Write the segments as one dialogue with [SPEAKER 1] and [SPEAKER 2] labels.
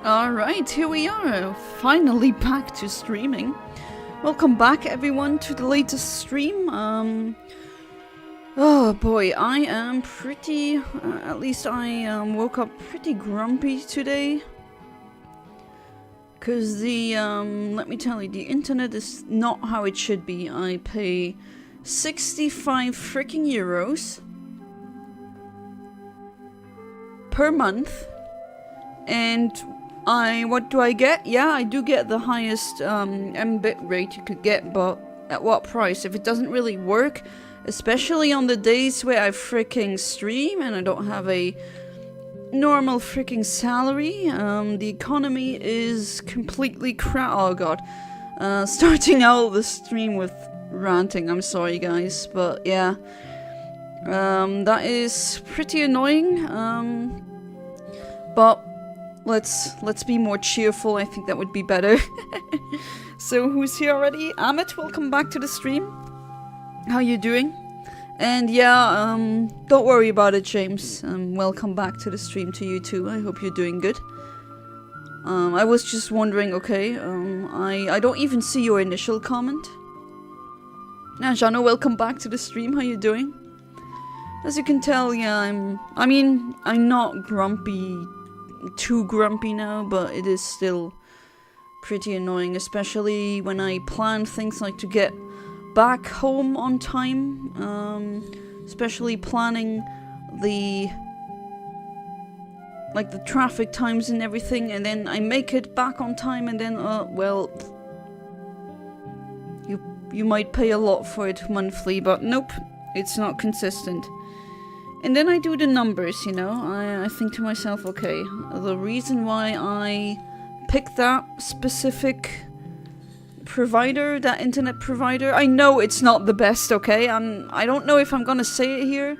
[SPEAKER 1] Alright, here we are, finally back to streaming. Welcome back everyone to the latest stream. Oh boy, I am pretty, at least I woke up pretty grumpy today. Cause let me tell you, the internet is not how it should be. I pay 65 freaking euros per month, and what do I get? Yeah, I do get the highest mbit rate you could get, but at what price? If it doesn't really work, especially on the days where I freaking stream and I don't have a normal freaking salary, the economy is completely crap. Oh god. Starting out the stream with ranting, I'm sorry guys, but yeah. That is pretty annoying, but let's be more cheerful. I think that would be better. So who's here already? Amit, welcome back to the stream. How you doing? And yeah, don't worry about it, James. Welcome back to the stream to you too. I hope you're doing good. I was just wondering, okay, I don't even see your initial comment. Now, Jano, welcome back to the stream. How you doing? As you can tell, yeah, I'm not grumpy, too grumpy now, but it is still pretty annoying, especially when I plan things like to get back home on time, especially planning the traffic times and everything, and then I make it back on time, and then well, you might pay a lot for it monthly, but nope, it's not consistent. And then I do the numbers, you know. I think to myself, okay, the reason why I picked that specific provider, that internet provider, I know it's not the best, okay? I don't know if I'm gonna say it here,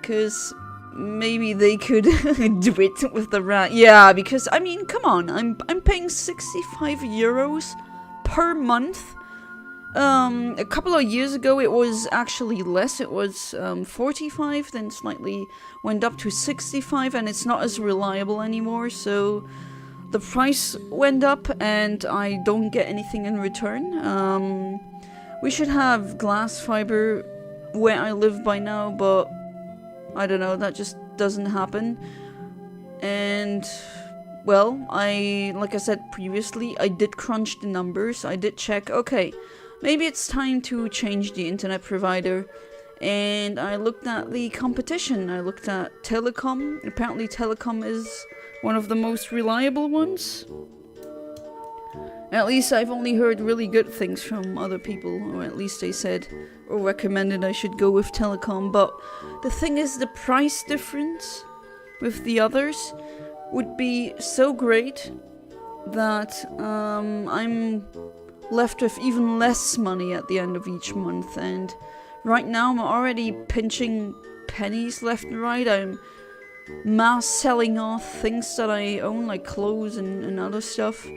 [SPEAKER 1] because maybe they could do it with the rat. Yeah, because I mean, come on, I'm paying 65 euros per month. A couple of years ago it was actually less. It was 45, then slightly went up to 65, and it's not as reliable anymore, so the price went up and I don't get anything in return. We should have glass fiber where I live by now, but I don't know, that just doesn't happen. And well, like I said previously, I did crunch the numbers. I did check, okay, maybe it's time to change the internet provider. And I looked at the competition. I looked at Telecom. Apparently Telecom is one of the most reliable ones. At least I've only heard really good things from other people, or at least they said or recommended I should go with Telecom. But the thing is, the price difference with the others would be so great that I'm left with even less money at the end of each month, and right now I'm already pinching pennies left and right. I'm mass selling off things that I own, like clothes and other stuff.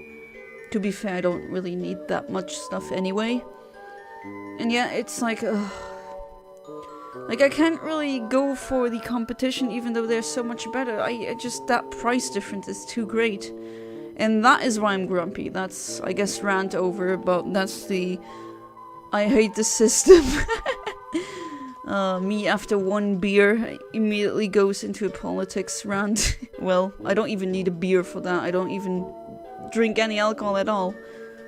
[SPEAKER 1] To be fair, I don't really need that much stuff anyway. And yeah, it's like I can't really go for the competition even though they're so much better. I just, that price difference is too great. And that is why I'm grumpy. That's, I guess, rant over, but that's the I hate the system. Me after one beer immediately goes into a politics rant. Well, I don't even need a beer for that. I don't even drink any alcohol at all.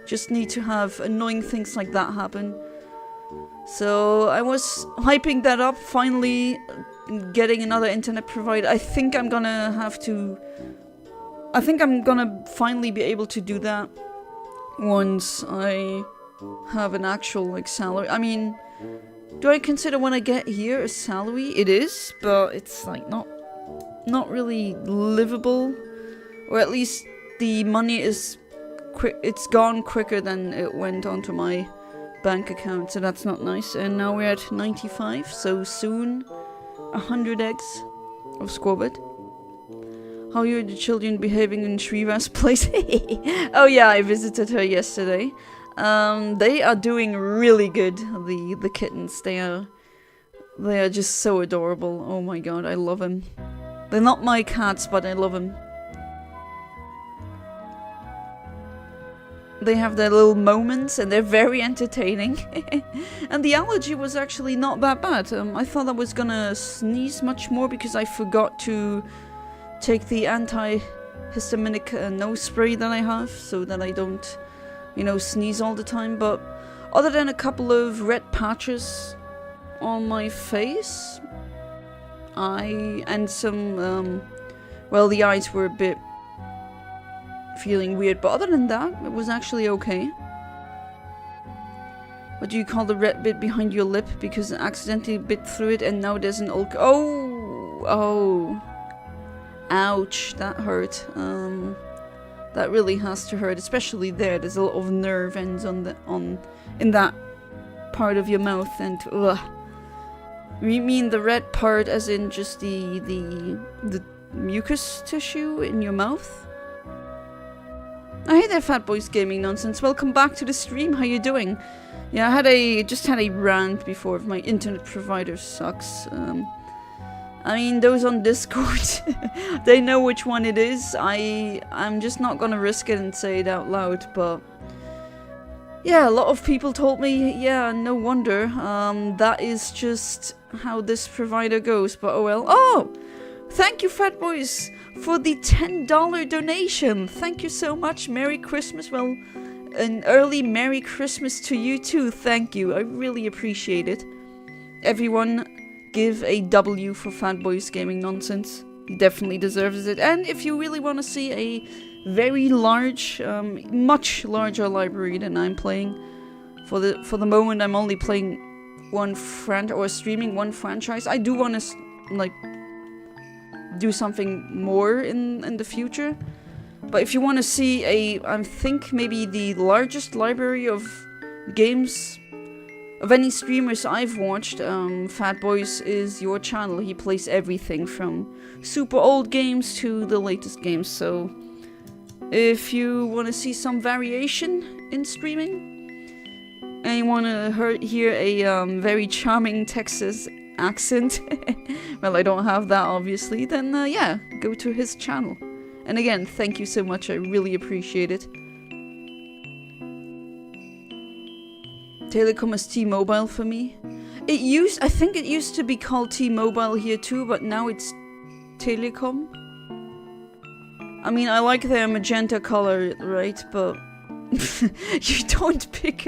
[SPEAKER 1] Just need to have annoying things like that happen. So I was hyping that up, finally getting another internet provider. I think I'm gonna finally be able to do that once I have an actual, like, salary. I mean, do I consider when I get here a salary? It is, but it's like not really livable, or at least the money is it's gone quicker than it went onto my bank account, so that's not nice. And now we're at 95, so soon 100 eggs of Skwovet. How are the children behaving in Shriva's place? Oh yeah, I visited her yesterday. They are doing really good, the kittens. They are just so adorable. Oh my god, I love them. They're not my cats, but I love them. They have their little moments and they're very entertaining. And the allergy was actually not that bad. I thought I was gonna sneeze much more because I forgot to take the antihistaminic nose spray that I have so that I don't, you know, sneeze all the time. But other than a couple of red patches on my face, and some, well, the eyes were a bit feeling weird, but other than that, it was actually okay. What do you call the red bit behind your lip? Because I accidentally bit through it and now there's an old... Oh! Ouch, that hurt. That really has to hurt, especially there. There's a lot of nerve ends in that part of your mouth, and ugh. You mean the red part as in just the mucus tissue in your mouth? Hey there, Fat Boys Gaming Nonsense. Welcome back to the stream. How you doing? Yeah, I just had a rant before if my internet provider sucks. I mean, those on Discord, they know which one it is. I'm just not gonna risk it and say it out loud, but yeah, a lot of people told me, yeah, no wonder. That is just how this provider goes, but oh well. Oh! Thank you, Fat Boys, for the $10 donation. Thank you so much. Merry Christmas. Well, an early Merry Christmas to you too. Thank you. I really appreciate it. Everyone, give a W for Fat Boys Gaming Nonsense. He definitely deserves it. And if you really want to see a very large, much larger library than I'm playing, for the moment I'm only playing streaming one franchise. I do want to like do something more in the future. But if you want to see I think maybe the largest library of games of any streamers I've watched, Fat Boys is your channel. He plays everything from super old games to the latest games. So if you want to see some variation in streaming and you want to hear a very charming Texas accent, well, I don't have that obviously, then yeah, go to his channel. And again, thank you so much, I really appreciate it. Telecom is T-Mobile for me. I think it used to be called T-Mobile here too, but now it's Telecom. I mean, I like their magenta color, right? But you don't pick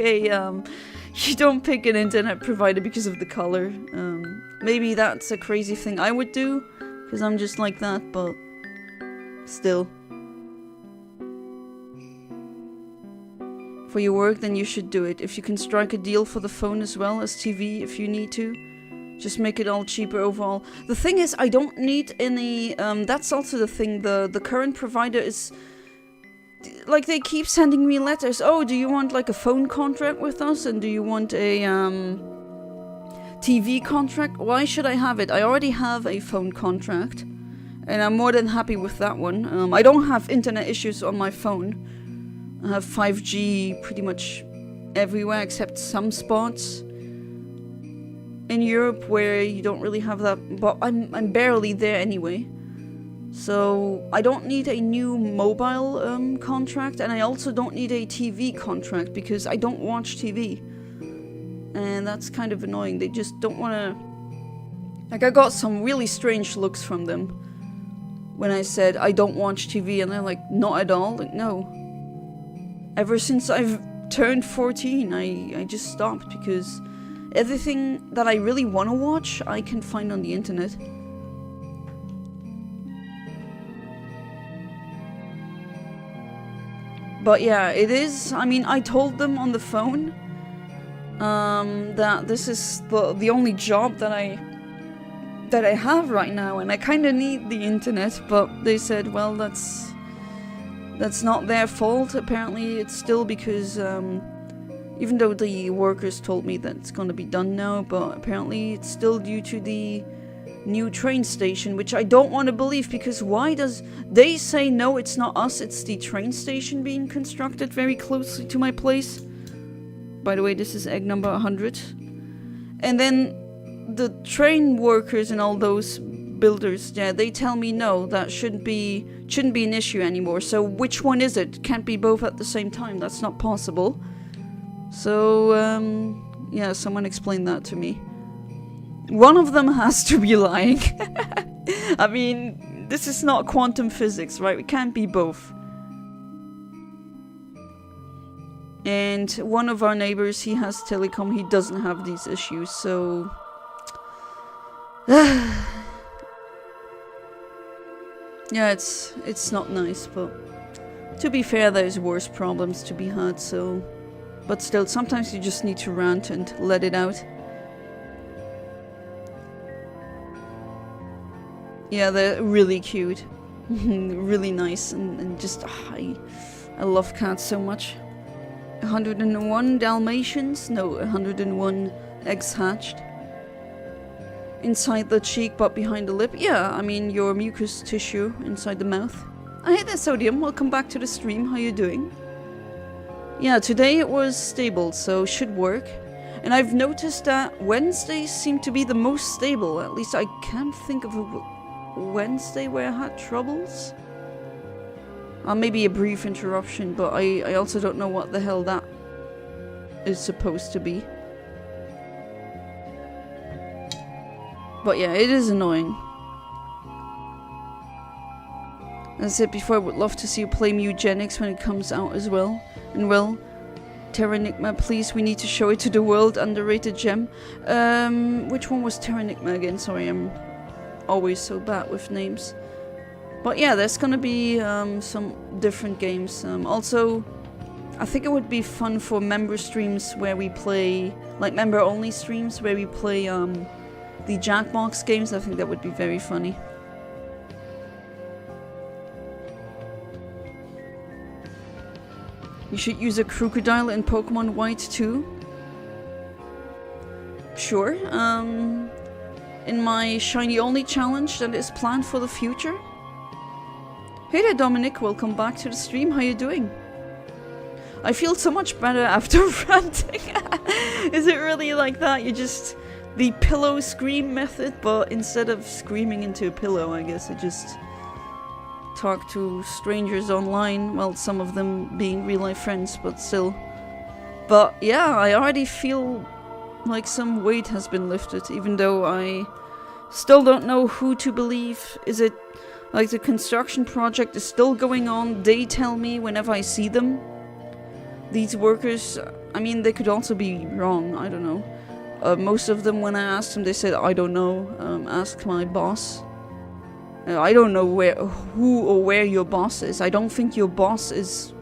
[SPEAKER 1] an internet provider because of the color. Maybe that's a crazy thing I would do, because I'm just like that, but still. For your work, then you should do it. If you can strike a deal for the phone as well as TV if you need to, just make it all cheaper overall. The thing is, I don't need any, that's also the thing, the current provider is, like, they keep sending me letters. Oh, do you want like a phone contract with us? And do you want a TV contract? Why should I have it? I already have a phone contract, and I'm more than happy with that one. I don't have internet issues on my phone. I have 5G pretty much everywhere except some spots in Europe where you don't really have that, but I'm barely there anyway. So I don't need a new mobile contract, and I also don't need a TV contract because I don't watch TV. And that's kind of annoying. They just don't want to... Like, I got some really strange looks from them when I said I don't watch TV, and they're like, not at all? Like, no. Ever since I've turned 14, I just stopped because everything that I really want to watch, I can find on the internet. But yeah, it is. I mean, I told them on the phone that this is the only job that I have right now, and I kind of need the internet. But they said, well, that's not their fault. Apparently, it's still because even though the workers told me that it's going to be done now, but apparently it's still due to the new train station, which I don't want to believe, because why does they say no, it's not us, it's the train station being constructed very closely to my place. By the way, this is egg number 100. And then the train workers and all those builders, yeah, they tell me no, that shouldn't be an issue anymore. So which one is it? Can't be both at the same time. That's not possible. So yeah, someone explained that to me. One of them has to be lying. I mean, this is not quantum physics, right? We can't be both. And one of our neighbors, he has telecom, he doesn't have these issues, so... yeah, it's not nice, but... to be fair, there's worse problems to be had, so... but still, sometimes you just need to rant and let it out. Yeah, they're really cute. Really nice, and just... I love cats so much. 101 Dalmatians? No, 101 eggs hatched. Inside the cheek but behind the lip? Yeah, I mean your mucus tissue inside the mouth. Oh, hey there, Sodium. Welcome back to the stream. How you doing? Yeah, today it was stable, so should work. And I've noticed that Wednesdays seem to be the most stable. At least I can't think of a Wednesday where I had troubles. Maybe a brief interruption, but I also don't know what the hell that is supposed to be. But yeah, it is annoying. As I said before, I would love to see you play Mugenics when it comes out as well. And well, Terranigma, please, we need to show it to the world. Underrated gem. Which one was Terranigma again? Sorry, I'm always so bad with names. But yeah, there's gonna be some different games. Also, I think it would be fun for member streams where we play, like member-only streams where we play the Jackbox games. I think that would be very funny. You should use a crocodile in Pokemon White too. Sure. In my shiny only challenge that is planned for the future. Hey there, Dominic, welcome back to the stream. How you doing? I feel so much better after ranting. Is it really like that? You just... the pillow scream method, but instead of screaming into a pillow, I guess I just talk to strangers online. Well, some of them being real-life friends, but still. But yeah, I already feel like some weight has been lifted, even though I still don't know who to believe. Is it... like the construction project is still going on, they tell me whenever I see them. These workers, I mean, they could also be wrong, I don't know. Most of them, when I asked them, they said, I don't know, ask my boss. I don't know who or where your boss is. I don't think your boss is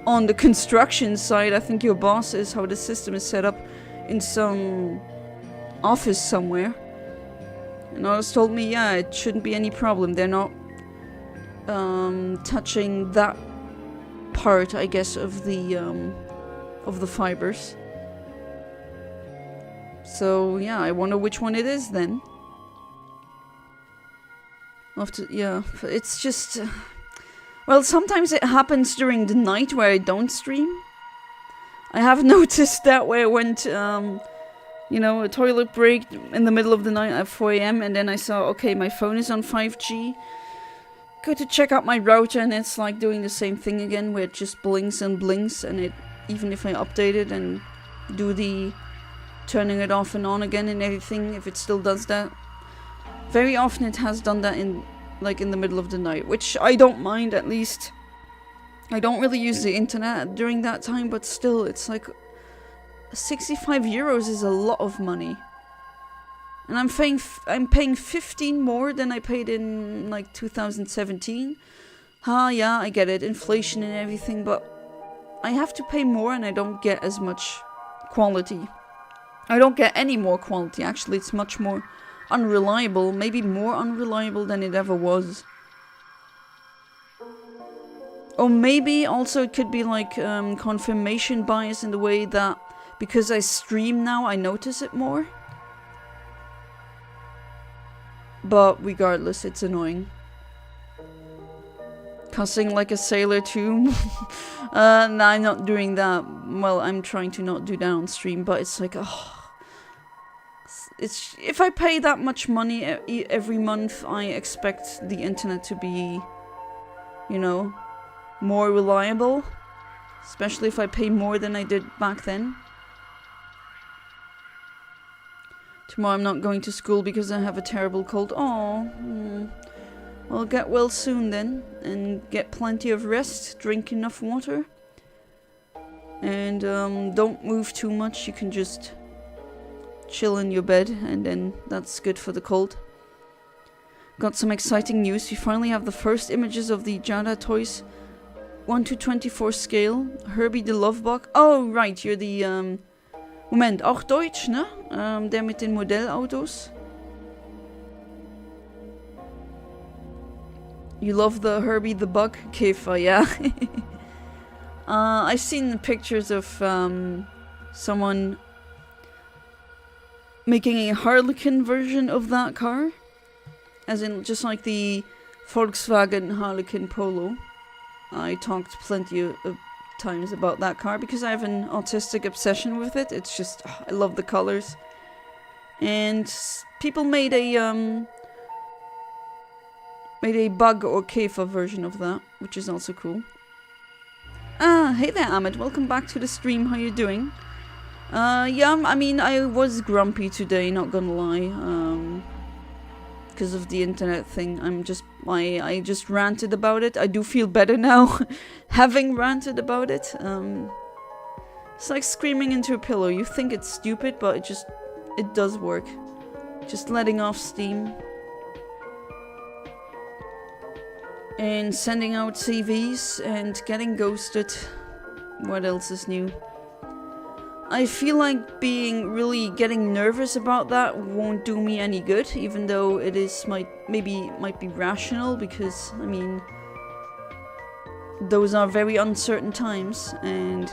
[SPEAKER 1] on the construction side. I think your boss is how the system is set up in some office somewhere. And others told me, yeah, it shouldn't be any problem. They're not touching that part, I guess, of the fibers. So yeah, I wonder which one it is then. Yeah, it's just... well, sometimes it happens during the night where I don't stream. I have noticed that where I went... you know, a toilet break in the middle of the night at 4 AM, and then I saw, okay, my phone is on 5G. Go to check out my router, and it's like doing the same thing again, where it just blinks and blinks, and it, even if I update it and do the turning it off and on again and everything, if it still does that. Very often it has done that in the middle of the night, which I don't mind, at least. I don't really use the internet during that time, but still, it's like... 65 euros is a lot of money. And I'm paying 15 more than I paid in like 2017. Yeah, I get it, inflation and everything, but I have to pay more and I don't get as much quality. I don't get any more quality, actually. It's much more unreliable, maybe more unreliable than it ever was. Or maybe also it could be like confirmation bias in the way that because I stream now, I notice it more. But regardless, it's annoying. Cussing like a sailor too. No, I'm not doing that. Well, I'm trying to not do that on stream, but it's like, oh. it's if I pay that much money every month, I expect the internet to be, you know, more reliable. Especially if I pay more than I did back then. Tomorrow I'm not going to school because I have a terrible cold. Oh, well, get well soon then, and get plenty of rest, drink enough water, and don't move too much. You can just chill in your bed, and then that's good for the cold. Got some exciting news. We finally have the first images of the Jada toys. 1:24 scale. Herbie the Lovebug. Oh, right, you're the, Moment, auch Deutsch, ne? Der mit den Modellautos. You love the Herbie the Bug Käfer, yeah. I've seen pictures of, someone making a Harlequin version of that car. As in, just like the Volkswagen Harlequin Polo. I talked plenty of times about that car because I have an autistic obsession with it. It's just, I love the colors. And people made a bug or Käfer version of that, which is also cool. Ah, hey there, Ahmed. Welcome back to the stream. How you doing? Yeah, I mean, I was grumpy today, not gonna lie. Because of the internet thing. I just ranted about it. I do feel better now, having ranted about it. It's like screaming into a pillow. You think it's stupid, but it does work. Just letting off steam. And sending out CVs and getting ghosted. What else is new? I feel like getting nervous about that won't do me any good, even though it might be rational, because I mean those are very uncertain times, and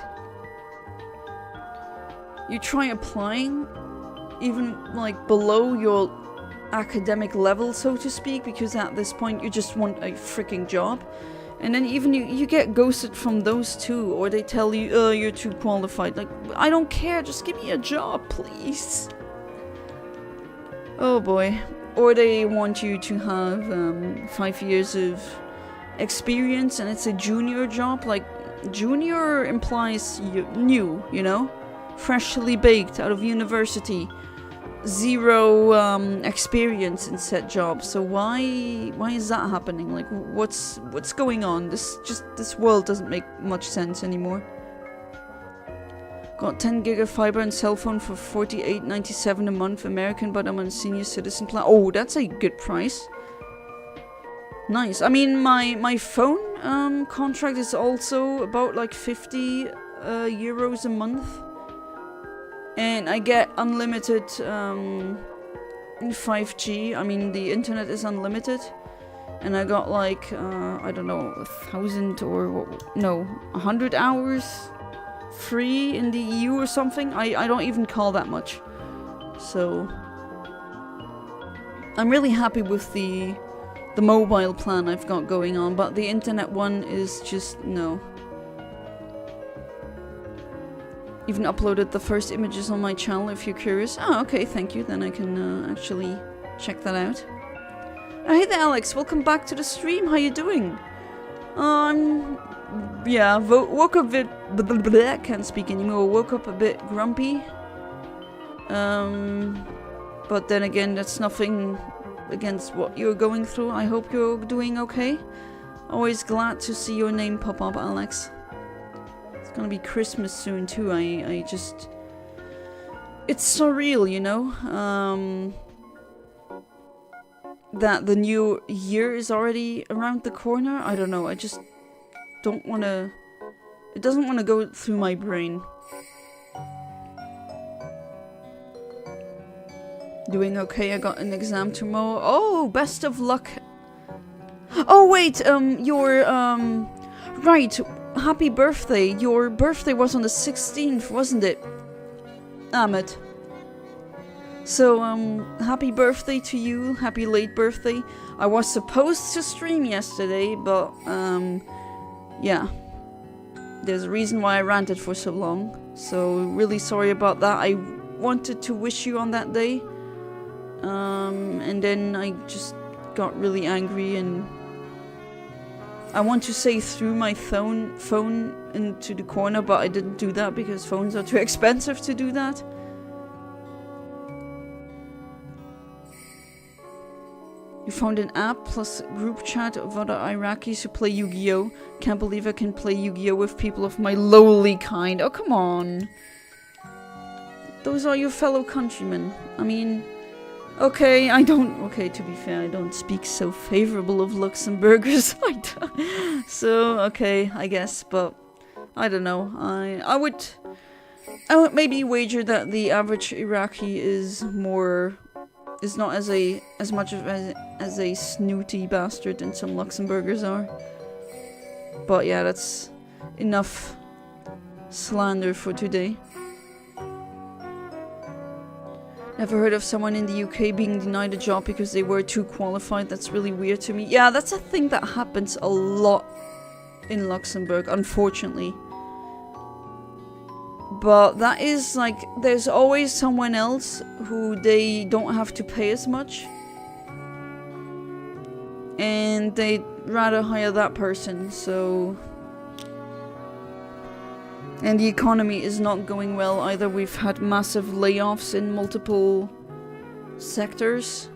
[SPEAKER 1] you try applying even like below your academic level, so to speak, because at this point you just want a freaking job. And then even you get ghosted from those too, or they tell you, oh, you're too qualified. Like, I don't care, just give me a job, please. Oh boy. Or they want you to have 5 years of experience, and it's a junior job. Like, junior implies new, you know? Freshly baked out of university. Zero experience in said job. So why is that happening? Like, what's going on? This world doesn't make much sense anymore. Got 10 gig of fiber and cell phone for $48.97 a month, American, but I'm on a senior citizen plan. Oh, that's a good price. Nice. I mean, my phone contract is also about like 50 euros a month. And I get unlimited 5G. I mean, the internet is unlimited. And I got like, I don't know, 1,000 or, no, 100 hours free in the EU or something. I don't even call that much. So, I'm really happy with the mobile plan I've got going on. But the internet one is just, no. Even uploaded the first images on my channel if you're curious. Oh, okay, thank you. Then I can actually check that out. Oh, hey there, Alex. Welcome back to the stream. How you doing? Yeah, woke up a bit... can't speak anymore. Woke up a bit grumpy. But then again, that's nothing against what you're going through. I hope you're doing okay. Always glad to see your name pop up, Alex. It's gonna be Christmas soon too. I just... It's surreal, you know? That the new year is already around the corner. I don't know, I just don't wanna... It doesn't wanna go through my brain. Doing okay, I got an exam tomorrow. Oh, best of luck. Oh wait, right. Happy birthday. Your birthday was on the 16th, wasn't it? Ahmed. So, happy birthday to you. Happy late birthday. I was supposed to stream yesterday, but, yeah. There's a reason why I ranted for so long. So, really sorry about that. I wanted to wish you on that day. and then I just got really angry and I want to say threw my phone into the corner, but I didn't do that because phones are too expensive to do that. You found an app plus group chat of other Iraqis who play Yu-Gi-Oh! Can't believe I can play Yu-Gi-Oh! With people of my lowly kind. Oh, come on. Those are your fellow countrymen. I mean, okay, to be fair, I don't speak so favorable of Luxembourgers. So, okay, I guess, but I don't know. I would maybe wager that the average Iraqi is not as much of as a snooty bastard than some Luxembourgers are. But yeah, that's enough slander for today. Never heard of someone in the UK being denied a job because they were too qualified. That's really weird to me. Yeah, that's a thing that happens a lot in Luxembourg, unfortunately. But that is like, there's always someone else who they don't have to pay as much. And they'd rather hire that person, so... And the economy is not going well either. We've had massive layoffs in multiple sectors.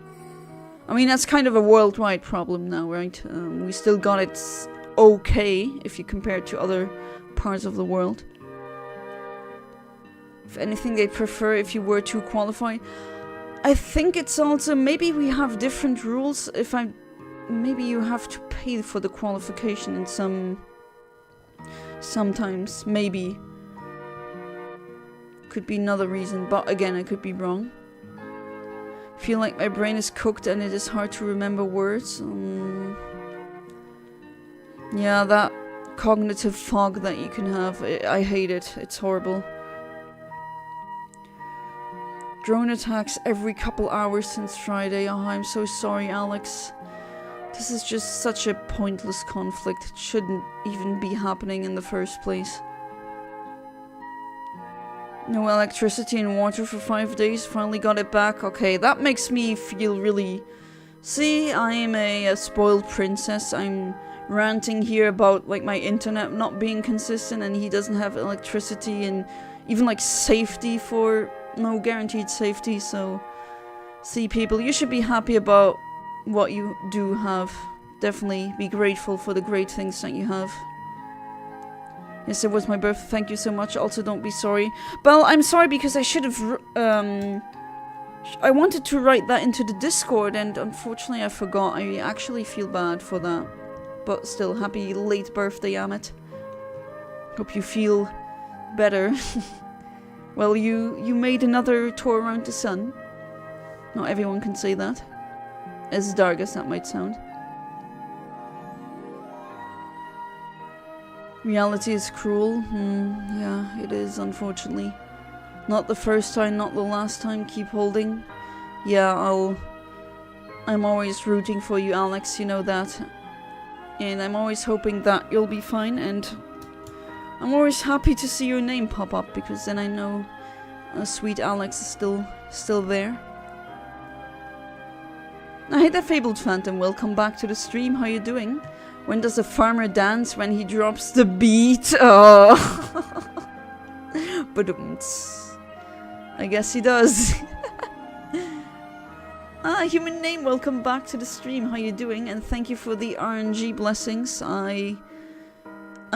[SPEAKER 1] I mean, that's kind of a worldwide problem now, right? We still got it okay if you compare it to other parts of the world. If anything, they prefer if you were too qualified. I think it's also, maybe we have different rules. Maybe you have to pay for the qualification in sometimes, maybe. Could be another reason, but again, I could be wrong. Feel like my brain is cooked and it is hard to remember words. Yeah, that cognitive fog that you can have, I hate it. It's horrible. Drone attacks every couple hours since Friday. Oh, I'm so sorry, Alex. This is just such a pointless conflict. It shouldn't even be happening in the first place. No electricity and water for 5 days. Finally got it back. Okay, that makes me feel really... See, I am a spoiled princess. I'm ranting here about like my internet not being consistent and he doesn't have electricity and even like safety for... No guaranteed safety, so... See, people, you should be happy about what you do have. Definitely be grateful for the great things that you have. Yes, it was my birthday. Thank you so much. Also, don't be sorry. Well, I'm sorry because I should have... I wanted to write that into the Discord and unfortunately I forgot. I actually feel bad for that. But still, happy late birthday, Amit. Hope you feel better. Well, you made another tour around the sun. Not everyone can say that. As dark as that might sound. Reality is cruel. Yeah, it is, unfortunately. Not the first time, not the last time. Keep holding. Yeah, I'm always rooting for you, Alex, you know that. And I'm always hoping that you'll be fine, and I'm always happy to see your name pop up, because then I know sweet Alex is still there. I hate that Fabled Phantom. Welcome back to the stream. How you doing? When does a farmer dance? When he drops the beat? Oh. But I guess he does. Human name. Welcome back to the stream. How you doing? And thank you for the RNG blessings. I'm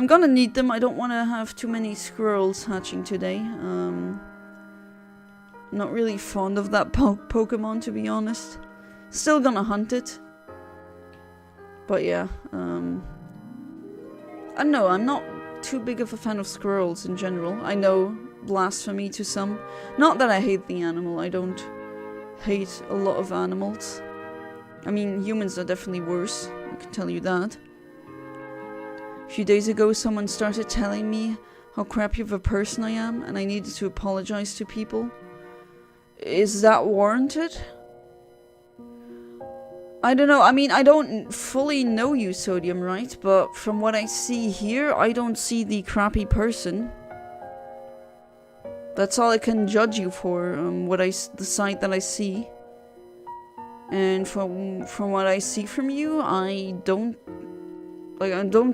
[SPEAKER 1] gonna need them. I don't want to have too many squirrels hatching today. Not really fond of that Pokemon, to be honest. Still gonna hunt it. But yeah, I don't know, I'm not too big of a fan of squirrels in general. I know, blasphemy to some. Not that I hate the animal, I don't hate a lot of animals. I mean, humans are definitely worse, I can tell you that. A few days ago, someone started telling me how crappy of a person I am, and I needed to apologize to people. Is that warranted? I don't know, I mean, I don't fully know you, Sodium, right? But from what I see here, I don't see the crappy person. That's all I can judge you for, the side that I see. And from what I see from you, I don't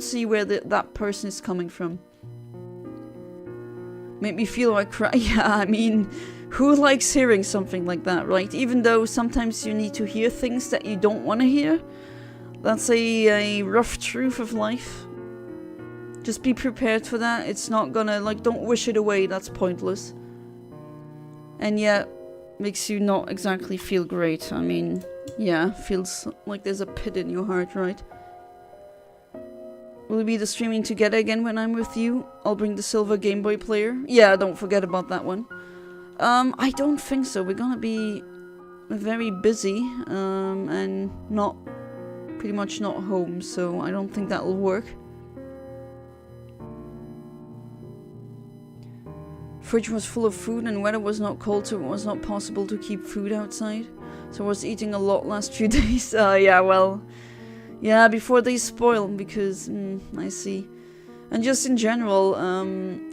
[SPEAKER 1] see where that person is coming from. Made me feel like cry. Yeah, I mean, who likes hearing something like that, right? Even though sometimes you need to hear things that you don't want to hear. That's a rough truth of life. Just be prepared for that. It's not gonna, like, don't wish it away. That's pointless. And yet, makes you not exactly feel great. I mean, yeah, feels like there's a pit in your heart, right? Will we be the streaming together again when I'm with you? I'll bring the silver Game Boy player. Yeah, don't forget about that one. I don't think so. We're gonna be very busy, and pretty much not home, so I don't think that'll work. Fridge was full of food and weather was not cold, so it was not possible to keep food outside. So I was eating a lot last few days. Yeah, well, yeah, before they spoil, because, I see. And just in general,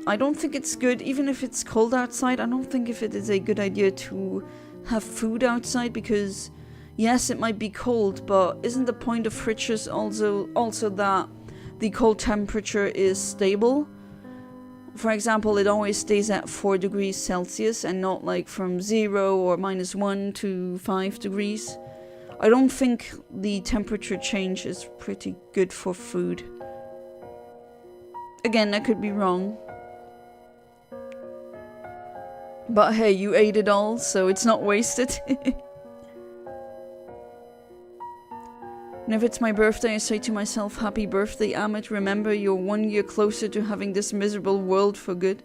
[SPEAKER 1] I don't think it's good, even if it's cold outside, I don't think if it is a good idea to have food outside, because, yes, it might be cold, but isn't the point of fridges also that the cold temperature is stable? For example, it always stays at 4 degrees Celsius and not like from 0 or -1 to 5 degrees. I don't think the temperature change is pretty good for food. Again, I could be wrong. But hey, you ate it all, so it's not wasted. And if it's my birthday, I say to myself, happy birthday, Amit. Remember, you're 1 year closer to having this miserable world for good.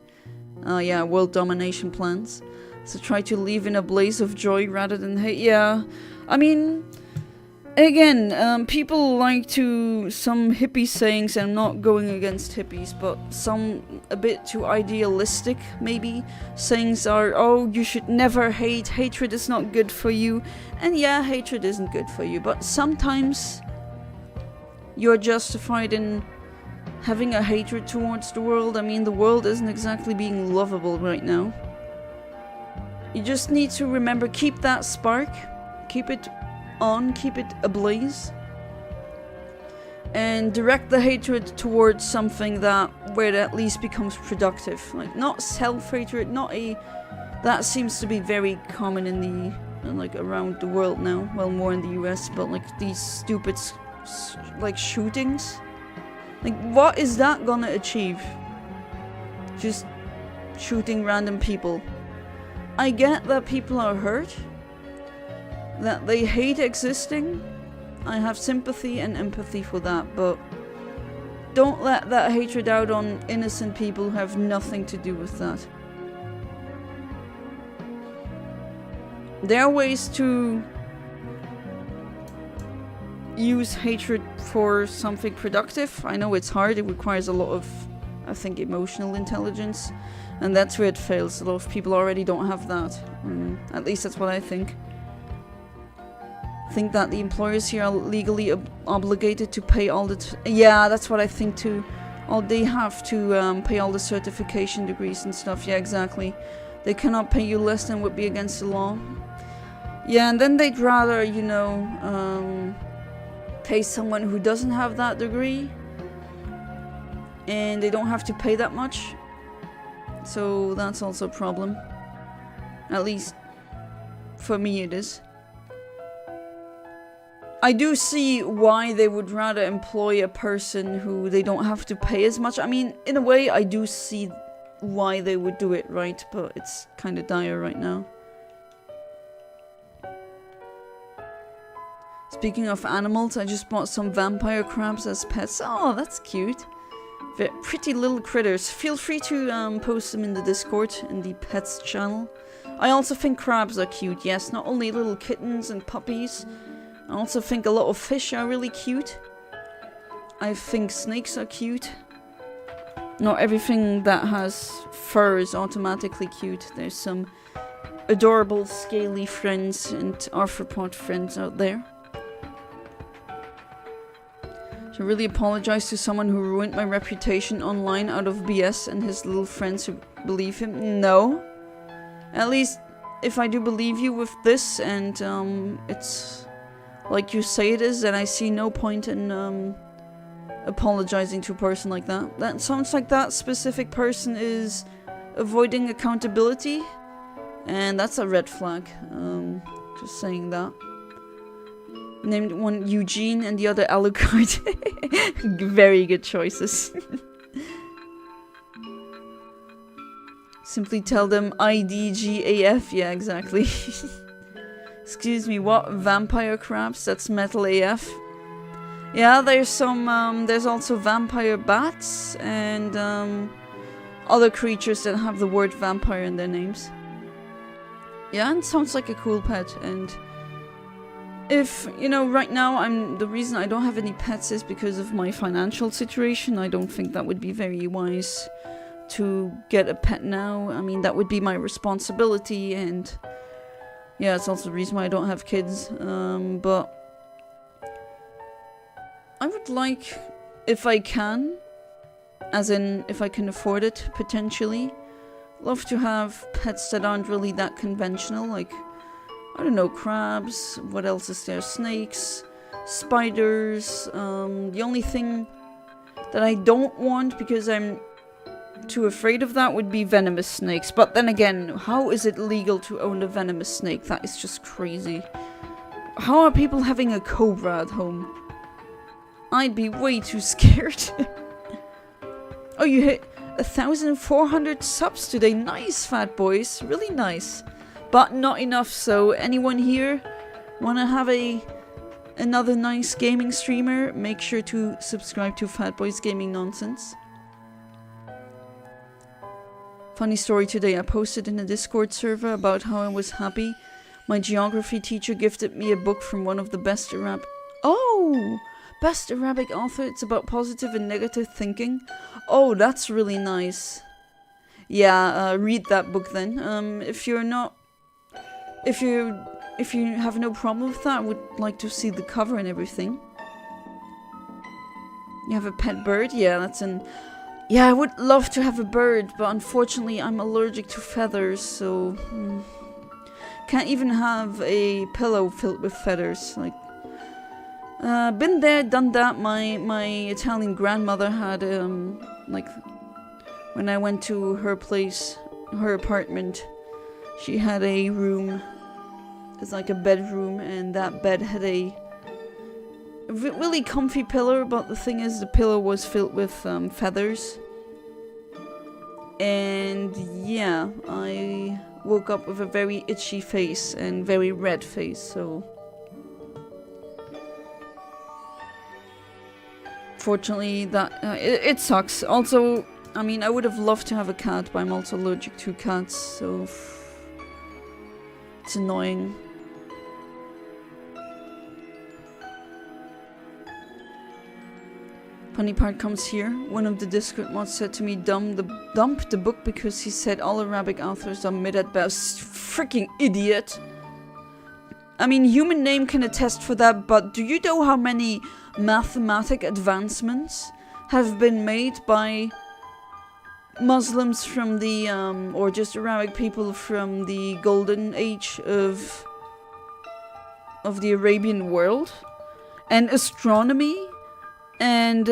[SPEAKER 1] Yeah, world domination plans. So try to live in a blaze of joy rather than hate. Yeah, I mean, again, people like to, some hippie sayings, I'm not going against hippies, but some a bit too idealistic, maybe. Sayings are, oh, you should never hate, hatred is not good for you. And yeah, hatred isn't good for you, but sometimes you're justified in having a hatred towards the world. I mean, the world isn't exactly being lovable right now. You just need to remember, keep that spark, keep it on, keep it ablaze, and direct the hatred towards something where it at least becomes productive. Like, not self-hatred, that seems to be very common in the, like, around the world now. Well, more in the US, but like these stupid, like, shootings. Like, what is that gonna achieve? Just shooting random people. I get that people are hurt, that they hate existing. I have sympathy and empathy for that, but don't let that hatred out on innocent people who have nothing to do with that. There are ways to use hatred for something productive. I know it's hard, it requires a lot of, I think, emotional intelligence, and that's where it fails. A lot of people already don't have that. At least that's what I think. I think that the employers here are legally obligated to pay all the... Yeah, that's what I think too. They have to pay all the certification degrees and stuff. Yeah, exactly. They cannot pay you less than would be against the law. Yeah, and then they'd rather, you know, pay someone who doesn't have that degree. And they don't have to pay that much. So that's also a problem. At least for me it is. I do see why they would rather employ a person who they don't have to pay as much. I mean, in a way, I do see why they would do it, right? But it's kind of dire right now. Speaking of animals, I just bought some vampire crabs as pets. Oh, that's cute. They're pretty little critters. Feel free to post them in the Discord, in the pets channel. I also think crabs are cute. Yes, not only little kittens and puppies. I also think a lot of fish are really cute. I think snakes are cute. Not everything that has fur is automatically cute. There's some adorable scaly friends and arthropod friends out there. So I really apologize to someone who ruined my reputation online out of BS and his little friends who believe him. No. At least if I do believe you with this, and it's like you say it is, then I see no point in apologizing to a person like that. That sounds like that specific person is avoiding accountability, and that's a red flag. Just saying that. Named one Eugene and the other Alucard. Very good choices. Simply tell them IDGAF. Yeah, exactly. Excuse me, what? Vampire crabs? That's metal AF. Yeah, there's some, there's also vampire bats and other creatures that have the word vampire in their names. Yeah, and sounds like a cool pet. And if, you know, right now the reason I don't have any pets is because of my financial situation. I don't think that would be very wise to get a pet now. I mean, that would be my responsibility, and yeah, it's also the reason why I don't have kids. But I would like, if I can, as in if I can afford it, potentially, love to have pets that aren't really that conventional, like, I don't know, crabs, what else is there, snakes, spiders. The only thing that I don't want, because I'm too afraid of that, would be venomous snakes. But then again, how is it legal to own a venomous snake? That is just crazy. How are people having a cobra at home? I'd be way too scared. Oh, you hit 1,400 subs today. Nice, fat boys. Really nice. But not enough, so anyone here wanna have another nice gaming streamer, make sure to subscribe to Fat Boys Gaming Nonsense. Funny story today, I posted in a Discord server about how I was happy my geography teacher gifted me a book from one of the best best Arabic author. It's about positive and negative thinking. Oh, that's really nice. Yeah, read that book then. If you have no problem with that, I would like to see the cover and everything. You have a pet bird? Yeah, that's an... Yeah, I would love to have a bird, but unfortunately I'm allergic to feathers, so... Can't even have a pillow filled with feathers. Like, been there, done that. My Italian grandmother had, like, when I went to her place, her apartment, she had a room. It's like a bedroom, and that bed had a really comfy pillow, but the thing is, the pillow was filled with feathers. And yeah, I woke up with a very itchy face and very red face, so... Fortunately, that it sucks. Also, I mean, I would have loved to have a cat, but I'm also allergic to cats, so... It's annoying. Funny part comes here. One of the Discord mods said to me, dump the book because he said all Arabic authors are mid at best. Freaking idiot. I mean, Human Name can attest for that, but do you know how many mathematic advancements have been made by Muslims from the, or just Arabic people from the golden age of the Arabian world? And astronomy? And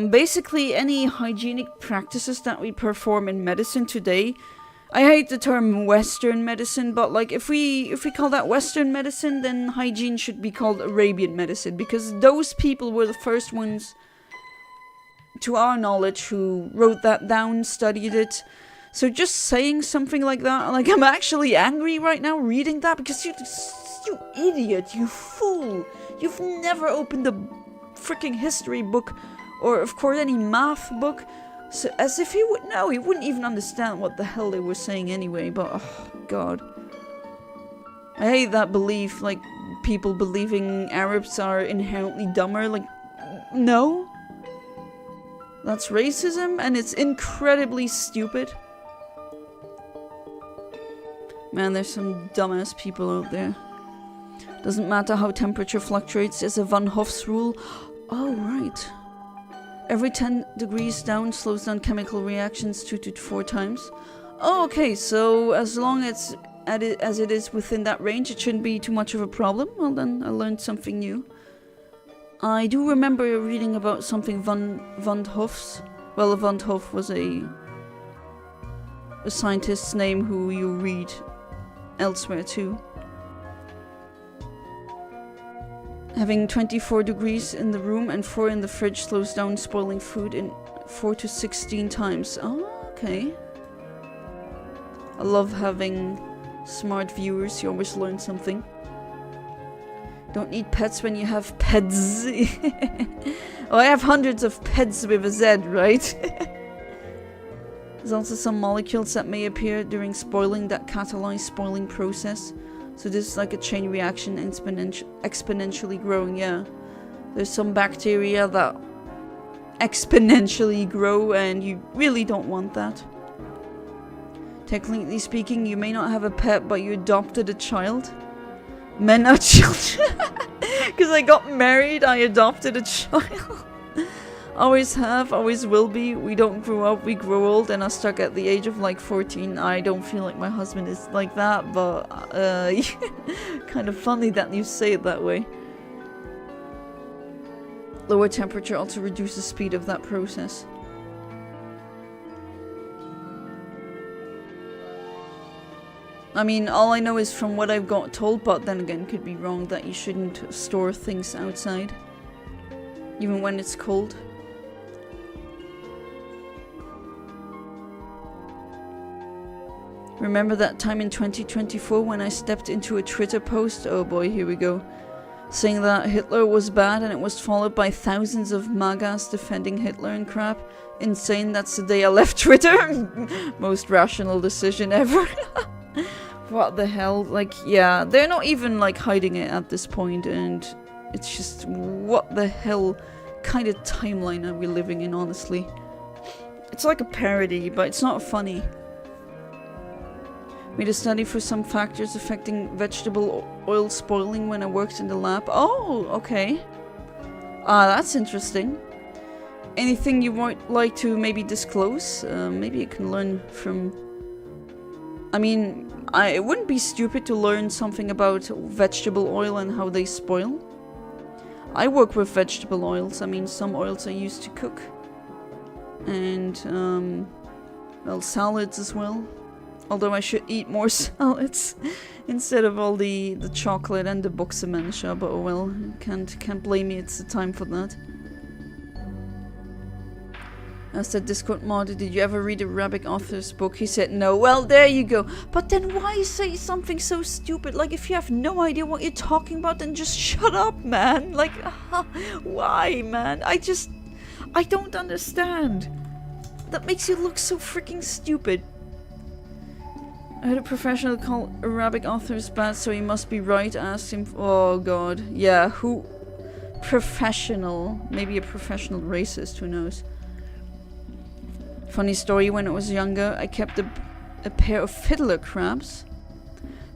[SPEAKER 1] basically any hygienic practices that we perform in medicine today. I hate the term Western medicine, but like if we call that Western medicine, then hygiene should be called Arabian medicine, because those people were the first ones, to our knowledge, who wrote that down, studied it. So just saying something like that, like I'm actually angry right now reading that, because you idiot, you fool, you've never opened a freaking history book, or of course any math book, so as if he would know. He wouldn't even understand what the hell they were saying anyway. But oh god, I hate that belief, like people believing Arabs are inherently dumber. Like, no, that's racism, and it's incredibly stupid. Man, there's some dumbass people out there. Doesn't matter how temperature fluctuates, there's a Van Hof's rule. Oh, right. Every 10 degrees down slows down chemical reactions 2 to 4 times. Oh, okay, so as long as as it is within that range, it shouldn't be too much of a problem. Well then, I learned something new. I do remember reading about something van Hof's. Well, van Hof was a scientist's name who you read elsewhere too. Having 24 degrees in the room and 4 in the fridge slows down spoiling food in 4 to 16 times. Oh, okay. I love having smart viewers, you always learn something. Don't need pets when you have pets. Oh, I have hundreds of pets with a Z, right? There's also some molecules that may appear during spoiling that catalyze spoiling process. So this is like a chain reaction, exponentially growing, yeah. There's some bacteria that exponentially grow and you really don't want that. Technically speaking, you may not have a pet, but you adopted a child. Men are children. Because I got married, I adopted a child. Always have, always will be. We don't grow up, we grow old, and are stuck at the age of like 14. I don't feel like my husband is like that, but kind of funny that you say it that way. Lower temperature also reduces speed of that process. I mean, all I know is from what I've got told, but then again, could be wrong, that you shouldn't store things outside, even when it's cold. Remember that time in 2024 when I stepped into a Twitter post? Oh boy, here we go. Saying that Hitler was bad and it was followed by thousands of MAGAs defending Hitler and crap. Insane, that's the day I left Twitter. Most rational decision ever. What the hell? Like, yeah, they're not even like hiding it at this point, and it's just, what the hell kind of timeline are we living in, honestly? It's like a parody, but it's not funny. Made a study for some factors affecting vegetable oil spoiling when I worked in the lab. Oh, okay. That's interesting. Anything you might like to maybe disclose? Maybe you can learn from... I mean, it wouldn't be stupid to learn something about vegetable oil and how they spoil. I work with vegetable oils. I mean, some oils I use to cook. And, well, salads as well. Although I should eat more salads instead of all the chocolate and the boxemensha, but oh well, can't blame me, it's the time for that. I said, Discord mod, did you ever read a Arabic author's book? He said no. Well, there you go. But then why say something so stupid? Like, if you have no idea what you're talking about, then just shut up, man. Like, why, man? I don't understand. That makes you look so freaking stupid. I heard a professional call Arabic authors bad, so he must be right. Asked him. Oh god, yeah. Who? Professional? Maybe a professional racist. Who knows? Funny story. When I was younger, I kept a pair of fiddler crabs.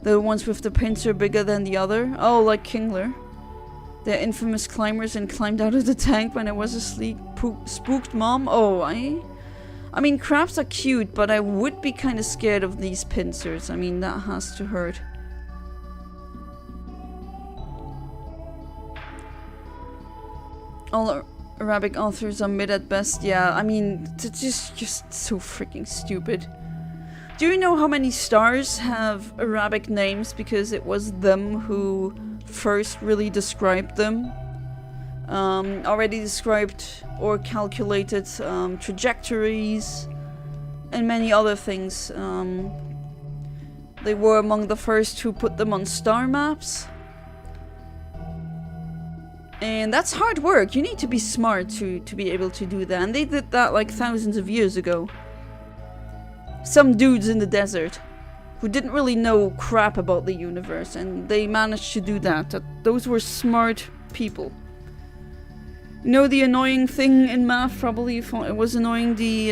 [SPEAKER 1] The ones with the pincer bigger than the other. Oh, like Kingler. They're infamous climbers and climbed out of the tank when I was asleep. Spooked mom. Oh, I mean, crabs are cute, but I would be kind of scared of these pincers. I mean, that has to hurt. All Arabic authors are mid at best. Yeah, I mean, it's just so freaking stupid. Do you know how many stars have Arabic names because it was them who first really described them? Already described or calculated trajectories and many other things. They were among the first who put them on star maps. And that's hard work. You need to be smart to be able to do that. And they did that like thousands of years ago. Some dudes in the desert who didn't really know crap about the universe, and they managed to do that. Those were smart people. You know the annoying thing in math, probably you thought it was annoying, the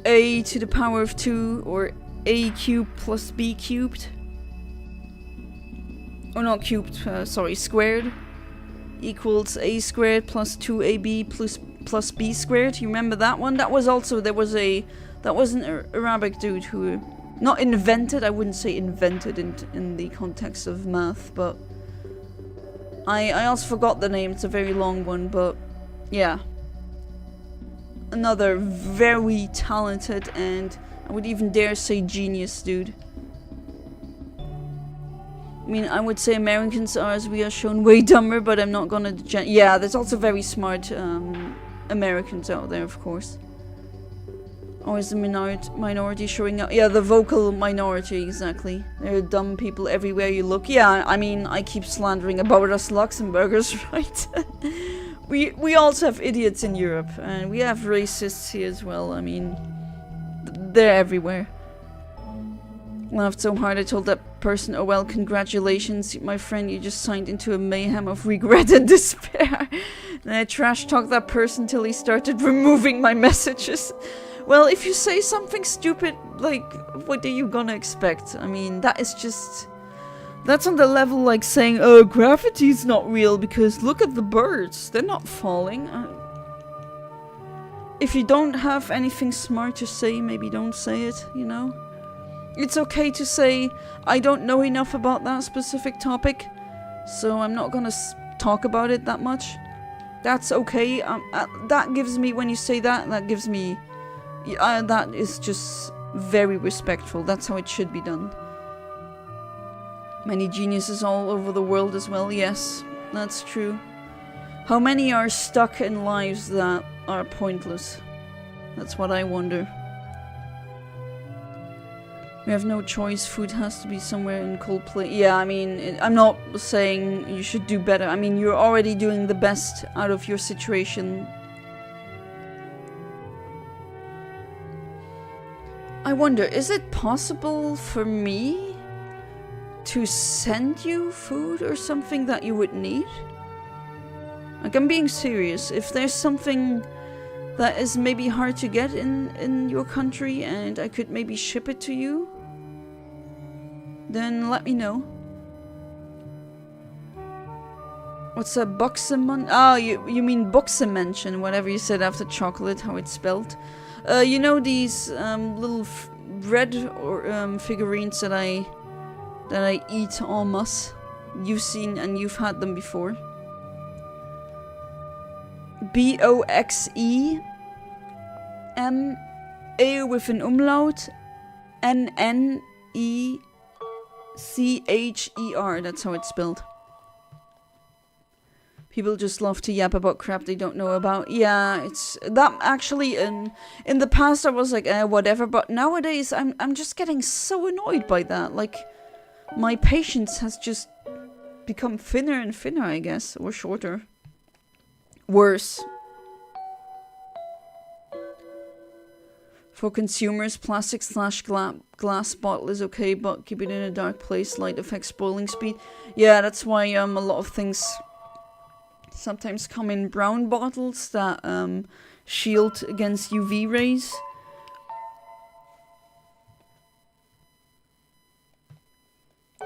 [SPEAKER 1] a to the power of 2, or a cubed plus b cubed? Oh, not cubed, sorry, squared equals a squared plus 2ab plus b squared. You remember that one? That was also, that was an Arabic dude who Not invented, I wouldn't say invented in the context of math, but I also forgot the name, it's a very long one, but yeah. Another very talented and I would even dare say genius dude. I mean, I would say Americans are, as we are shown, way dumber, but I'm not gonna... Yeah, there's also very smart Americans out there, of course. Always the minority showing up. Yeah, the vocal minority, exactly. There are dumb people everywhere you look. Yeah, I mean, I keep slandering about us Luxembourgers, right? we also have idiots in Europe, and we have racists here as well. I mean, they're everywhere. Laughed so hard I told that person, oh well, congratulations, my friend, you just signed into a mayhem of regret and despair. And I trash talked that person till he started removing my messages. Well, if you say something stupid, like, what are you gonna expect? I mean, that is just... That's on the level like saying, oh, gravity's not real because look at the birds, they're not falling. If you don't have anything smart to say, maybe don't say it, you know? It's okay to say, I don't know enough about that specific topic, so I'm not gonna talk about it that much. That's okay. That gives me, when you say that, that gives me... that is just very respectful. That's how it should be done. Many geniuses all over the world as well. Yes, that's true. How many are stuck in lives that are pointless? That's what I wonder. We have no choice. Food has to be somewhere in cold place. Yeah, I mean, I'm not saying you should do better. I mean, you're already doing the best out of your situation. I wonder, is it possible for me to send you food or something that you would need? Like, I'm being serious. If there's something that is maybe hard to get in your country and I could maybe ship it to you, then let me know. What's a Boxeman? Oh, you mean Boxemenschen, whatever you said after chocolate, how it's spelled. You know these little red or figurines that I eat en masse? You've seen and you've had them before. B-O-X-E-M-A with an umlaut, N-N-E-C-H-E-R. That's how it's spelled. People just love to yap about crap they don't know about. Yeah, it's that actually in the past I was like, whatever, but nowadays I'm just getting so annoyed by that. Like, my patience has just become thinner and thinner, I guess, or shorter. Worse. For consumers, plastic/glass bottle is okay, but keep it in a dark place. Light affects boiling speed. Yeah, that's why a lot of things sometimes come in brown bottles that shield against UV rays.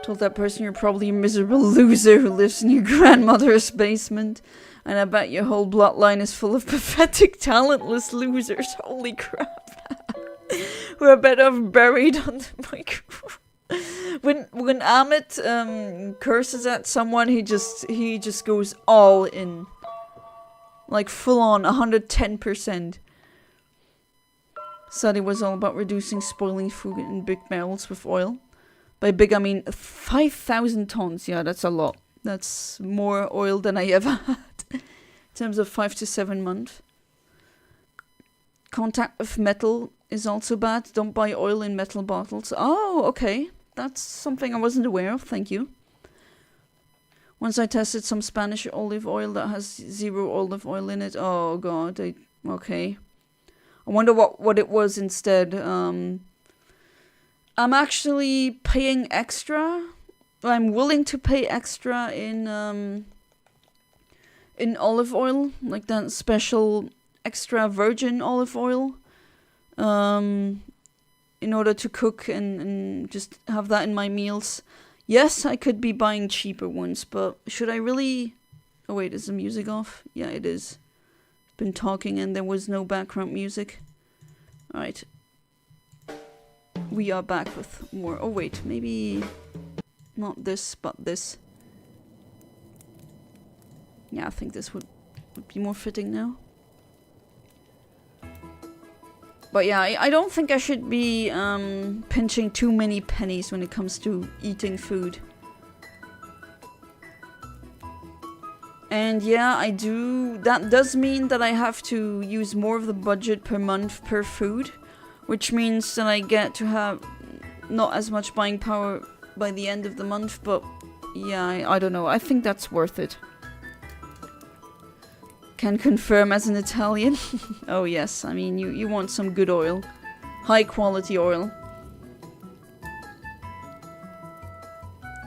[SPEAKER 1] Told that person you're probably a miserable loser who lives in your grandmother's basement. And I bet your whole bloodline is full of pathetic, talentless losers. Holy crap. Who are better off buried under my... When Amit curses at someone, he just goes all in. Like full on, 110%. Said it was all about reducing spoiling food in big barrels with oil. By big, I mean 5,000 tons. Yeah, that's a lot. That's more oil than I ever had. In terms of 5 to 7 months. Contact with metal is also bad. Don't buy oil in metal bottles. Oh, okay. That's something I wasn't aware of. Thank you. Once I tested some Spanish olive oil that has 0 olive oil in it. Oh, God. Okay. I wonder what it was instead. I'm actually paying extra. I'm willing to pay extra in olive oil, like that special extra virgin olive oil, in order to cook and just have that in my meals. Yes, I could be buying cheaper ones, but should I really... Oh wait, is the music off? Yeah, it is. I've been talking and there was no background music. Alright. we are back with more. Oh wait, maybe not this, but this. Yeah, I think this would be more fitting now. But yeah, I don't think I should be pinching too many pennies when it comes to eating food. And yeah, I do. That does mean that I have to use more of the budget per month per food, which means that I get to have not as much buying power by the end of the month. But yeah, I don't know. I think that's worth it. Can confirm as an Italian. Oh yes, I mean you want some good oil, high quality oil.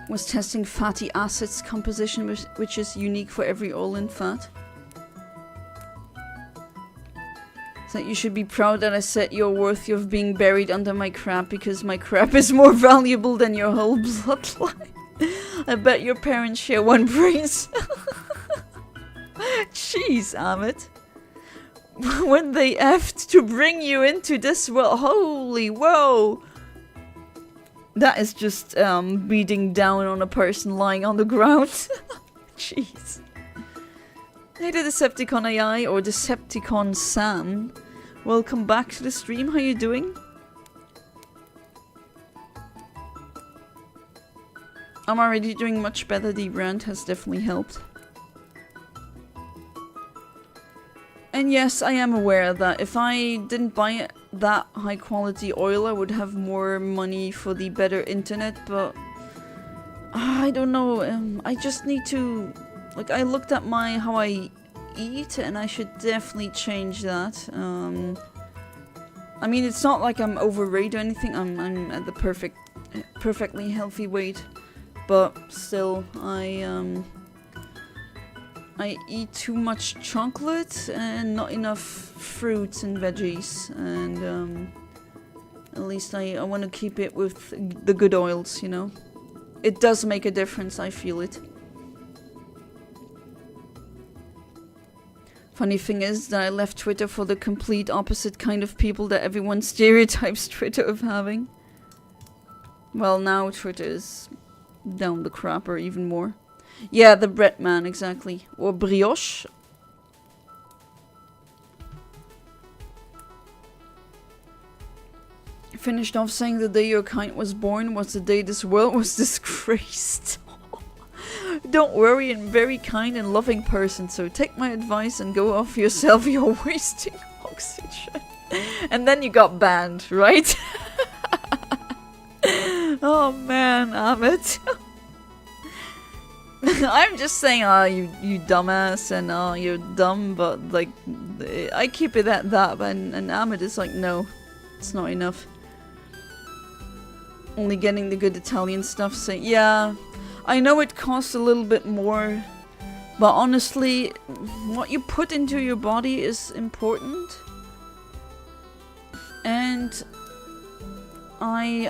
[SPEAKER 1] Was testing fatty acids composition, which is unique for every oil and fat. So you should be proud that I said you're worthy of being buried under my crap, because my crap is more valuable than your whole bloodline. I bet your parents share one brain cell. Jeez, Amit. When they effed to bring you into this world, holy whoa! That is just beating down on a person lying on the ground. Jeez. Hey the Decepticon AI or Decepticon Sam. Welcome back to the stream. How you doing? I'm already doing much better. The brand has definitely helped. And yes, I am aware that if I didn't buy that high quality oil, I would have more money for the better internet, but I don't know, I just need to, like, I looked at how I eat and I should definitely change that. I mean, it's not like I'm overweight or anything, I'm at the perfectly healthy weight, but still, I eat too much chocolate and not enough fruits and veggies, and at least I want to keep it with the good oils, you know. It does make a difference, I feel it. Funny thing is that I left Twitter for the complete opposite kind of people that everyone stereotypes Twitter of having. Well, now Twitter is down the crapper even more. Yeah, the bread man, exactly. Or brioche. Finished off saying the day your kind was born was the day this world was disgraced. Don't worry, I'm a very kind and loving person, so take my advice and go off yourself, you're wasting oxygen. And then you got banned, right? Oh man, Amit. I'm just saying, you dumbass, and you're dumb, but like, I keep it at that, and Ahmed is like, no, it's not enough. Only getting the good Italian stuff, saying, yeah, I know it costs a little bit more, but honestly, what you put into your body is important, and I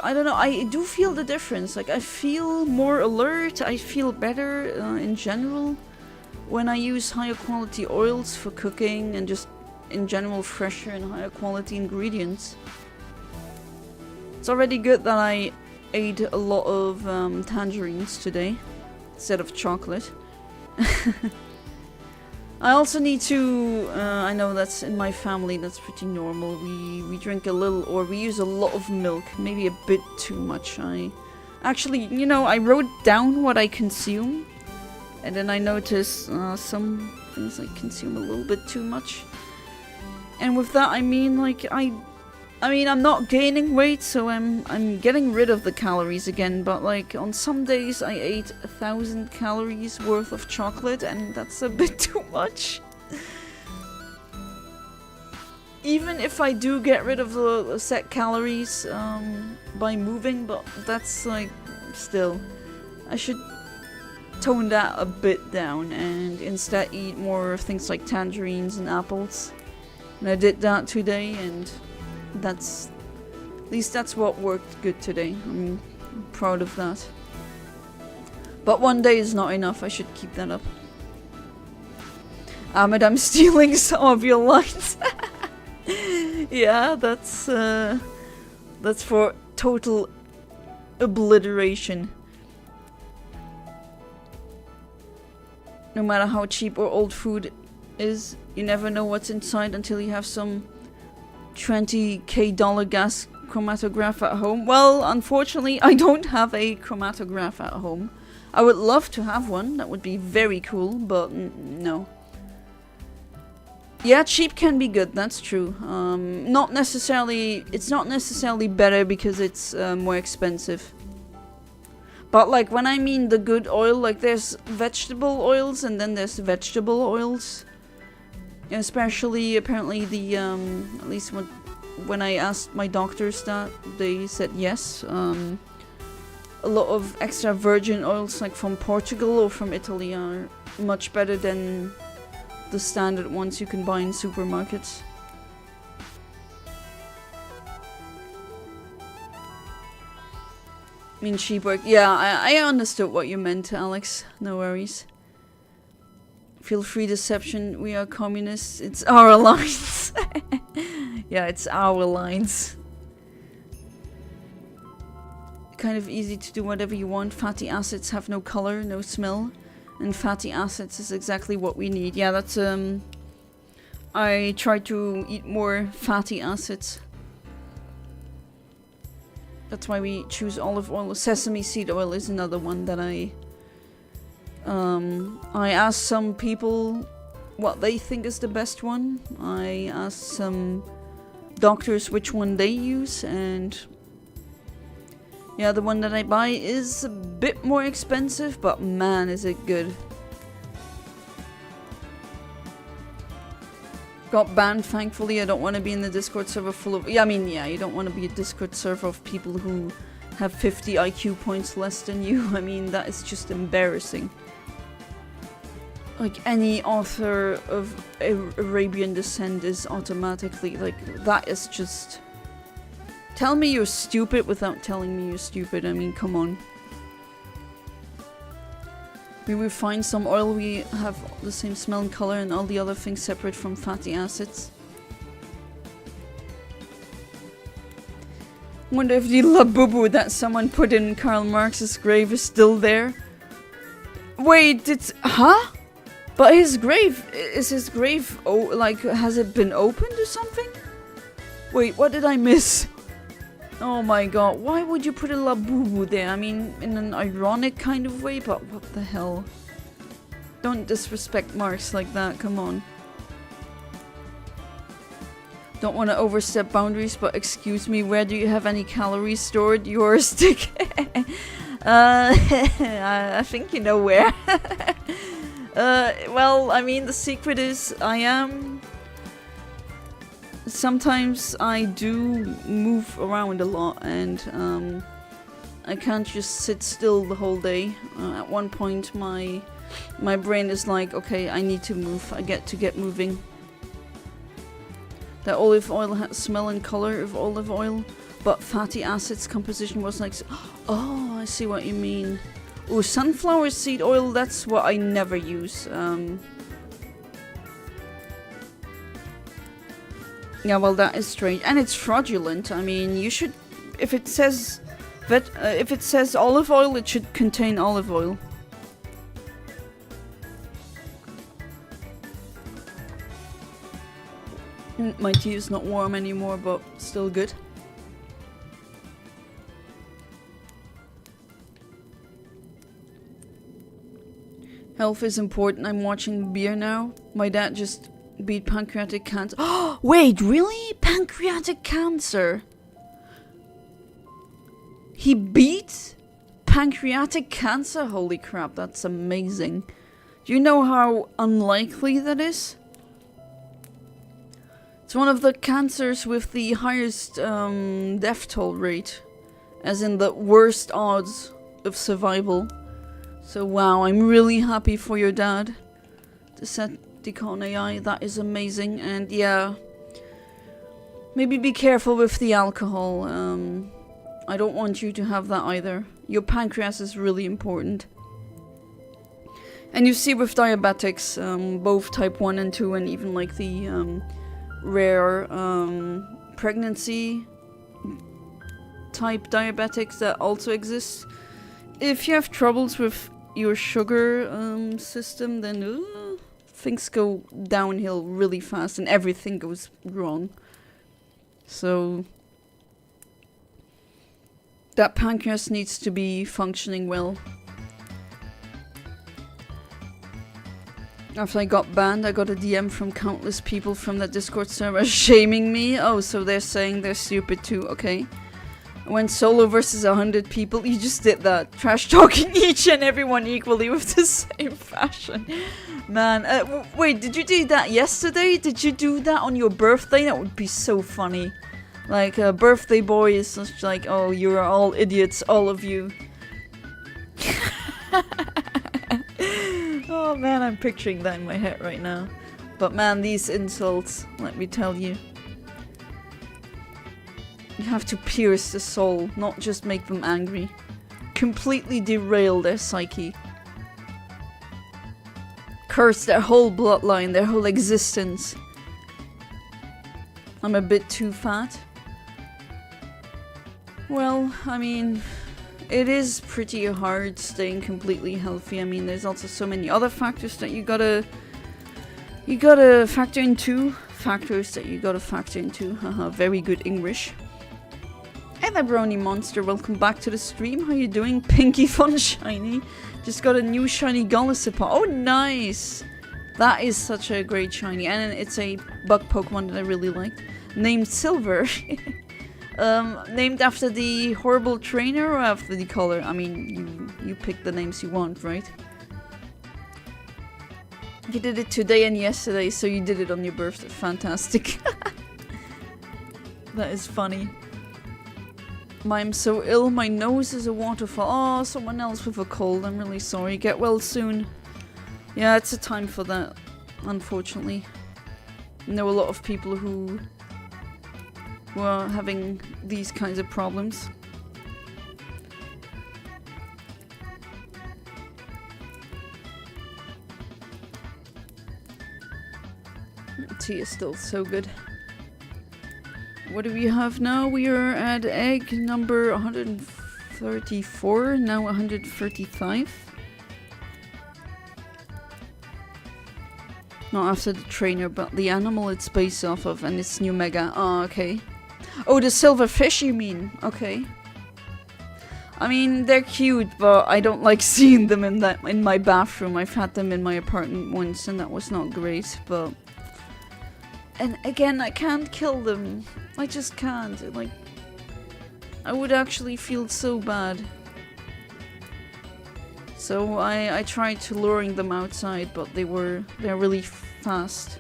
[SPEAKER 1] don't know, I do feel the difference. Like, I feel more alert, I feel better in general when I use higher quality oils for cooking and just in general fresher and higher quality ingredients. It's already good that I ate a lot of tangerines today instead of chocolate. I also need to, I know that's in my family, that's pretty normal. We drink a little, or we use a lot of milk, maybe a bit too much. Actually, you know, I wrote down what I consume, and then I noticed some things I consume a little bit too much. And with that, I mean, like, I mean, I'm not gaining weight, so I'm getting rid of the calories again, but like on some days I ate 1,000 calories worth of chocolate, and that's a bit too much. Even if I do get rid of the set calories by moving, but that's like, still, I should tone that a bit down and instead eat more things like tangerines and apples. And I did that today, and at least that's what worked good today. I'm proud of that. But one day is not enough, I should keep that up. Ahmed, I'm stealing some of your lines. Yeah, that's That's for total obliteration. No matter how cheap or old food is, you never know what's inside until you have some $20K gas chromatograph at home. Well, unfortunately, I don't have a chromatograph at home. I would love to have one. That would be very cool, but no. Yeah, cheap can be good, that's true. Not necessarily... It's not necessarily better because it's more expensive. But like, when I mean the good oil, like there's vegetable oils and then there's vegetable oils. Especially, apparently, the, at least when I asked my doctors that, they said yes. A lot of extra virgin oils, like from Portugal or from Italy, are much better than the standard ones you can buy in supermarkets. I mean, cheap work. Yeah, I understood what you meant, Alex. No worries. Feel free deception. We are communists. It's our lines. Yeah, it's our lines. Kind of easy to do whatever you want. Fatty acids have no color, no smell. And fatty acids is exactly what we need. Yeah, that's, I try to eat more fatty acids. That's why we choose olive oil. Sesame seed oil is another one that I asked some people what they think is the best one. I asked some doctors which one they use, and yeah, the one that I buy is a bit more expensive, but man, is it good. Got banned, thankfully. I don't want to be in the Discord server full of... Yeah, I mean, yeah, you don't want to be a Discord server of people who have 50 IQ points less than you. I mean, that is just embarrassing. Like, any author of Arabian descent is automatically... Like, that is just... Tell me you're stupid without telling me you're stupid. I mean, come on. We refine some oil, we have the same smell and color and all the other things separate from fatty acids. Wonder if the labubu that someone put in Karl Marx's grave is still there. Wait, it's... Huh? But his grave... Is his grave... Oh, like, has it been opened or something? Wait, what did I miss? Oh my god, why would you put a labubu there? I mean, in an ironic kind of way, but what the hell? Don't disrespect Marx like that, come on. Don't want to overstep boundaries, but excuse me, where do you have any calories stored? Your stick. I think you know where. Well, I mean, the secret is I am... Sometimes I do move around a lot, and I can't just sit still the whole day. At one point my brain is like, okay, I need to move. I get to get moving. The olive oil had smell and color of olive oil, but fatty acids composition was like... Oh, I see what you mean. Oh, sunflower seed oil, that's what I never use. Yeah, well, that is strange, and it's fraudulent. I mean, you should, if it says olive oil, it should contain olive oil. My tea is not warm anymore, but still good. Health is important. I'm watching beer now. My dad just beat pancreatic cancer. Oh, wait, really? Pancreatic cancer? He beat pancreatic cancer? Holy crap, that's amazing. Do you know how unlikely that is? It's one of the cancers with the highest death toll rate. As in the worst odds of survival. So wow, I'm really happy for your dad. Decepticon AI, that is amazing. And yeah, maybe be careful with the alcohol. I don't want you to have that either. Your pancreas is really important. And you see with diabetics, both type 1 and 2 and even like the rare pregnancy type diabetics that also exist. If you have troubles with your sugar system, then things go downhill really fast and everything goes wrong. So that pancreas needs to be functioning well. After I got banned, I got a DM from countless people from that Discord server shaming me. Oh, so they're saying they're stupid too, okay. I went solo versus 100 people, you just did that. Trash talking each and everyone equally with the same fashion. Man, wait, did you do that yesterday? Did you do that on your birthday? That would be so funny. Like, birthday boy is just like, oh, you are all idiots, all of you. Oh man, I'm picturing that in my head right now. But man, these insults, let me tell you. You have to pierce the soul, not just make them angry. Completely derail their psyche. Curse their whole bloodline, their whole existence. I'm a bit too fat. Well, I mean, it is pretty hard staying completely healthy. I mean, there's also so many other factors that you gotta factor into. Haha, very good English. Hey there, Brony Monster, welcome back to the stream. How you doing? Pinky Fun Shiny. Just got a new shiny Golisipod. Oh, nice! That is such a great shiny, and it's a bug Pokemon that I really liked. Named Silver. Named after the horrible trainer or after the color? I mean, you pick the names you want, right? You did it today and yesterday, so you did it on your birthday. Fantastic. That is funny. I'm so ill, my nose is a waterfall. Oh, someone else with a cold. I'm really sorry. Get well soon. Yeah, it's a time for that, unfortunately. I know a lot of people who are having these kinds of problems. Tea is still so good. What do we have now? We are at egg number 134, now 135. Not after the trainer, but the animal it's based off of and its new mega. Oh, okay. Oh, the silver fish you mean? Okay. I mean, they're cute, but I don't like seeing them in my bathroom. I've had them in my apartment once and that was not great, but... And again, I can't kill them. I just can't. Like, I would actually feel so bad. So I tried to luring them outside, but they're really fast.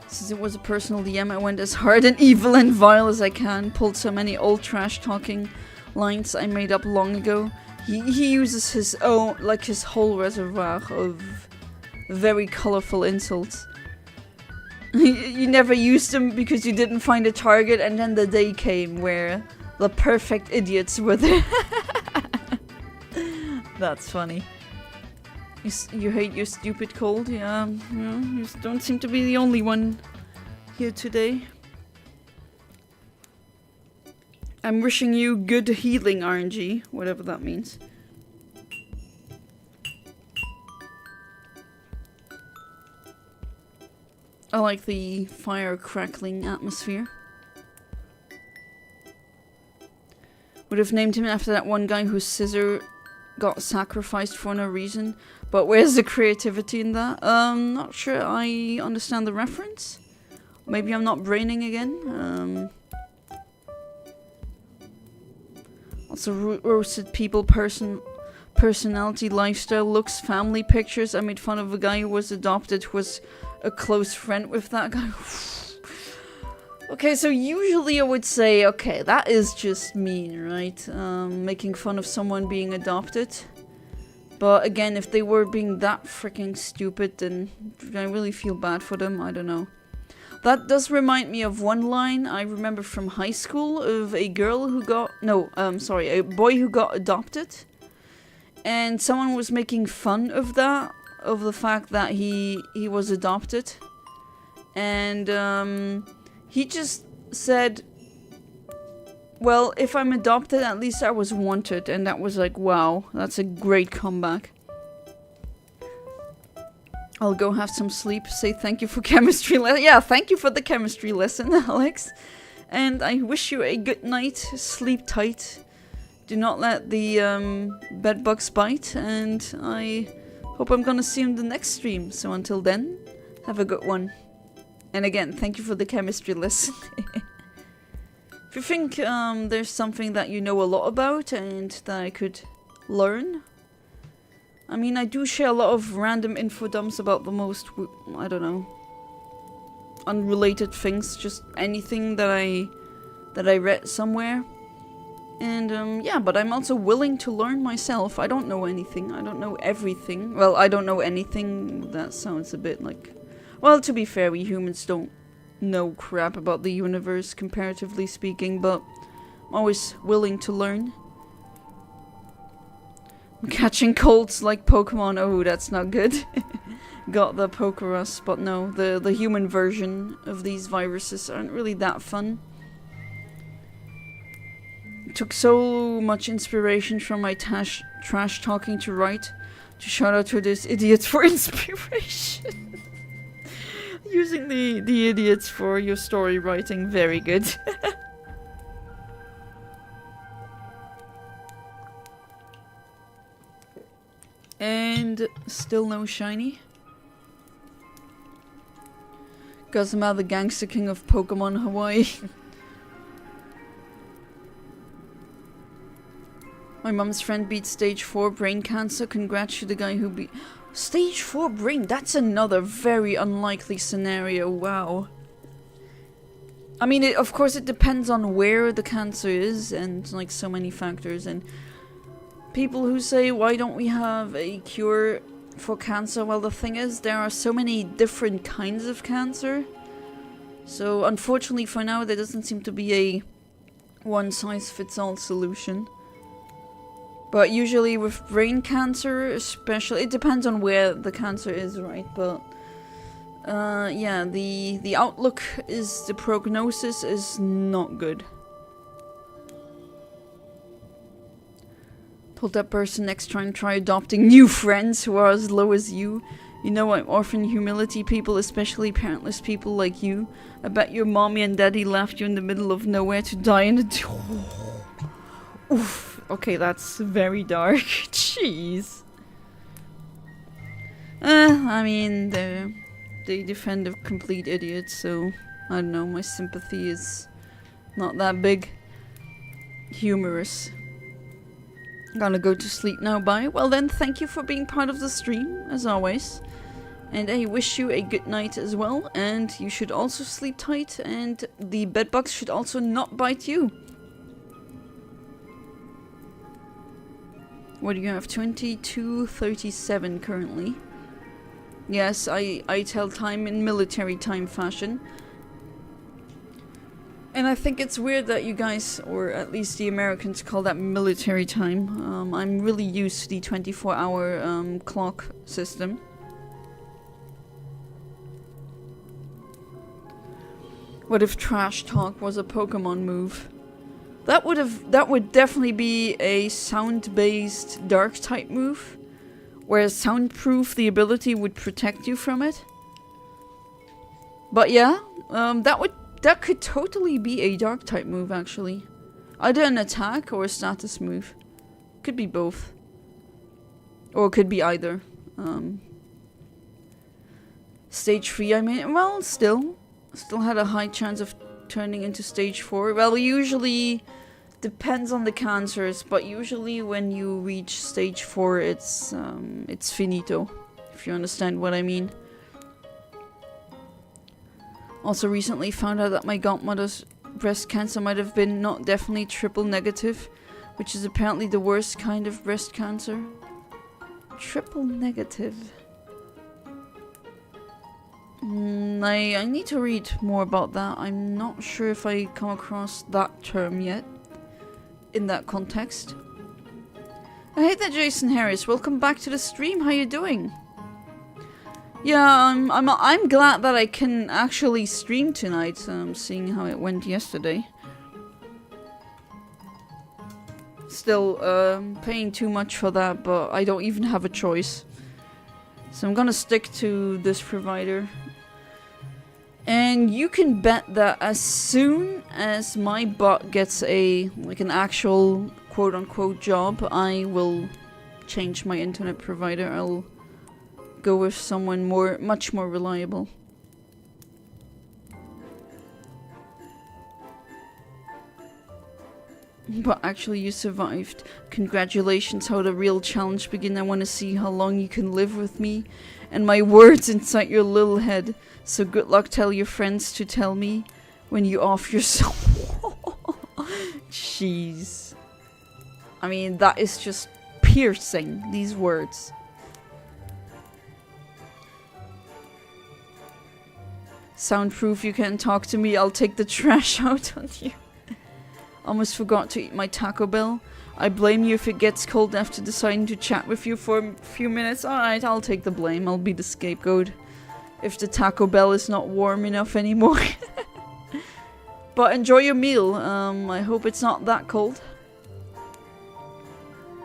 [SPEAKER 1] Since it was a personal DM, I went as hard and evil and vile as I can. Pulled so many old trash talking lines I made up long ago. He uses his own, like his whole reservoir of very colorful insults. You never used them because you didn't find a target, and then the day came where the perfect idiots were there. That's funny. You hate your stupid cold? Yeah, you don't seem to be the only one here today. I'm wishing you good healing, RNG, whatever that means. I like the fire crackling atmosphere. Would have named him after that one guy whose scissor got sacrificed for no reason. But where's the creativity in that? Not sure I understand the reference. Maybe I'm not braining again. Also roasted people, personality, lifestyle, looks, family pictures. I made fun of a guy who was adopted, who was a close friend with that guy. Okay, so usually I would say, okay, that is just mean, right? Making fun of someone being adopted. But again, if they were being that freaking stupid, then I really feel bad for them. I don't know. That does remind me of one line I remember from high school of a girl who got... No, sorry, a boy who got adopted. And someone was making fun of that. Of the fact that he was adopted. And he just said, well, if I'm adopted, at least I was wanted. And that was like, wow, that's a great comeback. I'll go have some sleep. Say thank you for chemistry lesson. Yeah, thank you for the chemistry lesson, Alex. And I wish you a good night. Sleep tight. Do not let the bed bugs bite. And I hope I'm gonna see you in the next stream. So until then, have a good one. And again, thank you for the chemistry lesson. If you think there's something that you know a lot about and that I could learn. I mean, I do share a lot of random info dumps about the most, I don't know, unrelated things. Just anything that I read somewhere. And yeah, but I'm also willing to learn myself. I don't know anything. I don't know everything. Well, I don't know anything. That sounds a bit like... Well, to be fair, we humans don't know crap about the universe, comparatively speaking, but I'm always willing to learn. I'm catching colds like Pokemon. Oh, that's not good. Got the Pokerus, but no, the human version of these viruses aren't really that fun. Took so much inspiration from my trash talking to write to shout out to this idiot for inspiration. Using the idiots for your story writing, very good. And still no shiny. Cause I'm the gangster king of Pokemon Hawaii. My mom's friend beat stage 4 brain cancer. Congrats to the guy who beat... Stage 4 brain? That's another very unlikely scenario, wow. I mean, of course it depends on where the cancer is and like so many factors. And people who say, why don't we have a cure for cancer? Well, the thing is, there are so many different kinds of cancer. So unfortunately for now, there doesn't seem to be a one-size-fits-all solution. But usually with brain cancer, especially, it depends on where the cancer is, right? But yeah, the outlook is, the prognosis is not good. Told that person next time try adopting new friends who are as low as you. You know, I'm orphan humility people, especially parentless people like you. I bet your mommy and daddy left you in the middle of nowhere to die in the... Oof. Okay, that's very dark. Jeez. I mean, they defend a complete idiot, so I don't know, my sympathy is not that big. Humorous. Gonna go to sleep now, bye. Well then, thank you for being part of the stream, as always. And I wish you a good night as well, and you should also sleep tight, and the bedbugs should also not bite you. What do you have? 22:37 currently. Yes, I tell time in military time fashion. And I think it's weird that you guys, or at least the Americans, call that military time. I'm really used to the 24-hour clock system. What if trash talk was a Pokemon move? That would definitely be a sound-based dark type move, whereas soundproof, the ability would protect you from it. But yeah, that could totally be a dark type move actually. Either an attack or a status move. Could be both. Or it could be either. Stage 3, I mean, well, still had a high chance of turning into stage 4. Well, usually depends on the cancers, but usually when you reach stage 4, it's finito, if you understand what I mean. Also recently found out that my godmother's breast cancer might have been not definitely triple negative, which is apparently the worst kind of breast cancer. Triple negative. I need to read more about that. I'm not sure if I come across that term yet in that context. Hey there, Jason Harris. Welcome back to the stream. How you doing? Yeah, I'm glad that I can actually stream tonight, seeing how it went yesterday. Still, paying too much for that, but I don't even have a choice. So I'm gonna stick to this provider. And you can bet that as soon as my bot gets like an actual quote-unquote job, I will change my internet provider. I'll go with someone much more reliable. But actually you survived. Congratulations, how the real challenge begin. I want to see how long you can live with me and my words inside your little head. So good luck, tell your friends to tell me when you off your soul. Jeez. I mean, that is just piercing, these words. Soundproof, you can't talk to me, I'll take the trash out on you. Almost forgot to eat my Taco Bell. I blame you if it gets cold after deciding to chat with you for a few minutes. Alright, I'll take the blame. I'll be the scapegoat. If the Taco Bell is not warm enough anymore. But enjoy your meal. I hope it's not that cold.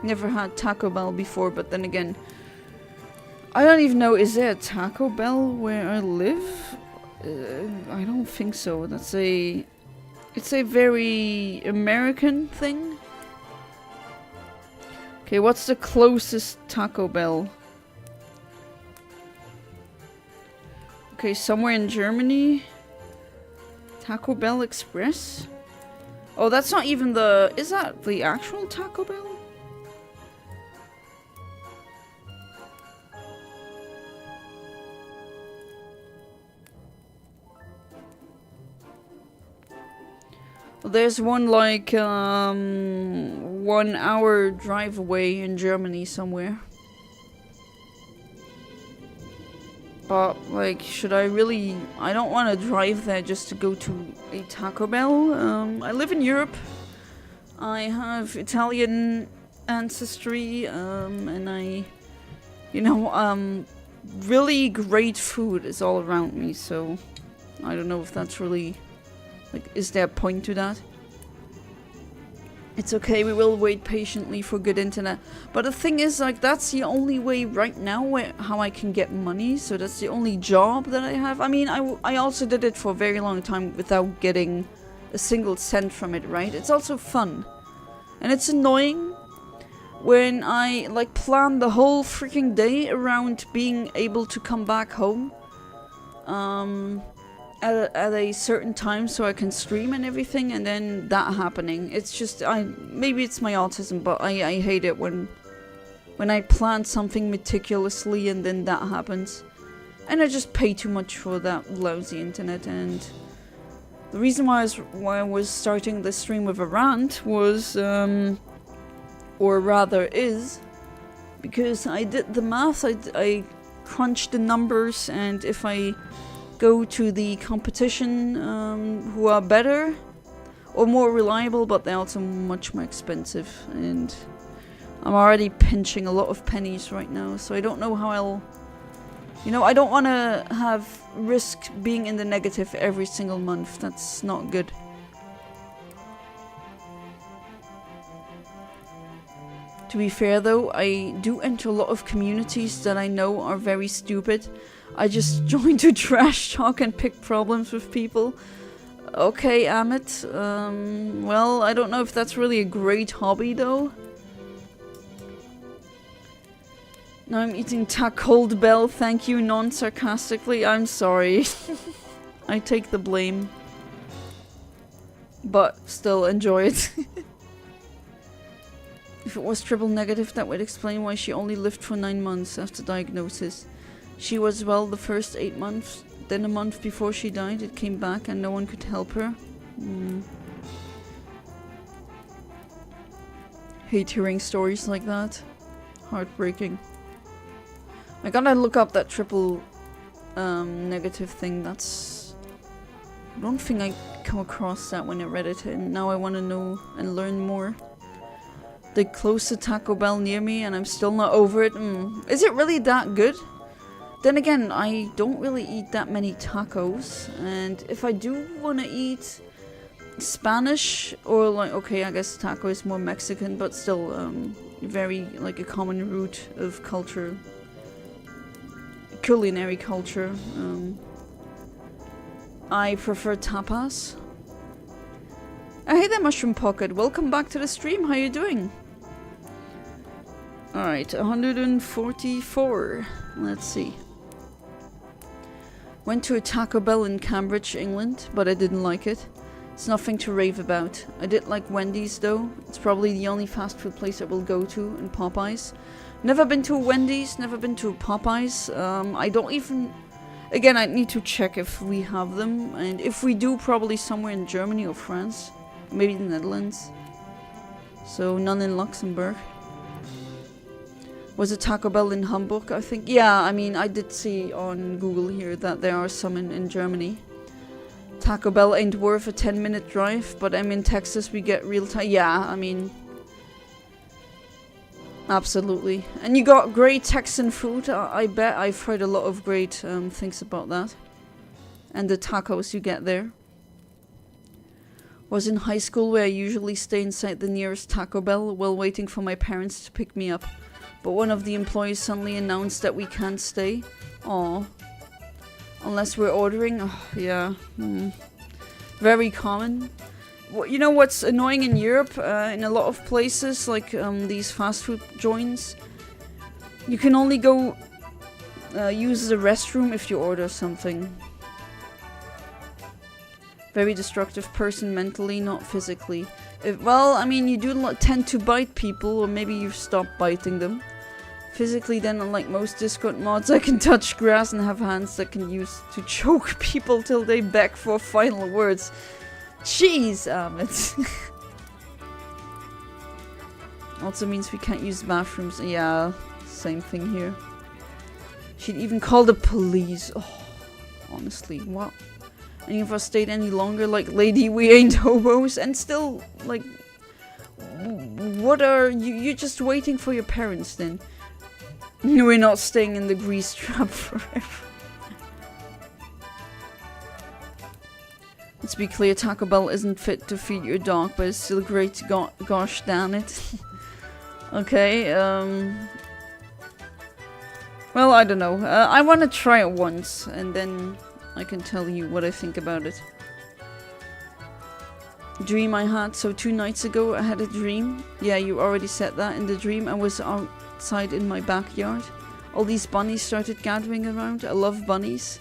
[SPEAKER 1] Never had Taco Bell before, but then again, I don't even know, is there a Taco Bell where I live? I don't think so. It's a very American thing. Okay, what's the closest Taco Bell? Okay, somewhere in Germany. Taco Bell Express? Oh, that's not even the... Is that the actual Taco Bell? There's one like 1 hour drive away in Germany somewhere. But like, should I really... I don't want to drive there just to go to a Taco Bell. I live in Europe. I have Italian ancestry, and really great food is all around me, so I don't know if that's really... Like, is there a point to that? It's okay, we will wait patiently for good internet. But the thing is, like, that's the only way right now how I can get money. So that's the only job that I have. I mean, I also did it for a very long time without getting a single cent from it, right? It's also fun. And it's annoying when I, like, plan the whole freaking day around being able to come back home. At a certain time so I can stream and everything, and then that happening. It's just, maybe it's my autism, but I hate it when I plan something meticulously and then that happens. And I just pay too much for that lousy internet. And the reason why I was starting the stream with a rant was, or rather is, because I did the math, I crunched the numbers, and if I go to the competition who are better or more reliable, but they're also much more expensive, and I'm already pinching a lot of pennies right now, so I don't know how I'll... I don't want to have risk being in the negative every single month. That's not good. To be fair though, I do enter a lot of communities that I know are very stupid. I just join to trash talk and pick problems with people. Okay, Amit. Well, I don't know if that's really a great hobby, though. Now I'm eating Cold Bell, thank you, non-sarcastically. I'm sorry. I take the blame. But still, enjoy it. If it was triple negative, that would explain why she only lived for 9 months after diagnosis. She was well the first 8 months, then a month before she died it came back and no one could help her. Hate hearing stories like that. Heartbreaking. I gotta look up that triple negative thing. That's... I don't think I come across that when I read it, and now I want to know and learn more. They closed the Taco Bell near me and I'm still not over it. Is it really that good? Then again, I don't really eat that many tacos, and if I do want to eat Spanish, or like, okay, I guess taco is more Mexican, but still very like a common root of culture, culinary culture. I prefer tapas. Hey there, Mushroom Pocket. Welcome back to the stream. How you doing? Alright, 144. Let's see. Went to a Taco Bell in Cambridge, England, but I didn't like it. It's nothing to rave about. I did like Wendy's though. It's probably the only fast food place I will go to, and Popeyes. Never been to a Wendy's, never been to a Popeyes. I don't even... Again, I need to check if we have them, and if we do, probably somewhere in Germany or France. Maybe the Netherlands. So, none in Luxembourg. Was it Taco Bell in Hamburg, I think? Yeah, I mean, I did see on Google here that there are some in Germany. Taco Bell ain't worth a 10-minute drive, but I'm in Texas, we get real time. Yeah, I mean... Absolutely. And you got great Texan food, I bet. I've heard a lot of great things about that. And the tacos you get there. Was in high school where I usually stay inside the nearest Taco Bell while waiting for my parents to pick me up. But one of the employees suddenly announced that we can't stay. Aww. Unless we're ordering. Oh, yeah. Very common. You know what's annoying in Europe? In a lot of places, like these fast food joints, you can only go use the restroom if you order something. Very destructive person mentally, not physically. Well, I mean, you do tend to bite people, or maybe you stop biting them. Physically, then, unlike most Discord mods, I can touch grass and have hands that can use to choke people till they beg for final words. Jeez, Ahmed. Also means we can't use bathrooms. Yeah, same thing here. She'd even call the police. Oh, honestly, what? Any of us stayed any longer? Like, lady, we ain't hobos. And still, like, what are you? You're just waiting for your parents then. We're not staying in the grease trap forever. Let's be clear, Taco Bell isn't fit to feed your dog, but it's still great. Gosh damn it. Okay, well, I don't know. I want to try it once, and then I can tell you what I think about it. Dream I had. So 2 nights ago I had a dream. Yeah, you already said that. In the dream I was outside in my backyard. All these bunnies started gathering around. I love bunnies.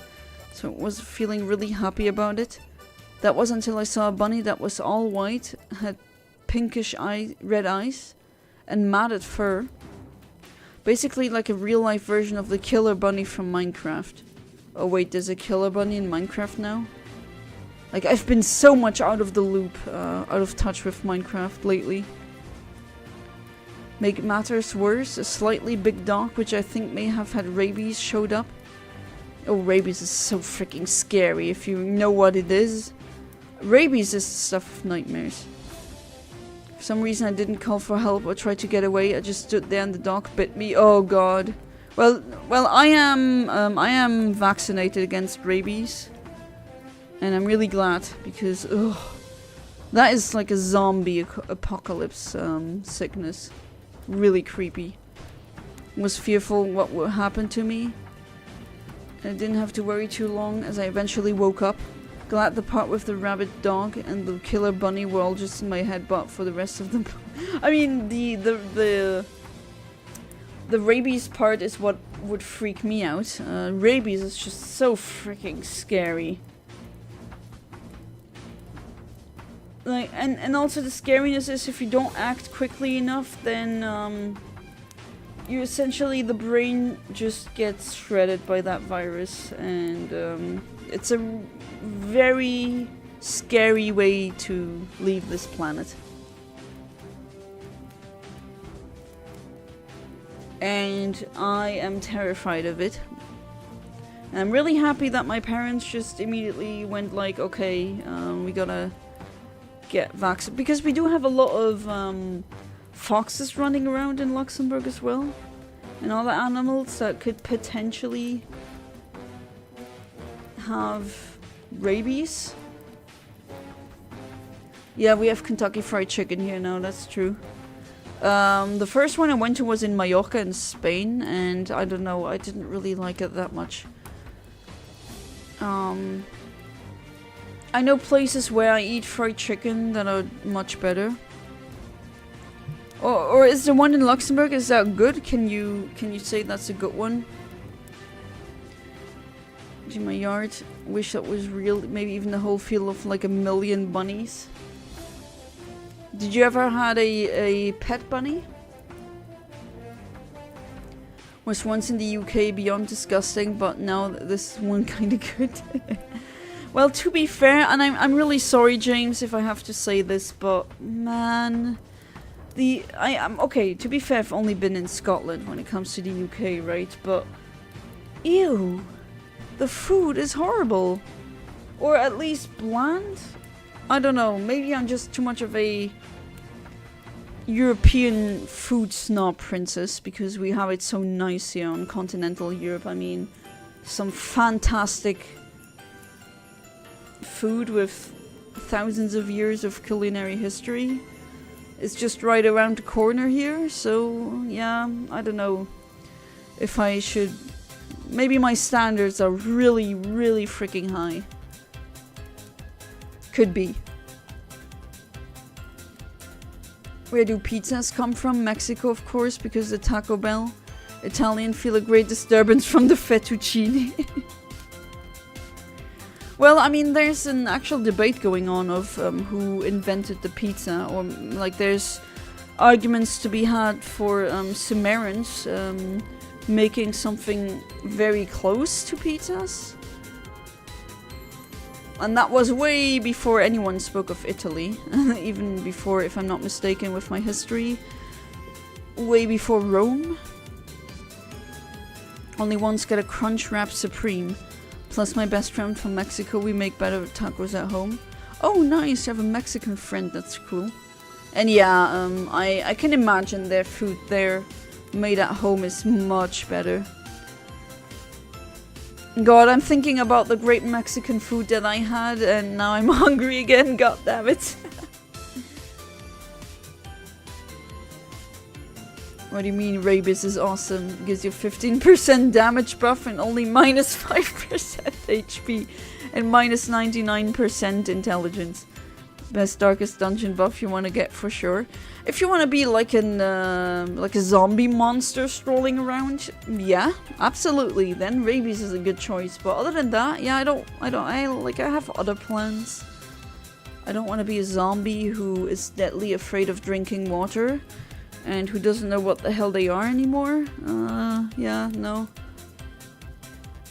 [SPEAKER 1] So I was feeling really happy about it. That was until I saw a bunny that was all white, had pinkish red eyes, and matted fur. Basically like a real life version of the killer bunny from Minecraft. Oh wait, there's a killer bunny in Minecraft now? Like, I've been so much out of the loop, out of touch with Minecraft lately. Make matters worse, a slightly big dog, which I think may have had rabies, showed up. Oh, rabies is so freaking scary if you know what it is. Rabies is the stuff of nightmares. For some reason I didn't call for help or try to get away. I just stood there and the dog bit me. Oh god. Well, I am vaccinated against rabies. And I'm really glad because that is like a zombie apocalypse sickness. Really creepy. Was fearful what would happen to me. And I didn't have to worry too long as I eventually woke up. Glad the part with the rabid dog and the killer bunny were all just in my head, but for the rest of them, I mean the rabies part is what would freak me out. Rabies is just so freaking scary. Like, and also the scariness is if you don't act quickly enough, then you essentially, the brain just gets shredded by that virus, and it's a very scary way to leave this planet. And I am terrified of it. And I'm really happy that my parents just immediately went like, okay, we gotta get vaccinated. Because we do have a lot of foxes running around in Luxembourg as well. And all the animals that could potentially have rabies. Yeah, we have Kentucky Fried Chicken here now, that's true. The first one I went to was in Mallorca in Spain, and I don't know, I didn't really like it that much. I know places where I eat fried chicken that are much better. Or is the one in Luxembourg, is that good? Can you say that's a good one? In my yard, wish that was real. Maybe even the whole field of like 1 million bunnies. Did you ever had a pet bunny? Was once in the UK, beyond disgusting, but now this one kind of good. Well, to be fair, and I'm really sorry, James, if I have to say this, but man, I'm okay. To be fair, I've only been in Scotland when it comes to the UK, right? But ew, the food is horrible, or at least bland. I don't know. Maybe I'm just too much of a European food snob princess because we have it so nice here on continental Europe. I mean, some fantastic food with thousands of years of culinary history. It's just right around the corner here, so yeah, I don't know if I should. Maybe my standards are really, really freaking high. Could be. Where do pizzas come from? Mexico, of course, because the Taco Bell. Italian feel a great disturbance from the fettuccine. Well, I mean, there's an actual debate going on of who invented the pizza, or like there's arguments to be had for Sumerians making something very close to pizzas. And that was way before anyone spoke of Italy. Even before, if I'm not mistaken with my history, way before Rome. Only once get a crunch wrap supreme. Plus my best friend from Mexico, we make better tacos at home. Oh nice, you have a Mexican friend, that's cool. And yeah, I can imagine their food there made at home is much better. God, I'm thinking about the great Mexican food that I had, and now I'm hungry again, god damn it. What do you mean rabies is awesome? Gives you 15% damage buff and only minus 5% HP and minus 99% intelligence. Best darkest dungeon buff you want to get for sure. If you want to be like like a zombie monster strolling around, yeah, absolutely. Then rabies is a good choice. But other than that, yeah, I have other plans. I don't want to be a zombie who is deadly afraid of drinking water and who doesn't know what the hell they are anymore. Yeah, no.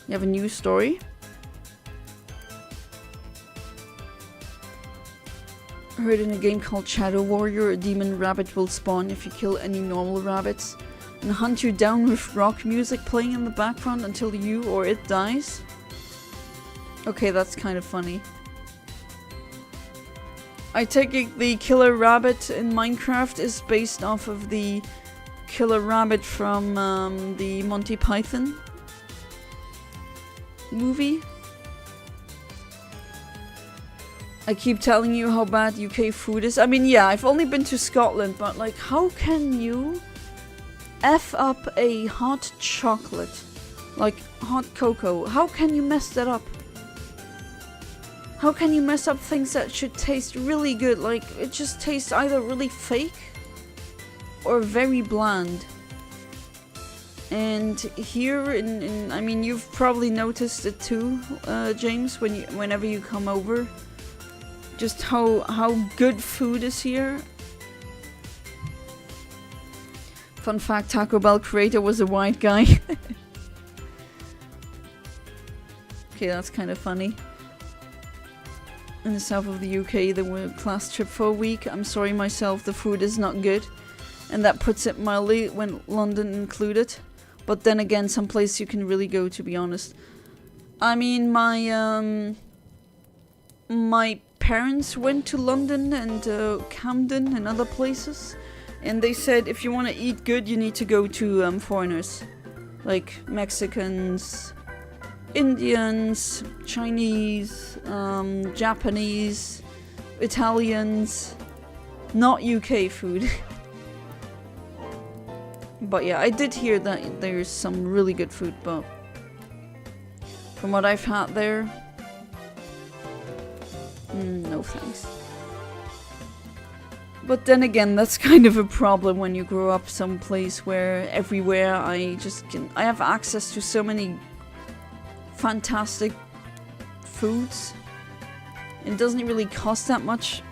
[SPEAKER 1] You have a new story? I heard in a game called Shadow Warrior, a demon rabbit will spawn if you kill any normal rabbits and hunt you down with rock music playing in the background until you or it dies. Okay, that's kind of funny. I take it the killer rabbit in Minecraft is based off of the killer rabbit from the Monty Python movie. I keep telling you how bad UK food is. I mean, yeah, I've only been to Scotland, but like, how can you F up a hot chocolate? Like, hot cocoa. How can you mess that up? How can you mess up things that should taste really good? Like, it just tastes either really fake or very bland. And here I mean, you've probably noticed it too, James, whenever you come over. Just how good food is here. Fun fact, Taco Bell creator was a white guy. Okay, that's kind of funny. In the south of the UK, they were class trip for a week. I'm sorry myself, the food is not good. And that puts it mildly when London included. But then again, some place you can really go, to be honest. I mean, my parents went to London and Camden and other places, and they said if you want to eat good, you need to go to foreigners, like Mexicans, Indians, Chinese, Japanese, Italians, not UK food. But yeah, I did hear that there's some really good food, but from what I've had there, no thanks. But then again, that's kind of a problem when you grow up someplace where everywhere I have access to so many fantastic foods. It doesn't really cost that much,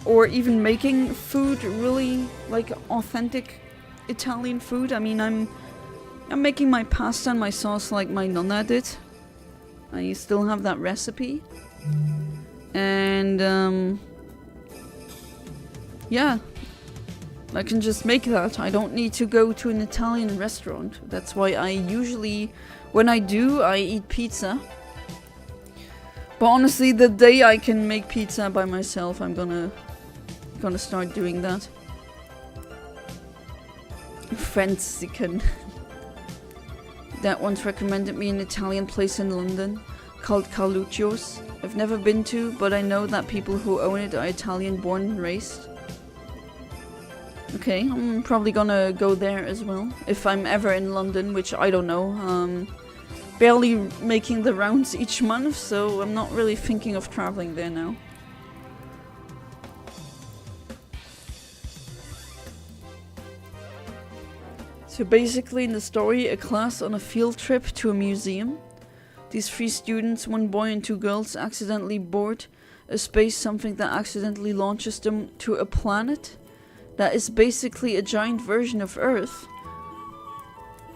[SPEAKER 1] or even making food really like authentic Italian food. I mean, I'm making my pasta and my sauce like my nonna did. I still have that recipe, and yeah, I can just make that. I don't need to go to an Italian restaurant. That's why I usually, when I do, I eat pizza. But honestly, the day I can make pizza by myself, I'm gonna start doing that. Friends, that once recommended me an Italian place in London called Carluccio's. I've never been to, but I know that people who own it are Italian born and raised. Okay, I'm probably gonna go there as well, if I'm ever in London, which I don't know. Barely making the rounds each month, so I'm not really thinking of traveling there now. So basically in the story, a class on a field trip to a museum. These 3 students, 1 boy and 2 girls, accidentally board a space something that accidentally launches them to a planet that is basically a giant version of Earth.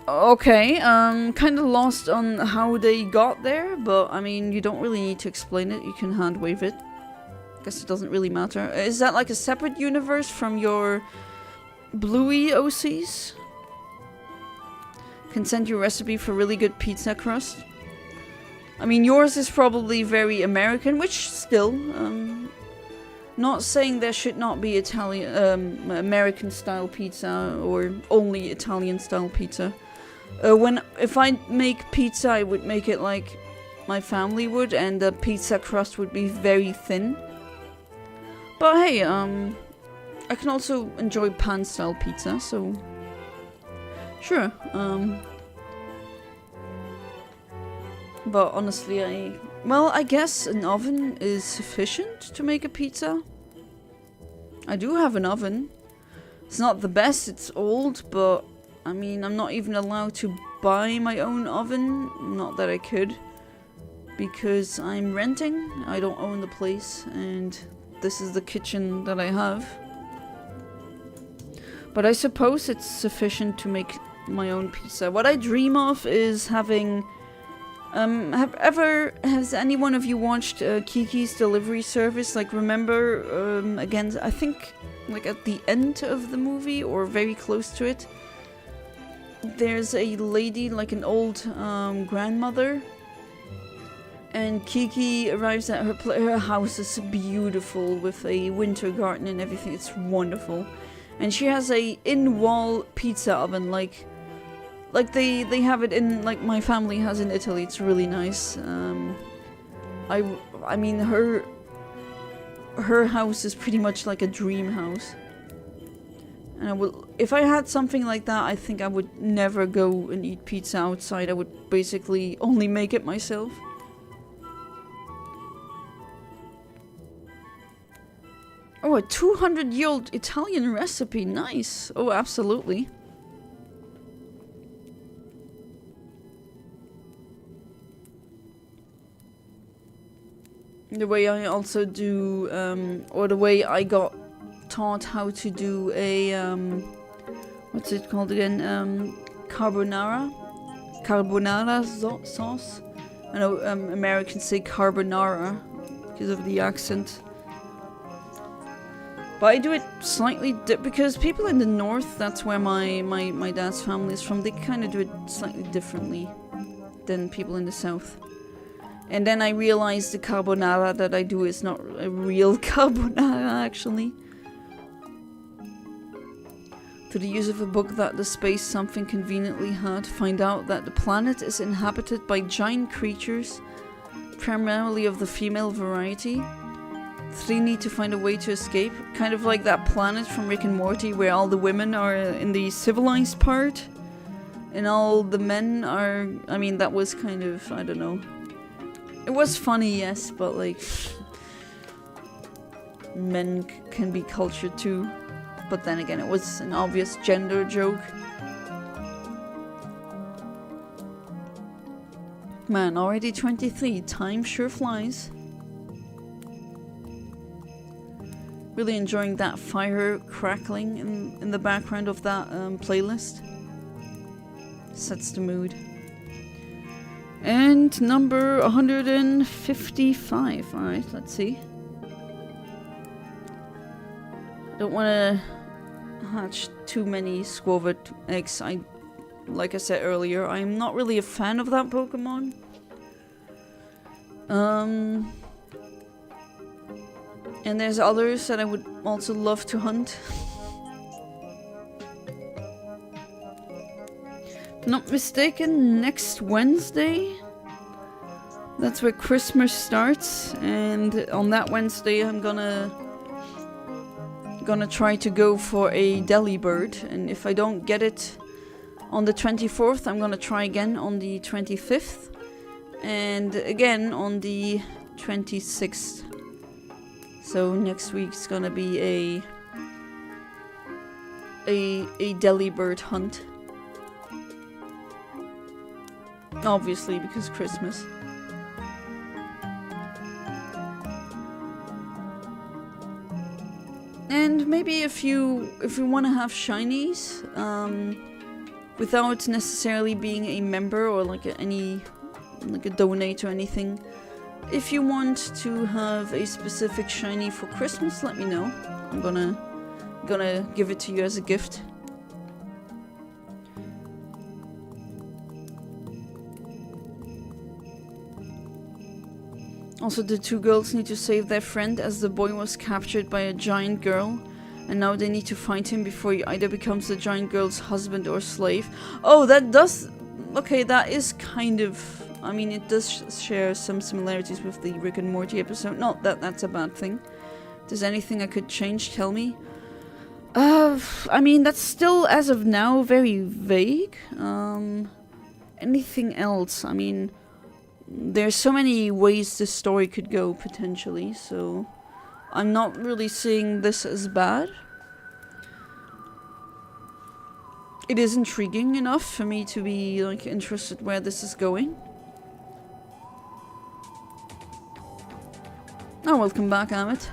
[SPEAKER 1] Okay, kind of lost on how they got there, but I mean, you don't really need to explain it, you can hand wave it. Guess it doesn't really matter. Is that like a separate universe from your bluey OCs? Can send you a recipe for really good pizza crust. I mean, yours is probably very American, which still, not saying there should not be Italian, American style pizza or only Italian style pizza. If I make pizza, I would make it like my family would, and the pizza crust would be very thin. But hey, I can also enjoy pan style pizza, so sure. But honestly, I guess an oven is sufficient to make a pizza. I do have an oven. It's not the best, it's old, but I mean, I'm not even allowed to buy my own oven. Not that I could, because I'm renting. I don't own the place, and this is the kitchen that I have. But I suppose it's sufficient to make my own pizza. What I dream of is having... has any one of you watched Kiki's Delivery Service? Like, remember, again, I think, like, at the end of the movie, or very close to it, there's a lady, like an old grandmother, and Kiki arrives at her house is beautiful, with a winter garden and everything. It's wonderful. And she has a in-wall pizza oven, like they have it in, like my family has in Italy. It's really nice. I mean, her house is pretty much like a dream house. And if I had something like that, I think I would never go and eat pizza outside. I would basically only make it myself. Oh, a 200-year-old Italian recipe. Nice. Oh, absolutely. The way I also do, or the way I got taught how to do a, what's it called again? Carbonara sauce. I know Americans say carbonara because of the accent. But I do it slightly because people in the north, that's where my dad's family is from, they kind of do it slightly differently than people in the south. And then I realized the carbonara that I do is not a real carbonara, actually. Through the use of a book that the space something conveniently had, find out that the planet is inhabited by giant creatures, primarily of the female variety. 3 need to find a way to escape. Kind of like that planet from Rick and Morty where all the women are in the civilized part. And all the men are... I mean, that was kind of... I don't know. It was funny, yes, but like... men can be cultured too. But then again, it was an obvious gender joke. Man, already 23. Time sure flies. Really enjoying that fire crackling in the background of that playlist. Sets the mood. And number 155. Alright, let's see. Don't want to hatch too many Skwovet eggs. Like I said earlier, I'm not really a fan of that Pokemon. And there's others that I would also love to hunt. If not mistaken, next Wednesday, that's where Christmas starts, and on that Wednesday I'm gonna try to go for a Delibird, and if I don't get it on the 24th, I'm gonna try again on the 25th, and again on the 26th. So next week's gonna be a Delibird hunt. Obviously, because Christmas. And maybe if you want to have shinies, without necessarily being a member or like a donate or anything, if you want to have a specific shiny for Christmas, let me know. I'm gonna give it to you as a gift. Also, the 2 girls need to save their friend as the boy was captured by a giant girl. And now they need to find him before he either becomes the giant girl's husband or slave. Oh, that does... Okay, that is kind of... I mean, it does share some similarities with the Rick and Morty episode. Not that that's a bad thing. If there's anything I could change, tell me. I mean, that's still, as of now, very vague. Anything else? I mean... There's so many ways this story could go, potentially, so I'm not really seeing this as bad. It is intriguing enough for me to be, like, interested where this is going. Oh, welcome back, Amit.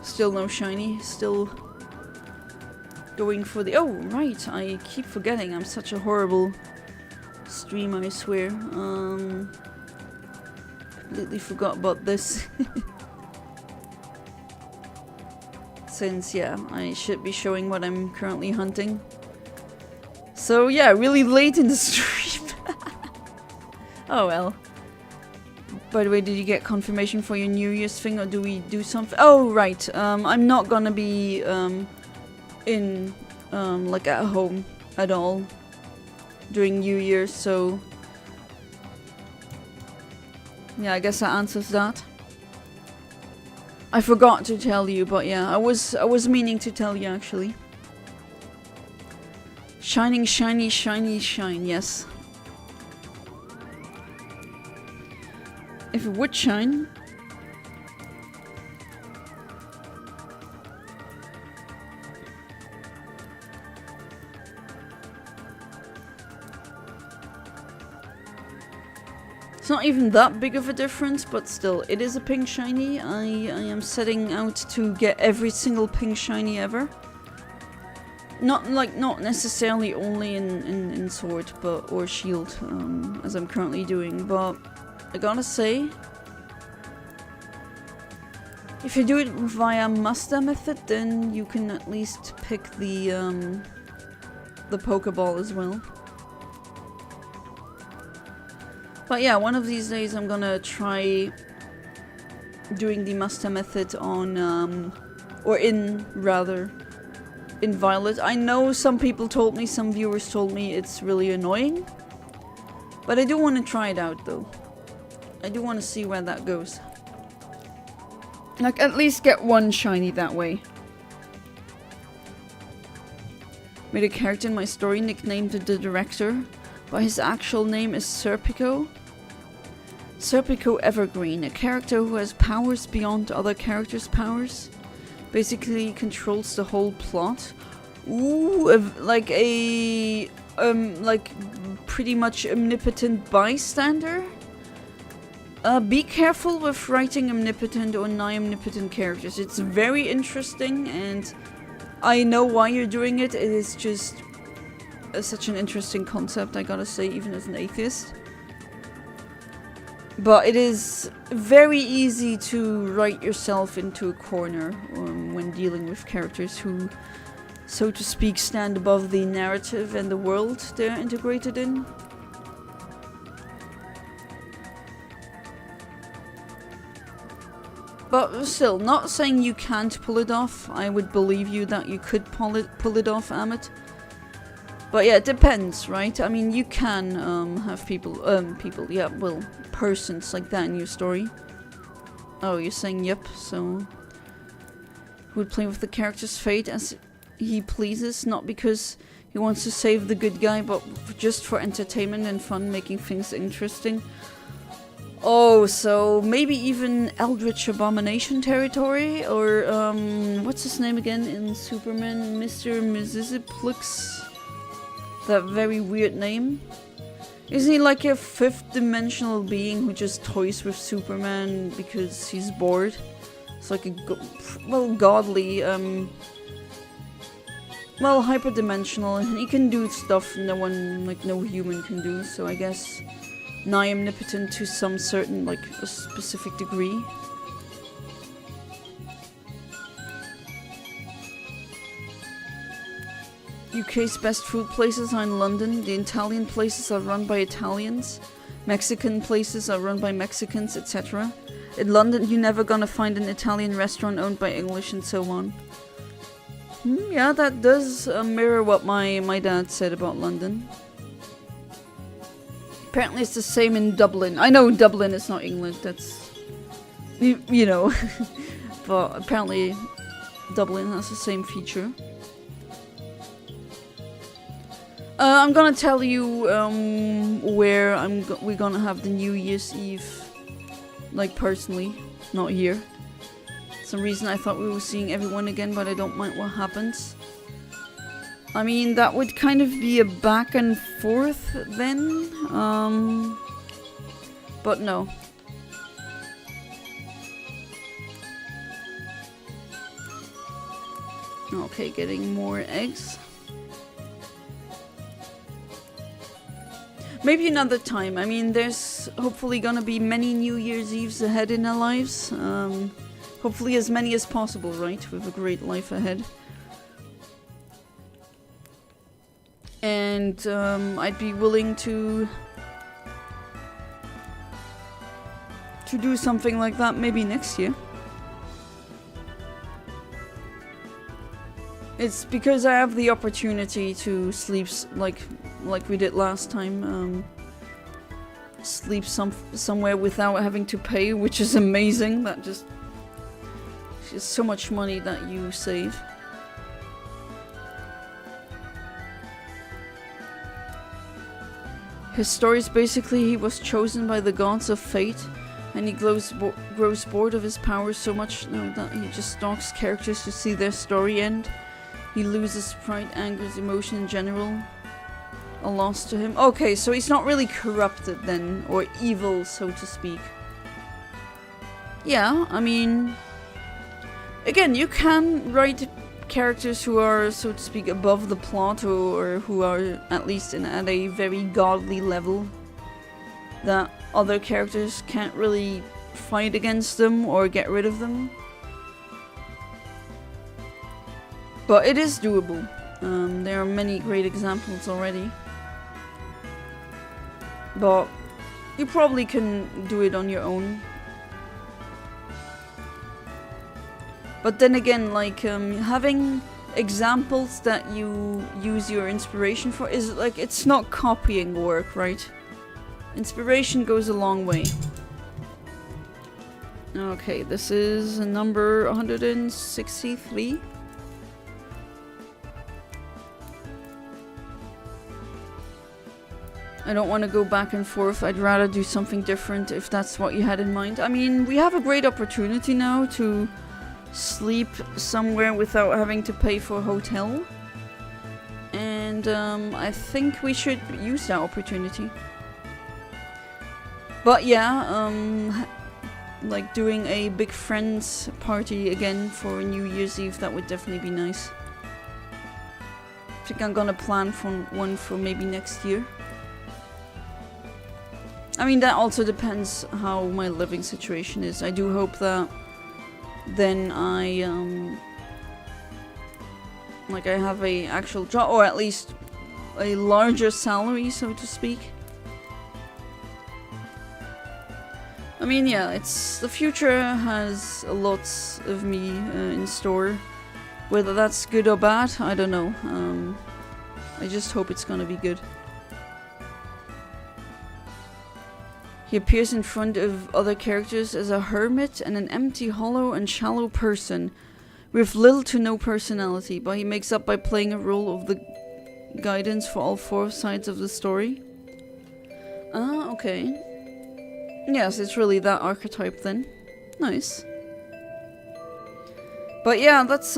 [SPEAKER 1] Still no shiny, still going for the... Oh, right, I keep forgetting, I'm such a horrible... stream, I swear. Completely forgot about this. Since, yeah, I should be showing what I'm currently hunting. So, yeah, really late in the stream. Oh, well. By the way, did you get confirmation for your New Year's thing, or do we do something? Oh, right. I'm not gonna be, like, at home at all during New Year's, so yeah, I guess that answers that. I forgot to tell you, but yeah, I was meaning to tell you actually. Shining, shiny, shiny, shine, yes. If it would shine. It's not even that big of a difference, but still, it is a pink shiny. I am setting out to get every single pink shiny ever. Not necessarily only in Sword, but or Shield, as I'm currently doing. But I gotta say, if you do it via Masuda Method, then you can at least pick the Pokeball as well. But yeah, one of these days I'm gonna try doing the Masuda Method on Or in, rather, in Violet. I know some people told me, some viewers told me it's really annoying. But I do want to try it out though. I do want to see where that goes. Like, at least get one shiny that way. Made a character in my story nicknamed the director, but his actual name is Serpico. Serpico Evergreen, a character who has powers beyond other characters' powers. Basically controls the whole plot. Ooh, like a like pretty much omnipotent bystander. Be careful with writing omnipotent or nigh-omnipotent characters. It's very interesting, and I know why you're doing it. It is just such an interesting concept, I gotta say, even as an atheist. But it is very easy to write yourself into a corner when dealing with characters who, so to speak, stand above the narrative and the world they're integrated in. But still, not saying you can't pull it off. I would believe you that you could pull it off, Amit. But yeah, it depends, right? I mean, you can have persons like that in your story. Oh, you're saying yep, so... would play with the character's fate as he pleases, not because he wants to save the good guy, but just for entertainment and fun, making things interesting. Oh, so maybe even Eldritch Abomination territory? Or, what's his name again in Superman? Mr. Mizziziplix? That very weird name. Isn't he like a fifth dimensional being who just toys with Superman because he's bored? It's like a, godly, hyperdimensional, and he can do stuff no human can do, so I guess nigh omnipotent to some certain, like, a specific degree. UK's best food places are in London. The Italian places are run by Italians. Mexican places are run by Mexicans, etc. In London, you're never gonna find an Italian restaurant owned by English and so on. Yeah, that does mirror what my dad said about London. Apparently it's the same in Dublin. I know Dublin is not England, that's... You know. But apparently Dublin has the same feature. I'm gonna tell you where we're gonna have the New Year's Eve, like personally, not here. Some reason I thought we were seeing everyone again, but I don't mind what happens. I mean, that would kind of be a back and forth then, but no. Okay, getting more eggs. Maybe another time. I mean, there's hopefully gonna be many New Year's Eves ahead in our lives. Hopefully as many as possible, right? With a great life ahead. And I'd be willing to do something like that maybe next year. It's because I have the opportunity to sleep like we did last time. Sleep somewhere without having to pay, which is amazing. That just is so much money that you save. His story is basically he was chosen by the gods of fate, and he grows bored of his powers so much that he just stalks characters to see their story end. He loses pride, anger, emotion in general. A loss to him. Okay, so he's not really corrupted then, or evil, so to speak. Yeah, I mean... Again, you can write characters who are, so to speak, above the plot, or who are at least at a very godly level. That other characters can't really fight against them or get rid of them. But it is doable. There are many great examples already. But you probably can do it on your own. But then again, like, having examples that you use your inspiration for is like, it's not copying work, right? Inspiration goes a long way. Okay, this is number 163. I don't want to go back and forth. I'd rather do something different if that's what you had in mind. I mean, we have a great opportunity now to sleep somewhere without having to pay for a hotel. And I think we should use that opportunity. But yeah, like doing a big friends party again for New Year's Eve, that would definitely be nice. I think I'm gonna plan for one for maybe next year. I mean, that also depends how my living situation is. I do hope that then I have a actual job, or at least a larger salary, so to speak. I mean, yeah, it's the future has a lot of me in store. Whether that's good or bad, I don't know. I just hope it's gonna be good. He appears in front of other characters as a hermit and an empty, hollow and shallow person with little to no personality, but he makes up by playing a role of the guidance for all four sides of the story. Ah, okay. Yes, it's really that archetype then. Nice. But yeah, that's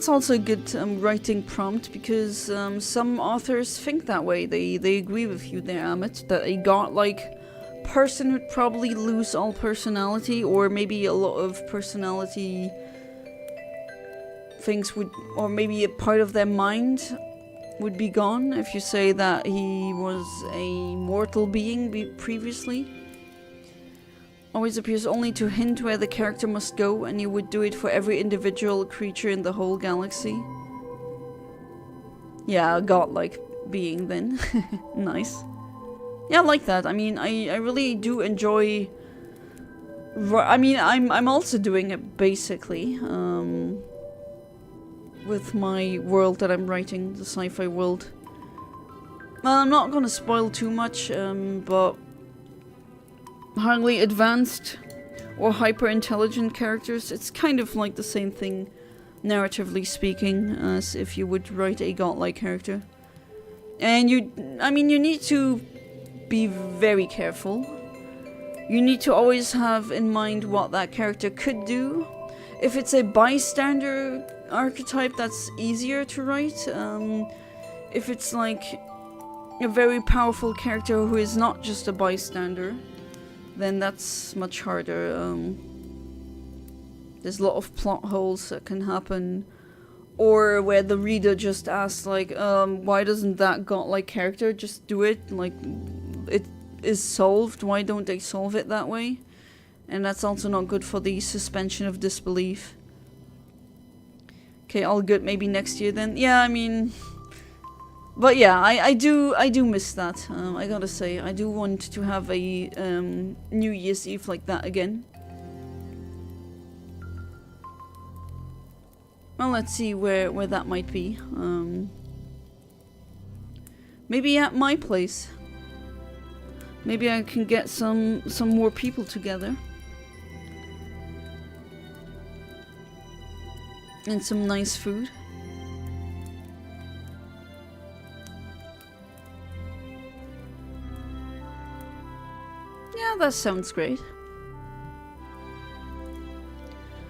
[SPEAKER 1] also a good writing prompt, because some authors think that way. They agree with you there, Amit, that a godlike person would probably lose all personality, or maybe a lot of personality things would, or maybe a part of their mind would be gone if you say that he was a mortal being previously. Always appears only to hint where the character must go, and you would do it for every individual creature in the whole galaxy. Yeah, a godlike being then. Nice. Yeah, I like that. I mean, I really do enjoy... I mean, I'm also doing it basically, with my world that I'm writing, the sci-fi world. Well, I'm not gonna spoil too much, but... highly advanced or hyper-intelligent characters, it's kind of like the same thing, narratively speaking, as if you would write a godlike character. And I mean, you need to be very careful. You need to always have in mind what that character could do. If it's a bystander archetype, that's easier to write. If it's like a very powerful character who is not just a bystander, then that's much harder. There's a lot of plot holes that can happen, or where the reader just asks like, why doesn't that godlike character just do it? Like, it is solved, why don't they solve it that way? And that's also not good for the suspension of disbelief. Okay, all good, maybe next year then. Yeah, I mean... But yeah, I do miss that. I gotta say, I do want to have a New Year's Eve like that again. Well, let's see where that might be. Maybe at my place. Maybe I can get some more people together. And some nice food. Yeah, that sounds great.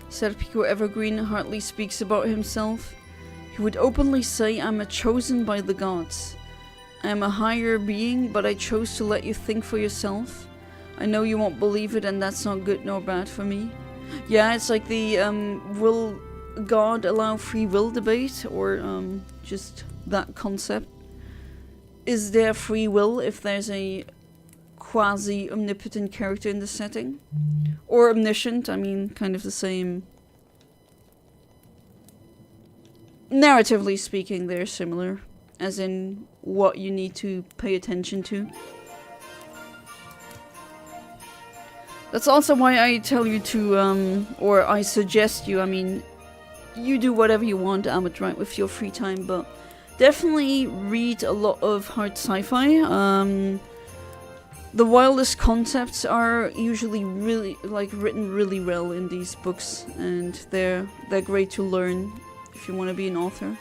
[SPEAKER 1] Serpico Evergreen hardly speaks about himself. He would openly say, I'm a chosen by the gods. I am a higher being, but I chose to let you think for yourself. I know you won't believe it, and that's not good nor bad for me. Yeah, it's like the will God allow free will debate, or just that concept. Is there free will if there's a quasi-omnipotent character in the setting? Or omniscient, I mean, kind of the same. Narratively speaking, they're similar, as in what you need to pay attention to. That's also why I tell you to, or I suggest you, I mean, you do whatever you want, Amit, right, with your free time, but definitely read a lot of hard sci-fi. The wildest concepts are usually really, like, written really well in these books, and they're great to learn if you want to be an author.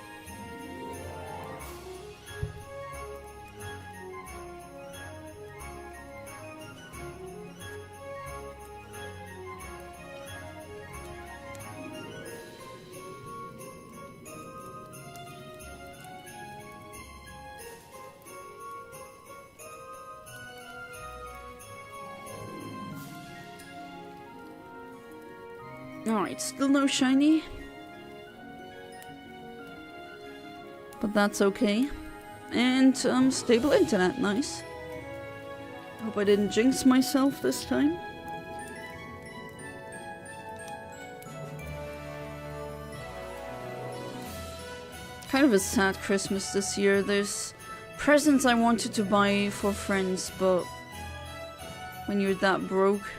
[SPEAKER 1] Alright, still no shiny. But that's okay. And stable internet, nice. Hope I didn't jinx myself this time. Kind of a sad Christmas this year. There's presents I wanted to buy for friends, but when you're that broke...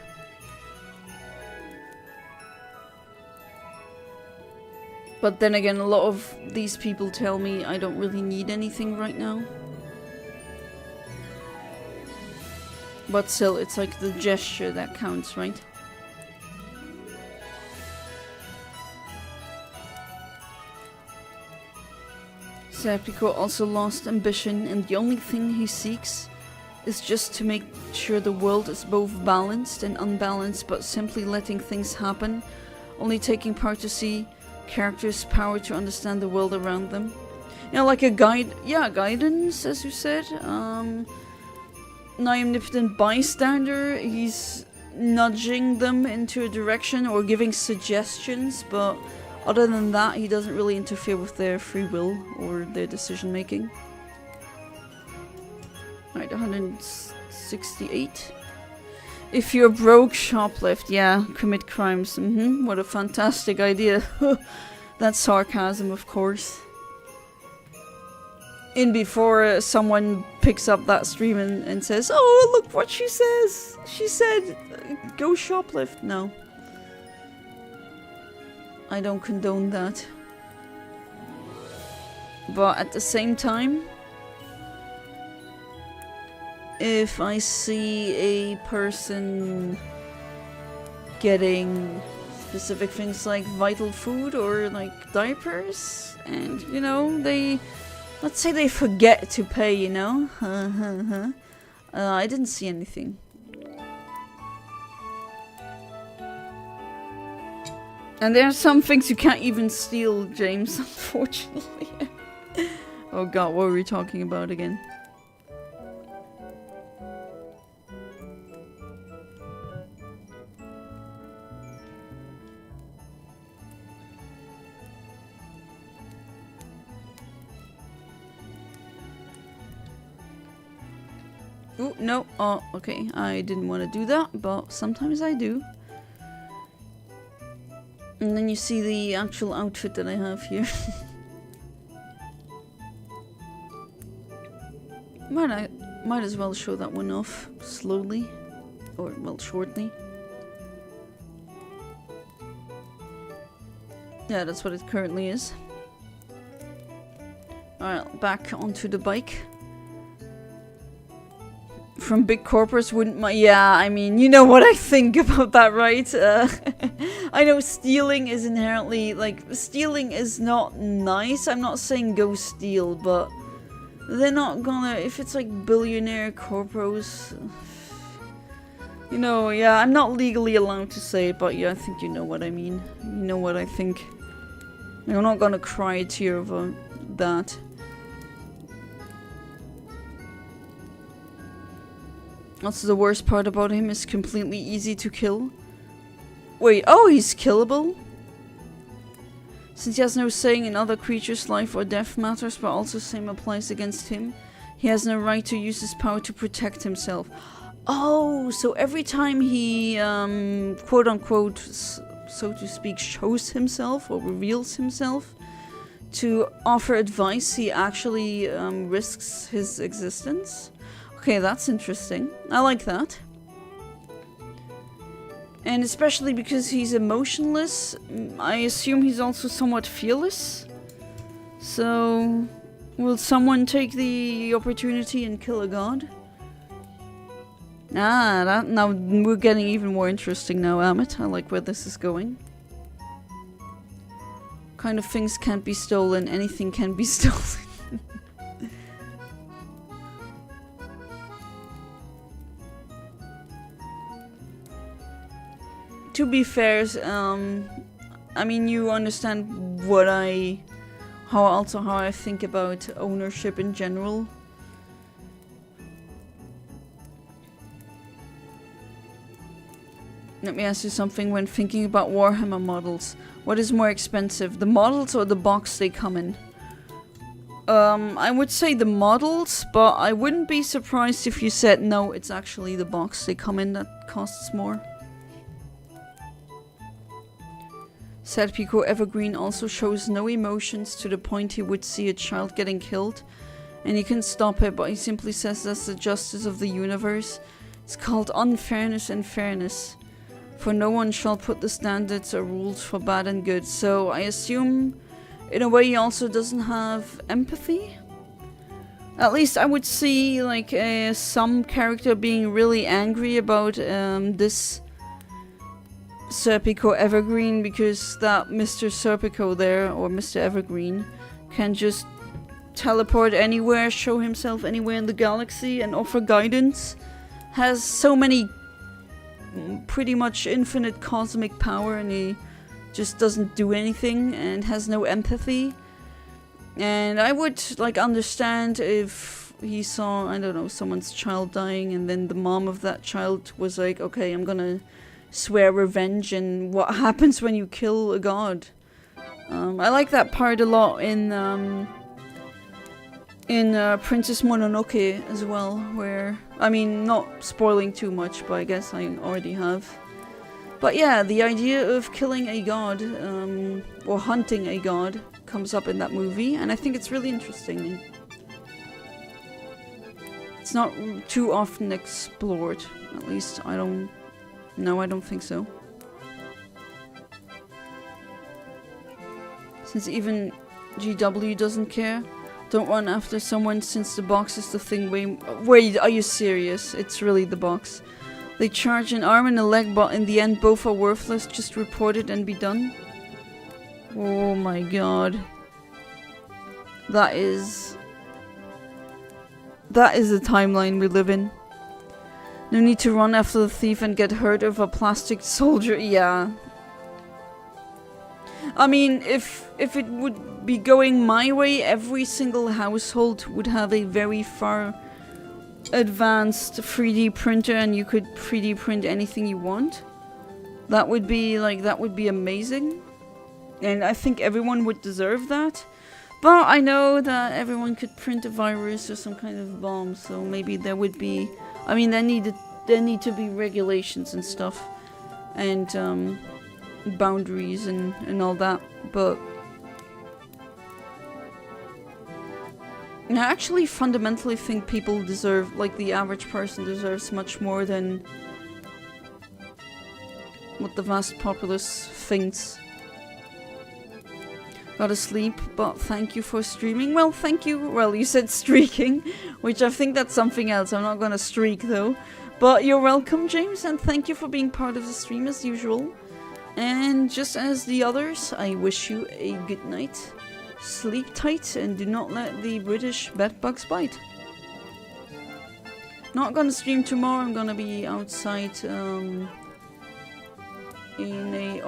[SPEAKER 1] But then again, a lot of these people tell me I don't really need anything right now. But still, it's like the gesture that counts, right? Serpico also lost ambition, and the only thing he seeks is just to make sure the world is both balanced and unbalanced, but simply letting things happen, only taking part to see characters' power to understand the world around them. You know, like a guide, yeah, guidance, as you said. Omnipotent bystander, he's nudging them into a direction or giving suggestions, but other than that, he doesn't really interfere with their free will or their decision making. Alright, 168. If you're broke, shoplift. Yeah, commit crimes. What a fantastic idea. That's sarcasm, of course. In before someone picks up that stream and says, "Oh, look what she says. She said, go shoplift." No. I don't condone that. But at the same time, if I see a person getting specific things like vital food or like diapers, and you know, let's say they forget to pay, you know? I didn't see anything. And there are some things you can't even steal, James, unfortunately. Oh god, what were we talking about again? Oh, no. Oh, okay. I didn't want to do that, but sometimes I do. And then you see the actual outfit that I have here. Might as well show that one off slowly. Or, well, shortly. Yeah, that's what it currently is. Alright, back onto the bike. From big corporates wouldn't my— yeah, I mean, you know what I think about that, right? I know stealing is inherently, like, stealing is not nice. I'm not saying go steal, but they're not gonna— if it's like billionaire corporates, you know, yeah, I'm not legally allowed to say it, but yeah, I think you know what I mean. You know what I think. I'm not gonna cry a tear over that. Also, the worst part about him is completely easy to kill. Wait, oh, he's killable? Since he has no saying in other creatures' life or death matters, but also same applies against him, he has no right to use his power to protect himself. Oh, so every time he, quote-unquote, so to speak, shows himself or reveals himself to offer advice, he actually risks his existence? Okay, that's interesting. I like that. And especially because he's emotionless, I assume he's also somewhat fearless. So, will someone take the opportunity and kill a god? Ah, now we're getting even more interesting now, Amit. I like where this is going. Kind of things can't be stolen, anything can be stolen. To be fair, I mean, you understand how I think about ownership in general. Let me ask you something. When thinking about Warhammer models, what is more expensive, the models or the box they come in? I would say the models, but I wouldn't be surprised if you said no, it's actually the box they come in that costs more. Sad Pico Evergreen also shows no emotions to the point he would see a child getting killed. And he can stop it, but he simply says that's the justice of the universe. It's called unfairness and fairness. For no one shall put the standards or rules for bad and good. So I assume, in a way, he also doesn't have empathy? At least I would see, like, some character being really angry about this Serpico Evergreen, because that Mr. Serpico there, or Mr. Evergreen, can just teleport anywhere, show himself anywhere in the galaxy and offer guidance. Has so many pretty much infinite cosmic power, and he just doesn't do anything and has no empathy. And I would like understand if he saw, I don't know, someone's child dying and then the mom of that child was like, okay, I'm gonna swear revenge, and what happens when you kill a god. I like that part a lot in Princess Mononoke as well, where, I mean, not spoiling too much, but I guess I already have. But yeah, the idea of killing a god, or hunting a god, comes up in that movie, and I think it's really interesting. It's not too often explored, at least I don't think so. Since even GW doesn't care. Don't run after someone since the box is the thing. Wait, are you serious? It's really the box. They charge an arm and a leg, but in the end both are worthless. Just report it and be done. Oh my god. That is the timeline we live in. No need to run after the thief and get hurt of a plastic soldier. Yeah. I mean, if it would be going my way, every single household would have a very far advanced 3D printer and you could 3D print anything you want. That would be amazing. And I think everyone would deserve that. But I know that everyone could print a virus or some kind of bomb, so maybe there would be, I mean, there need to be regulations and stuff. And boundaries and all that, but I actually fundamentally think people deserve, like the average person deserves much more than what the vast populace thinks. Gotta sleep, but thank you for streaming. Well, thank you. Well, you said streaking, which I think that's something else. I'm not gonna streak though. But you're welcome, James, and thank you for being part of the stream as usual. And just as the others, I wish you a good night. Sleep tight and do not let the British bedbugs bite. Not gonna stream tomorrow, I'm gonna be outside in a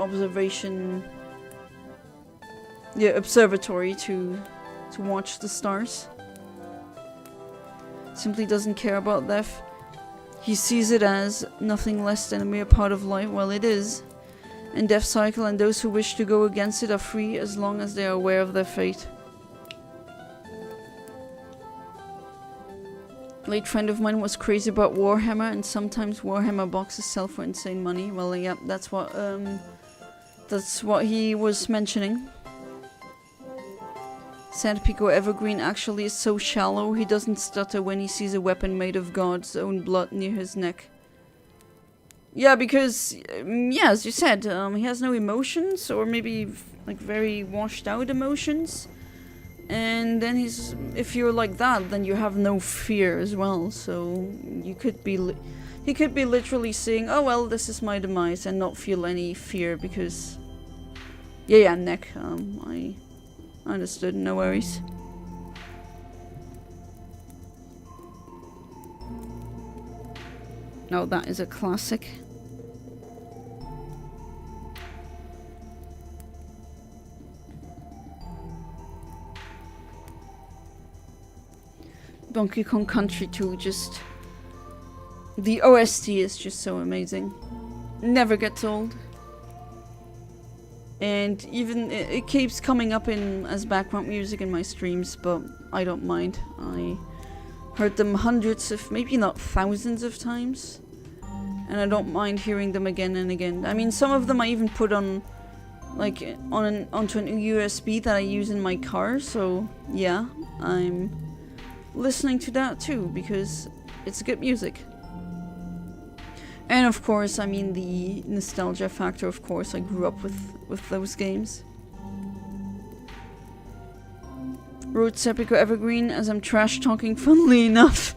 [SPEAKER 1] observatory to watch the stars. Simply doesn't care about death. He sees it as nothing less than a mere part of life. Well, it is. And death cycle, and those who wish to go against it are free as long as they are aware of their fate. A late friend of mine was crazy about Warhammer, and sometimes Warhammer boxes sell for insane money. Well, yeah, that's what he was mentioning. Sad Pico Evergreen actually is so shallow, he doesn't stutter when he sees a weapon made of God's own blood near his neck. Yeah, because, yeah, as you said, he has no emotions, or maybe, like, very washed out emotions. And then if you're like that, then you have no fear as well. So you could be, he could be literally saying, "Oh well, this is my demise," and not feel any fear because, yeah, neck. I understood. No worries. No, that is a classic. Donkey Kong Country 2, just... The OST is just so amazing. Never gets old. And even... It keeps coming up as background music in my streams, but I don't mind. I heard them hundreds of... maybe not thousands of times. And I don't mind hearing them again and again. I mean, some of them I even put on... like, onto an USB that I use in my car, so... yeah, I'm... listening to that too, because it's good music. And of course, I mean the nostalgia factor, of course, I grew up with those games. Road Seppico Evergreen, as I'm trash talking, funnily enough.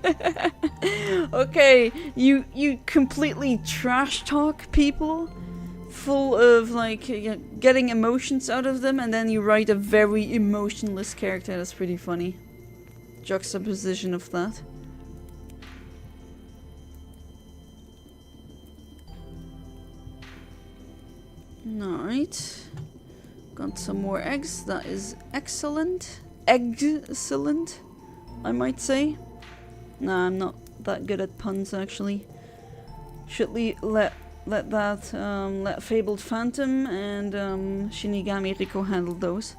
[SPEAKER 1] Okay, you completely trash talk people, full of like getting emotions out of them, and then you write a very emotionless character. That's pretty funny. Juxtaposition of that. Alright. Got some more eggs. That is excellent. Excellent, I might say. Nah, I'm not that good at puns actually. Should let Fabled Phantom and Shinigami Riko handle those.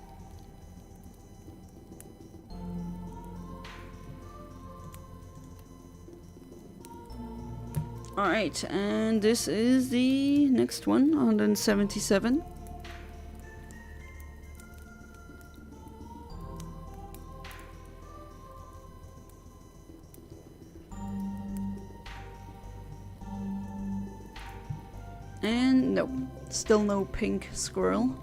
[SPEAKER 1] Alright, and this is the next one, 177. And no, still no pink squirrel.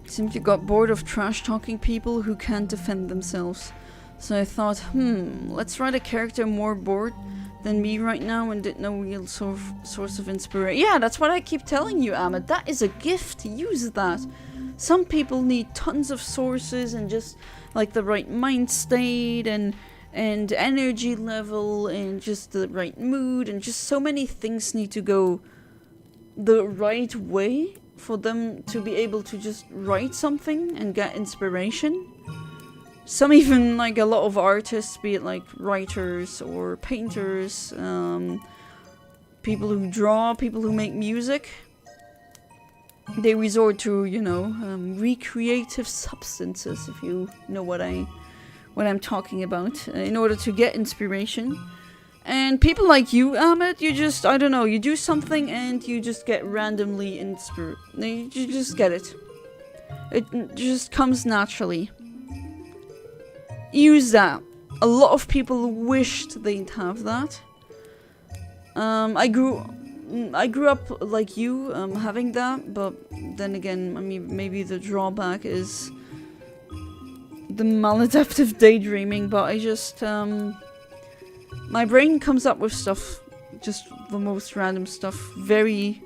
[SPEAKER 1] Seems you got bored of trash talking people who can't defend themselves. So I thought, let's write a character more bored than me right now and did no real source of inspiration. Yeah, that's what I keep telling you, Ahmed. That is a gift. Use that. Some people need tons of sources and just like the right mind state and energy level and just the right mood, and just so many things need to go the right way for them to be able to just write something and get inspiration. Some even, like a lot of artists, be it like writers or painters, people who draw, people who make music, they resort to, you know, recreative substances, if you know what I'm talking about, in order to get inspiration. And people like you, Ahmed, you just, I don't know, you do something and you just get randomly inspired. You just get it. It just comes naturally. Use that. A lot of people wished they'd have that. I grew up like you, having that, but then again, I mean, maybe the drawback is the maladaptive daydreaming, but I just, my brain comes up with stuff, just the most random stuff, very,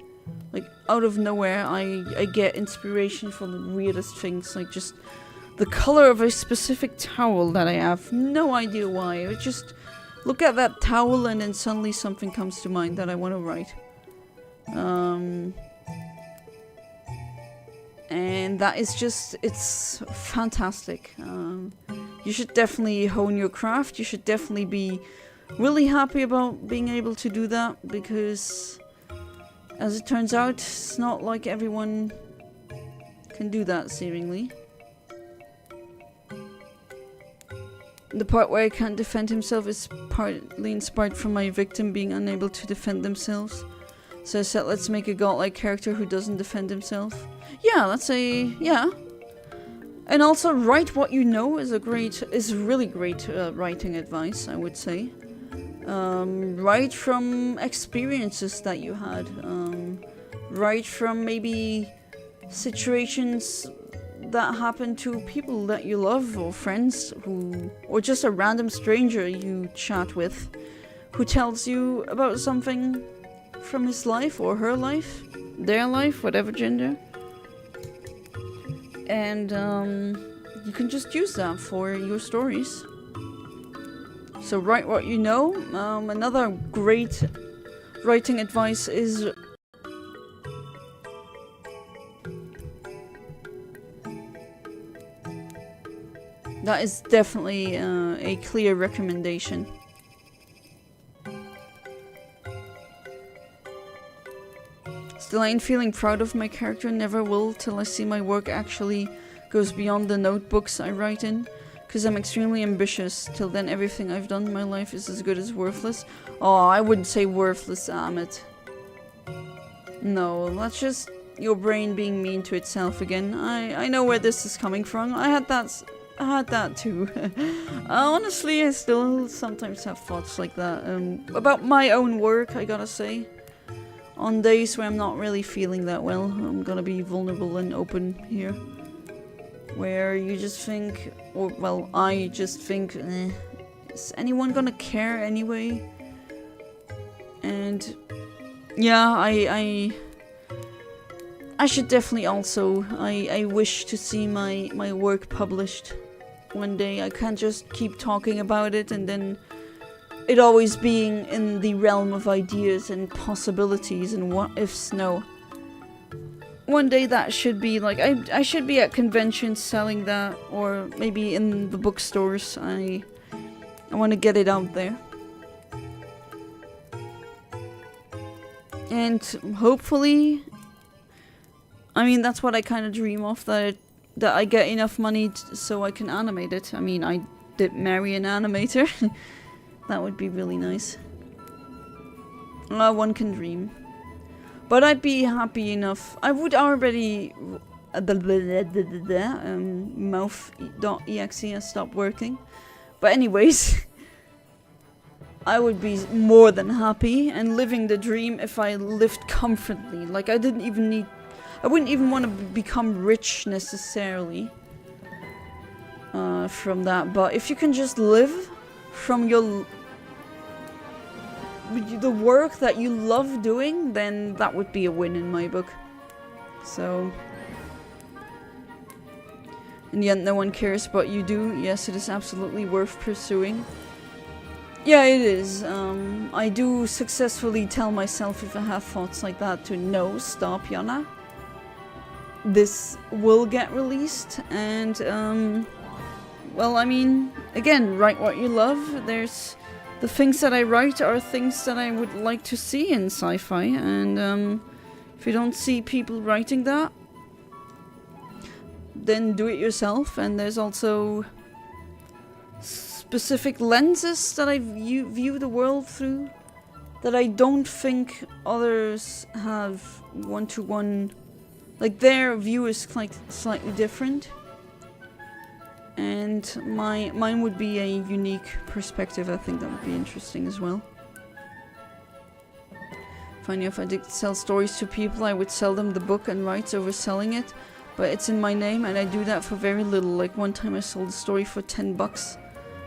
[SPEAKER 1] like, out of nowhere. I get inspiration from the weirdest things, like just the color of a specific towel that I have. No idea why. I just look at that towel and then suddenly something comes to mind that I want to write. And that is just, it's fantastic. You should definitely hone your craft. You should definitely be really happy about being able to do that, because as it turns out, it's not like everyone can do that, seemingly. The part where I can't defend himself is partly inspired from my victim being unable to defend themselves. So I said, let's make a godlike character who doesn't defend himself. Yeah, that's yeah. And also, write what you know is really great writing advice, I would say. Write from experiences that you had. Write from maybe situations that happen to people that you love, or friends who, or just a random stranger you chat with who tells you about something from his life or her life, their life, whatever gender. And you can just use that for your stories. So write what you know. Another great writing advice is that is definitely a clear recommendation. Still, I ain't feeling proud of my character, never will till I see my work actually goes beyond the notebooks I write in. Because I'm extremely ambitious. Till then, everything I've done in my life is as good as worthless. Oh, I wouldn't say worthless, Amit. No, that's just your brain being mean to itself again. I know where this is coming from. I had that too. Honestly, I still sometimes have thoughts like that. About my own work, I gotta say. On days where I'm not really feeling that well, I'm gonna be vulnerable and open here. Where you just think, or well, I just think, is anyone gonna care anyway? And yeah, I should definitely also, I wish to see my work published one day. I can't just keep talking about it and then it always being in the realm of ideas and possibilities and what ifs. No. One day that should be like, I should be at conventions selling that, or maybe in the bookstores. I want to get it out there. And hopefully, I mean, that's what I kind of dream of, that I get enough money so I can animate it. I mean, I did marry an animator. That would be really nice. One can dream. But I'd be happy enough. I would already... mouth.exe has stopped working. But anyways... I would be more than happy and living the dream if I lived comfortably. Like, I didn't even need... I wouldn't even want to become rich necessarily. From that. But if you can just live from your... the work that you love doing, then that would be a win in my book. So... in the end, no one cares, but you do. Yes, it is absolutely worth pursuing. Yeah, it is. I do successfully tell myself if I have thoughts like that to no, stop, Yana. This will get released, and, well, I mean, again, write what you love. There's... the things that I write are things that I would like to see in sci-fi, and if you don't see people writing that, then do it yourself. And there's also specific lenses that I view the world through that I don't think others have one-to-one, like their view is like slightly different. And mine would be a unique perspective. I think that would be interesting as well. Funny, if I did sell stories to people, I would sell them the book and rights over selling it. But it's in my name, and I do that for very little. Like one time I sold a story for 10 bucks.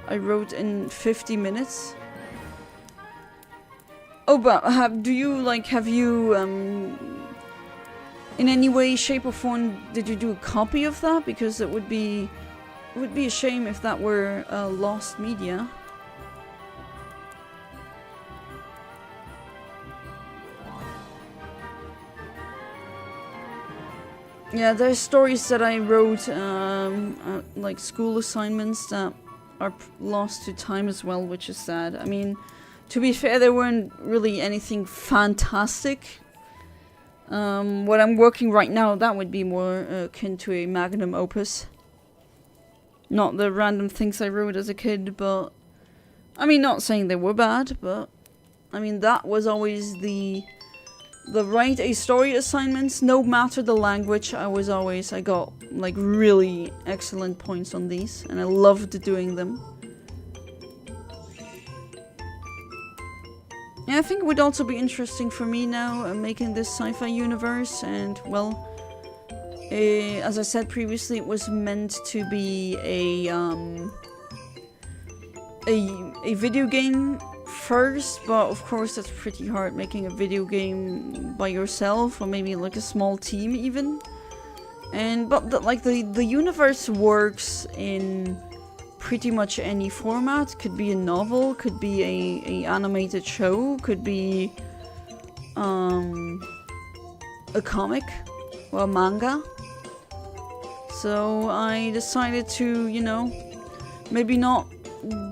[SPEAKER 1] I wrote in 50 minutes. Oh, but have you, in any way, shape or form, did you do a copy of that? Because it would be a shame if that were lost media. Yeah, there's stories that I wrote, like school assignments that are lost to time as well, which is sad. I mean, to be fair, there weren't really anything fantastic. What I'm working right now, that would be more akin to a magnum opus. Not the random things I wrote as a kid, but... I mean, not saying they were bad, but... I mean, that was always the write a story assignments, no matter the language. I got, like, really excellent points on these, and I loved doing them. Yeah, I think it would also be interesting for me now making this sci-fi universe, and well, as I said previously, it was meant to be a video game first, but of course that's pretty hard making a video game by yourself, or maybe like a small team even. And but the universe works in pretty much any format. Could be a novel, could be a animated show, could be a comic or a manga. So I decided to, you know, maybe not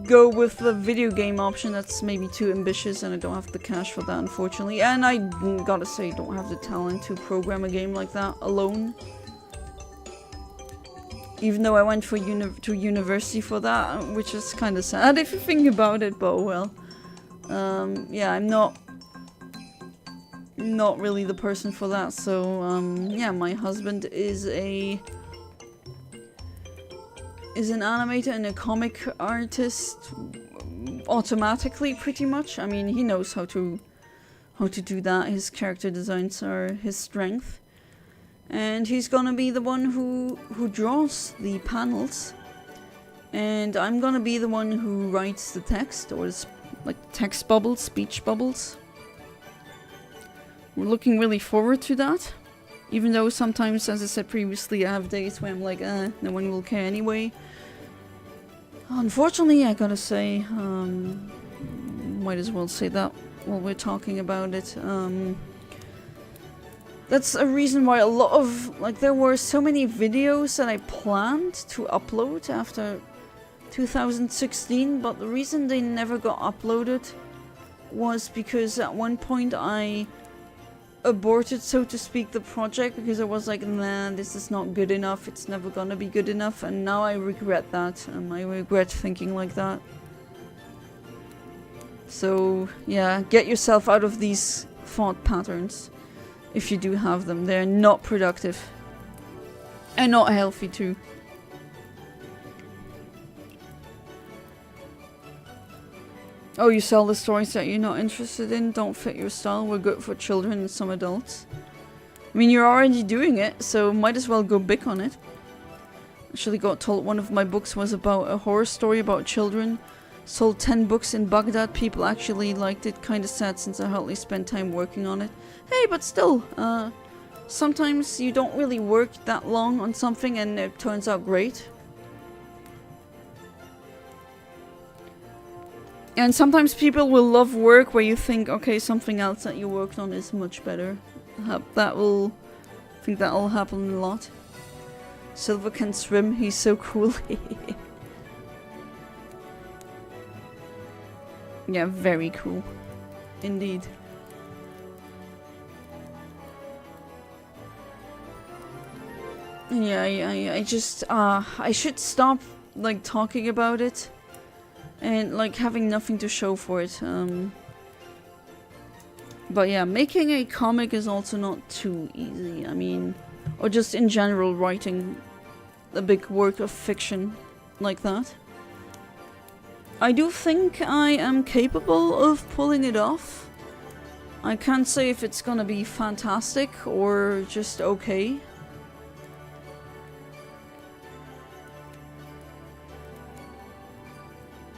[SPEAKER 1] go with the video game option. That's maybe too ambitious and I don't have the cash for that, unfortunately. And I gotta say, don't have the talent to program a game like that alone. Even though I went for university for that, which is kind of sad if you think about it, but well. Yeah, I'm not really the person for that, so yeah, my husband is an animator and a comic artist automatically, pretty much. I mean, he knows how to do that. His character designs are his strength. And he's gonna be the one who draws the panels. And I'm gonna be the one who writes the text, or like text bubbles, speech bubbles. We're looking really forward to that. Even though sometimes, as I said previously, I have days where I'm like, no one will care anyway. Unfortunately, I gotta say, might as well say that while we're talking about it. That's a reason why a lot of, like, there were so many videos that I planned to upload after 2016, but the reason they never got uploaded was because at one point I aborted, so to speak, the project because I was like, nah, this is not good enough, it's never gonna be good enough, and now I regret that. I regret thinking like that. So yeah, get yourself out of these thought patterns if you do have them. They're not productive and not healthy too. Oh, you sell the stories that you're not interested in, don't fit your style, were good for children and some adults. I mean, you're already doing it, so might as well go big on it. Actually got told one of my books was about a horror story about children. Sold 10 books in Baghdad, people actually liked it. Kinda sad since I hardly spent time working on it. Hey, but still, sometimes you don't really work that long on something and it turns out great. And sometimes people will love work where you think, okay, something else that you worked on is much better. I think that'll happen a lot. Silver can swim, he's so cool. Yeah, very cool. Indeed. Yeah, I just, I should stop, like, talking about it. And, like, having nothing to show for it. But yeah, making a comic is also not too easy. I mean, or just in general writing a big work of fiction like that. I do think I am capable of pulling it off. I can't say if it's gonna be fantastic or just okay.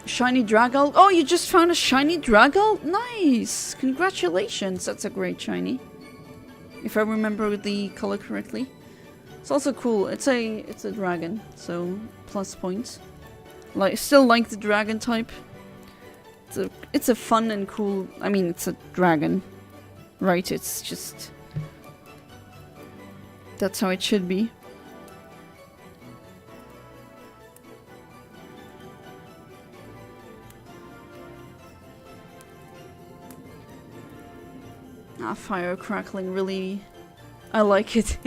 [SPEAKER 1] Shiny Draggle. Oh, you just found a shiny Draggle? Nice! Congratulations, that's a great shiny. If I remember the color correctly. It's also cool. It's a dragon, so plus points. Like, still like the dragon type. It's a fun and cool. I mean, it's a dragon, right? It's just that's how it should be. Ah, fire crackling, really, I like it.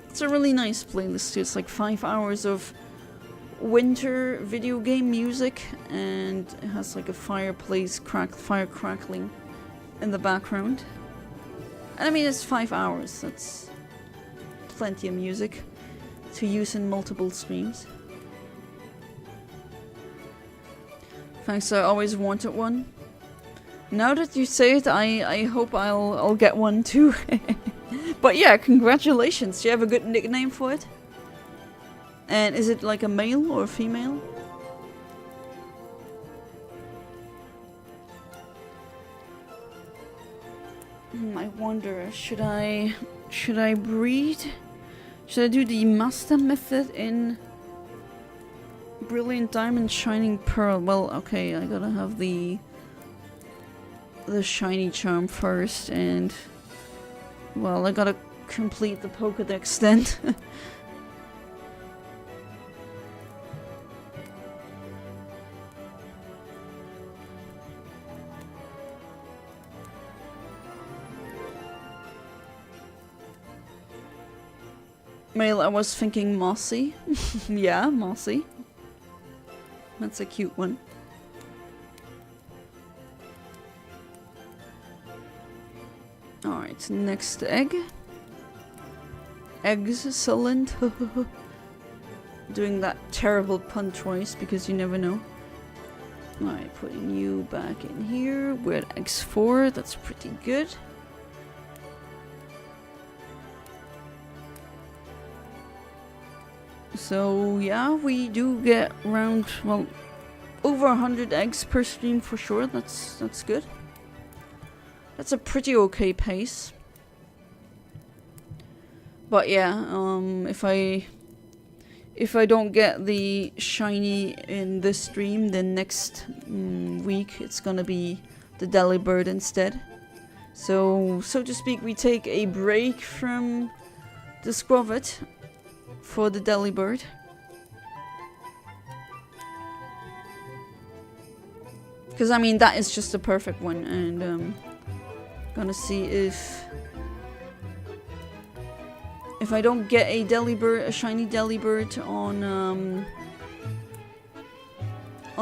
[SPEAKER 1] It's a really nice playlist too. It's like 5 hours of winter video game music, and it has like a fireplace fire crackling in the background. And I mean, it's 5 hours. That's plenty of music to use in multiple streams. Thanks, I always wanted one. Now that you say it, I hope I'll get one too. But yeah, congratulations. Do you have a good nickname for it? And is it like a male or a female? I wonder, should I breed? Should I do the Masuda Method in Brilliant Diamond Shining Pearl? Well, okay, I gotta have the shiny charm first, and well, I gotta complete the Pokédex then. Male, I was thinking mossy. Yeah, mossy. That's a cute one. Alright, next egg. Excellent. Doing that terrible pun twice because you never know. Alright, putting you back in here. We're at X4, that's pretty good. So yeah, we do get around, well, over 100 eggs per stream for sure. That's good. That's a pretty okay pace. But yeah, if I don't get the shiny in this stream, then next week it's gonna be the Delibird instead. So to speak, we take a break from the Skwovet for the Delibird. Because I mean, that is just a perfect one, and gonna see if I don't get a Delibird, a shiny Delibird on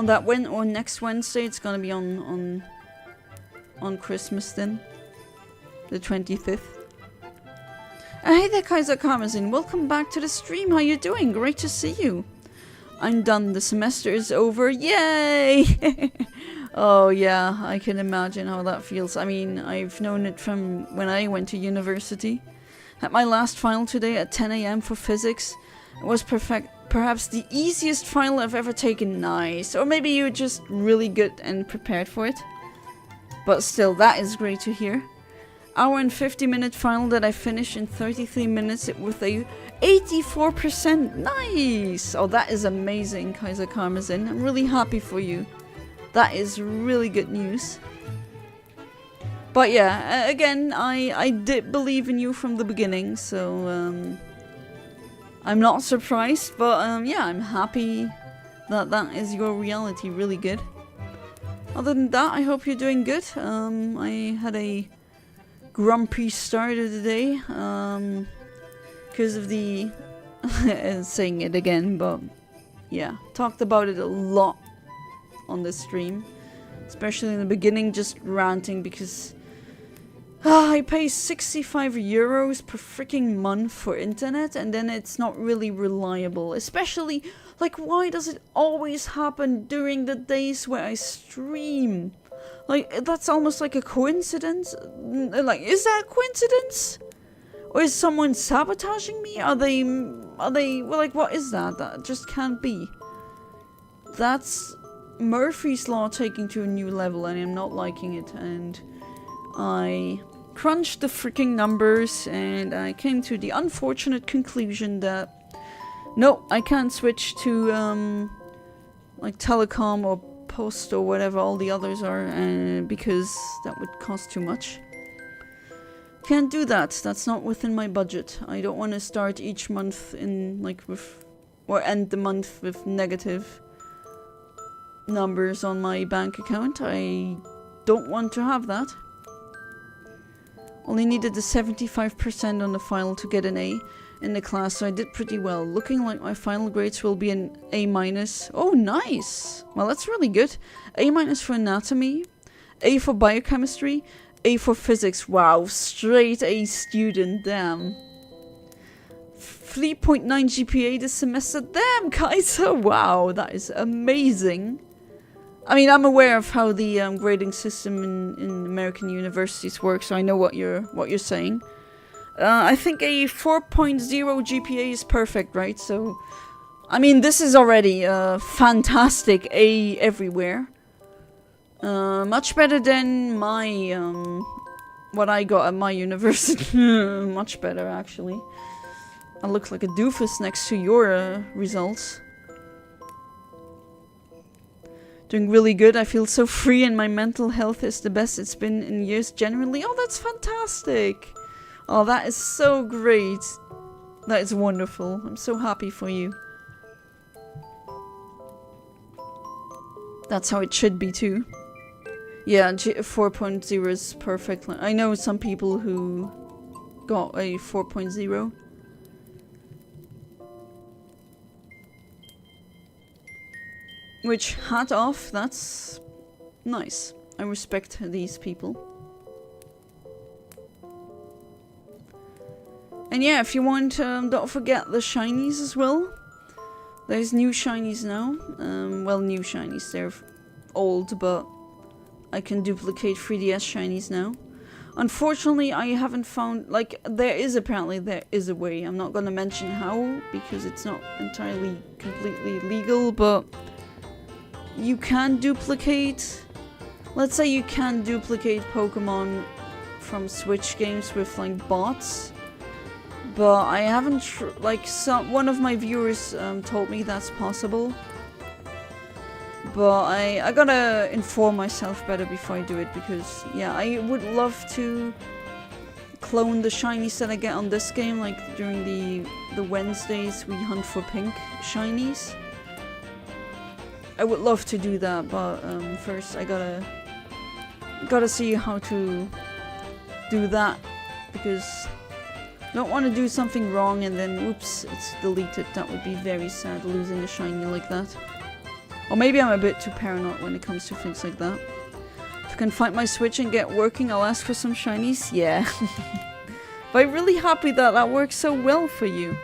[SPEAKER 1] that or next Wednesday, it's gonna be on Christmas then, the 25th. Hey there, Kaiser Karmazin. Welcome back to the stream. How you doing? Great to see you. I'm done. The semester is over. Yay! Oh yeah, I can imagine how that feels. I mean, I've known it from when I went to university. Had my last final today at 10 AM for physics. It was perhaps the easiest final I've ever taken. Nice. Or maybe you're just really good and prepared for it. But still, that is great to hear. Hour and 50-minute final that I finished in 33 minutes with a 84%. Nice! Oh, that is amazing, Kaiser Karmazin. I'm really happy for you. That is really good news. But yeah, again, I did believe in you from the beginning, so I'm not surprised, but yeah, I'm happy that that is your reality. Really good. Other than that, I hope you're doing good. I had a grumpy start of the day because of the saying it again, but yeah, talked about it a lot on this stream, especially in the beginning, just ranting because I pay 65 euros per freaking month for internet, and then it's not really reliable. Especially, like, why does it always happen during the days where I stream? Like, that's almost like a coincidence. Like, is that a coincidence? Or is someone sabotaging me? Are they, well, like, what is that? That just can't be. That's Murphy's Law taking to a new level, and I'm not liking it. And I crunched the freaking numbers, and I came to the unfortunate conclusion that no, I can't switch to like telecom or post or whatever all the others are, because that would cost too much. Can't do that. That's not within my budget. I don't want to start each month in like with, or end the month with negative numbers on my bank account. I don't want to have that. Only needed the 75% on the final to get an A in the class, so I did pretty well. Looking like my final grades will be an A-. Oh, nice! Well, that's really good. A- for anatomy, A for biochemistry, A for physics. Wow, straight A student, damn. 3.9 GPA this semester. Damn, Kaiser! Wow, that is amazing. I mean, I'm aware of how the grading system in American universities works, so I know what you're saying. I think a 4.0 GPA is perfect, right? So, I mean, this is already a fantastic A everywhere. Much better than my what I got at my university. Much better, actually. I look like a doofus next to your results. Doing really good. I feel so free and my mental health is the best it's been in years generally. Oh, that's fantastic. Oh, that is so great. That is wonderful. I'm so happy for you. That's how it should be too. Yeah, 4.0 is perfect. I know some people who got a 4.0. Which, hat off, that's nice. I respect these people. And yeah, if you want, don't forget the shinies as well. There's new shinies now. Well, new shinies. They're old, but I can duplicate 3DS shinies now. Unfortunately, I haven't found... Like, there is a way. I'm not gonna mention how, because it's not entirely completely legal, but... You can duplicate... Let's say you can duplicate Pokemon from Switch games with, like, bots. But I haven't... one of my viewers told me that's possible. But I gotta inform myself better before I do it, because, yeah, I would love to clone the shinies that I get on this game, like during the Wednesdays we hunt for pink shinies. I would love to do that, but first I gotta see how to do that, because I don't want to do something wrong and then whoops, it's deleted. That would be very sad, losing a shiny like that. Or maybe I'm a bit too paranoid when it comes to things like that. If I can find my Switch and get working, I'll ask for some shinies. Yeah. But I'm really happy that that works so well for you.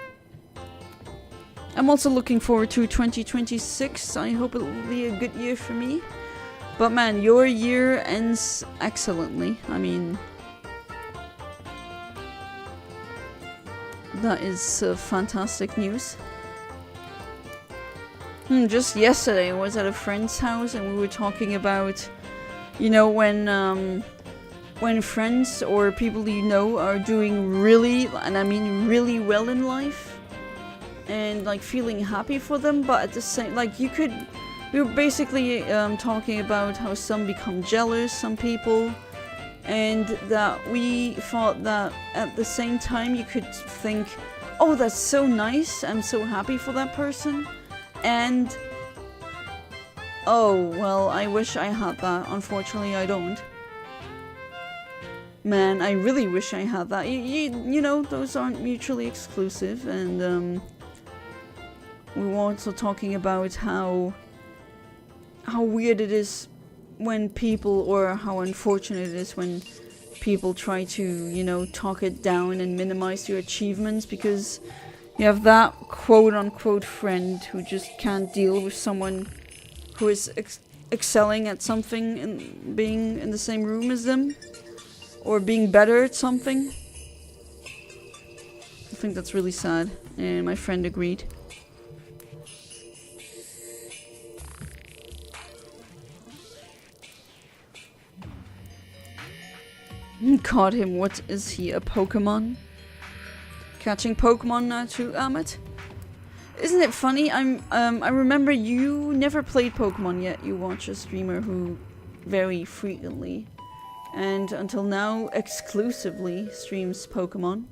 [SPEAKER 1] I'm also looking forward to 2026. I hope it will be a good year for me. But man, your year ends excellently. I mean... That is fantastic news. Just yesterday I was at a friend's house and we were talking about, you know, when friends or people you know are doing really, and I mean really well in life, and like feeling happy for them, but at the same, like we were basically talking about how some become jealous, some people, and that we thought that at the same time you could think, oh, that's so nice, I'm so happy for that person. And, oh, well, I wish I had that. Unfortunately, I don't. Man, I really wish I had that. You know, those aren't mutually exclusive. And, we were also talking about how weird it is when people, or how unfortunate it is when people try to, you know, talk it down and minimize your achievements, because... You have that quote-unquote friend who just can't deal with someone who is excelling at something and being in the same room as them. Or being better at something. I think that's really sad. And my friend agreed. Caught him. What is he? A Pokemon? Catching Pokemon now too, Amit. Isn't it funny? I remember you never played Pokemon yet. You watch a streamer who very frequently and until now exclusively streams Pokemon.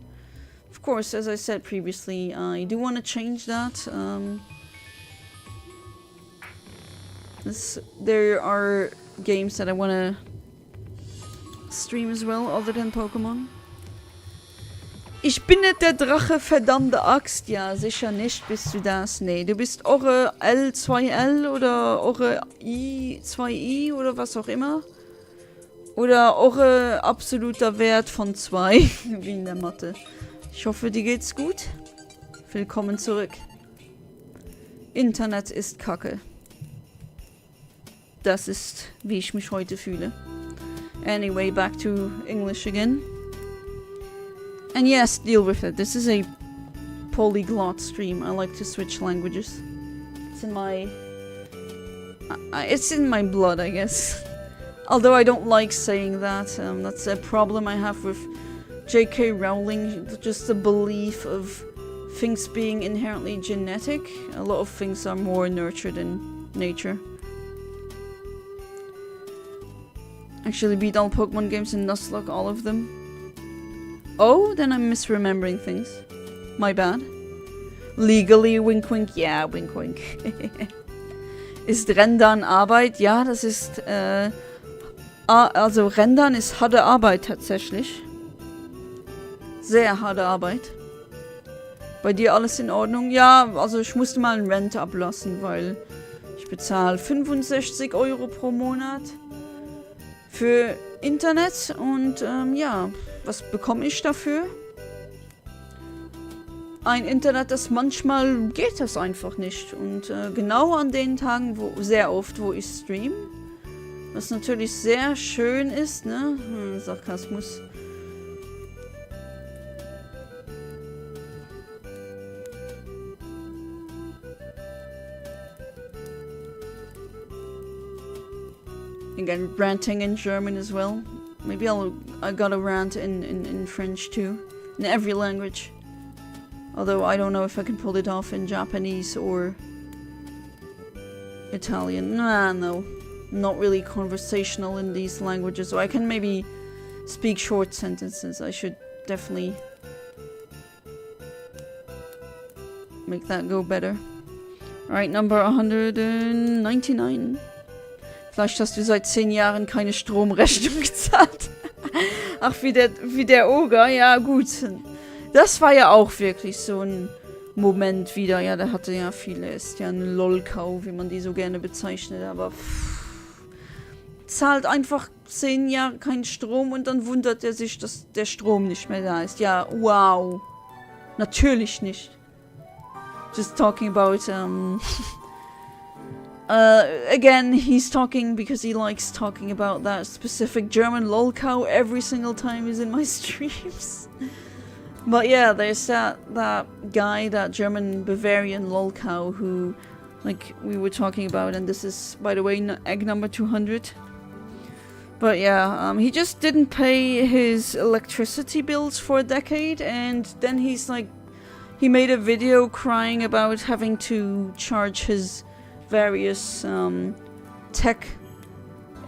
[SPEAKER 1] Of course, as I said previously, I do want to change that. There are games that I want to stream as well, other than Pokemon. Ich bin nicht der Drache, verdammte Axt. Ja, sicher nicht bist du das. Nee, du bist eure L2L oder eure I2I oder was auch immer. Oder eure absoluter Wert von 2, wie in der Mathe. Ich hoffe, dir geht's gut. Willkommen zurück. Internet ist Kacke. das ist, wie ich mich heute fühle. Anyway, back to English again. And yes, deal with it. This is a polyglot stream. I like to switch languages. It's in my blood, I guess. Although I don't like saying that. That's a problem I have with J.K. Rowling. Just the belief of things being inherently genetic. A lot of things are more nurtured in nature. Actually beat all Pokemon games in Nuzlocke, all of them. Oh, then I'm misremembering things. My bad. Legally, wink wink. Ja, wink wink. Ist Rendern Arbeit? Ja, das ist, also Rendern ist harte Arbeit tatsächlich. Sehr harte Arbeit. Bei dir alles in Ordnung? Ja, also ich musste mal einen Rent ablassen, weil ich bezahle 65 € pro Monat für Internet und ja, was bekomme ich dafür? Ein Internet, das manchmal geht das einfach nicht. Und genau an den Tagen, sehr oft, wo ich stream, was natürlich sehr schön ist, ne? Sarkasmus. Again, ranting in German as well. Maybe I gotta rant in French too. In every language. Although I don't know if I can pull it off in Japanese or Italian. Nah, no. Not really conversational in these languages. So I can maybe speak short sentences. I should definitely make that go better. Alright, number 199. Vielleicht hast du seit 10 Jahren keine Stromrechnung gezahlt. Ach, wie der Oger, ja gut. Das war ja auch wirklich so ein Moment wieder. Ja, der hatte ja viele. Ist ja ein Lolkau, wie man die so gerne bezeichnet. Aber zahlt einfach 10 Jahre keinen Strom und dann wundert er sich, dass der Strom nicht mehr da ist. Ja, wow. Natürlich nicht. Just talking about, again, he's talking because he likes talking about that specific German lolcow every single time he's in my streams. But yeah, there's that guy, that German Bavarian lolcow who, like, we were talking about, and this is, by the way, egg number 200. But yeah, he just didn't pay his electricity bills for a decade, and then he's like, he made a video crying about having to charge his various tech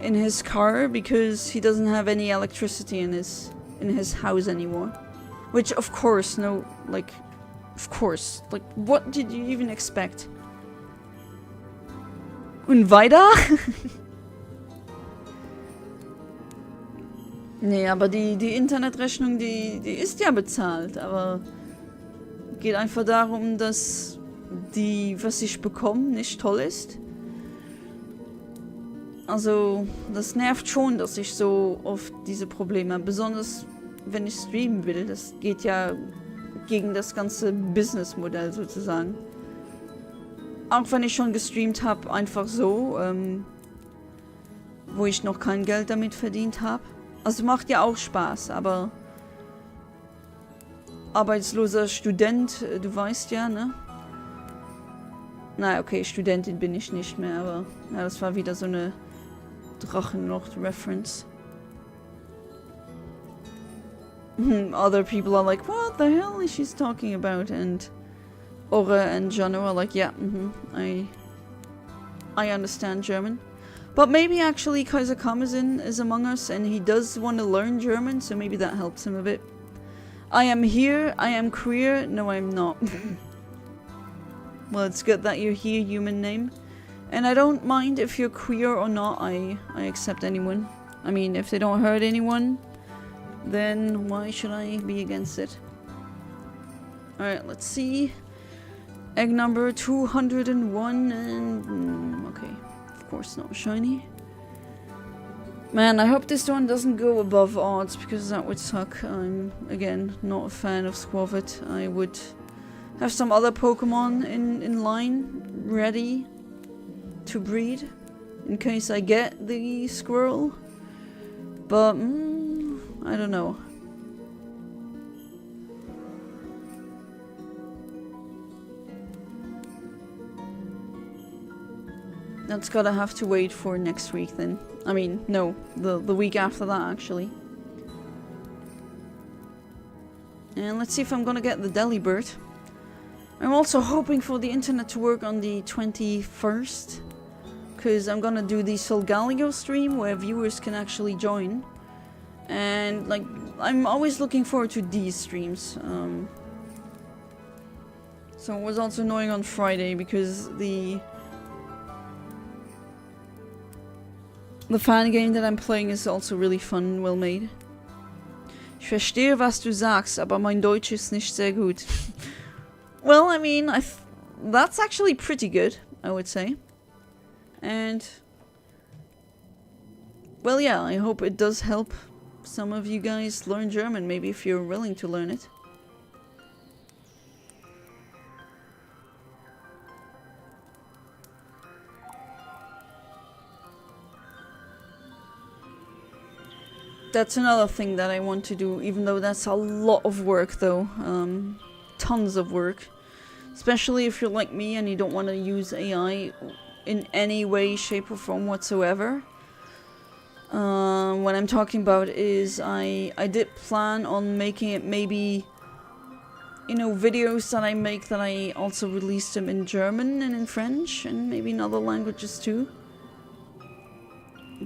[SPEAKER 1] in his car because he doesn't have any electricity in his house anymore. Which, of course, no, like, of course, like, what did you even expect? Und weiter? Nee, aber die Internetrechnung, die ist ja bezahlt, aber geht einfach darum, dass was ich bekomme, nicht toll ist. Also, das nervt schon, dass ich so oft diese Probleme habe. Besonders, wenn ich streamen will. Das geht ja gegen das ganze Businessmodell sozusagen. Auch wenn ich schon gestreamt habe, einfach so, wo ich noch kein Geld damit verdient habe. Also, macht ja auch Spaß, aber arbeitsloser Student, du weißt ja, ne? Na, okay, Studentin bin ich nicht mehr, aber ja, das war wieder so eine Drachenlord-Reference. Other people are like, what the hell is she talking about? And Ora and Jano are like, yeah, I understand German. But maybe actually Kaiser Kamazin is among us and he does want to learn German, so maybe that helps him a bit. I am here, I am queer, no I'm not. Well, it's good that you're here, human name. And I don't mind if you're queer or not, I accept anyone. I mean, if they don't hurt anyone, then why should I be against it? Alright, let's see. Egg number 201 and... okay, of course not shiny. Man, I hope this one doesn't go above odds, because that would suck. I'm, again, not a fan of Skwovet. I would have some other Pokemon in line, ready to breed. in case I get the squirrel. But, I don't know. That's gotta have to wait for next week then. I mean, no, the week after that actually. And let's see if I'm gonna get the Delibird. I'm also hoping for the internet to work on the 21st. Because I'm gonna do the Solgaleo stream where viewers can actually join. And like, I'm always looking forward to these streams. So it was also annoying on Friday because the fan game that I'm playing is also really fun and well made. Ich verstehe, was du sagst, aber mein Deutsch ist nicht sehr gut. Well, I mean, that's actually pretty good, I would say. And well, yeah, I hope it does help some of you guys learn German, maybe if you're willing to learn it. That's another thing that I want to do, even though that's a lot of work though. Tons of work. Especially if you're like me and you don't want to use AI in any way, shape or form whatsoever. What I'm talking about is I did plan on making it maybe, you know, videos that I make that I also release them in German and in French and maybe in other languages too.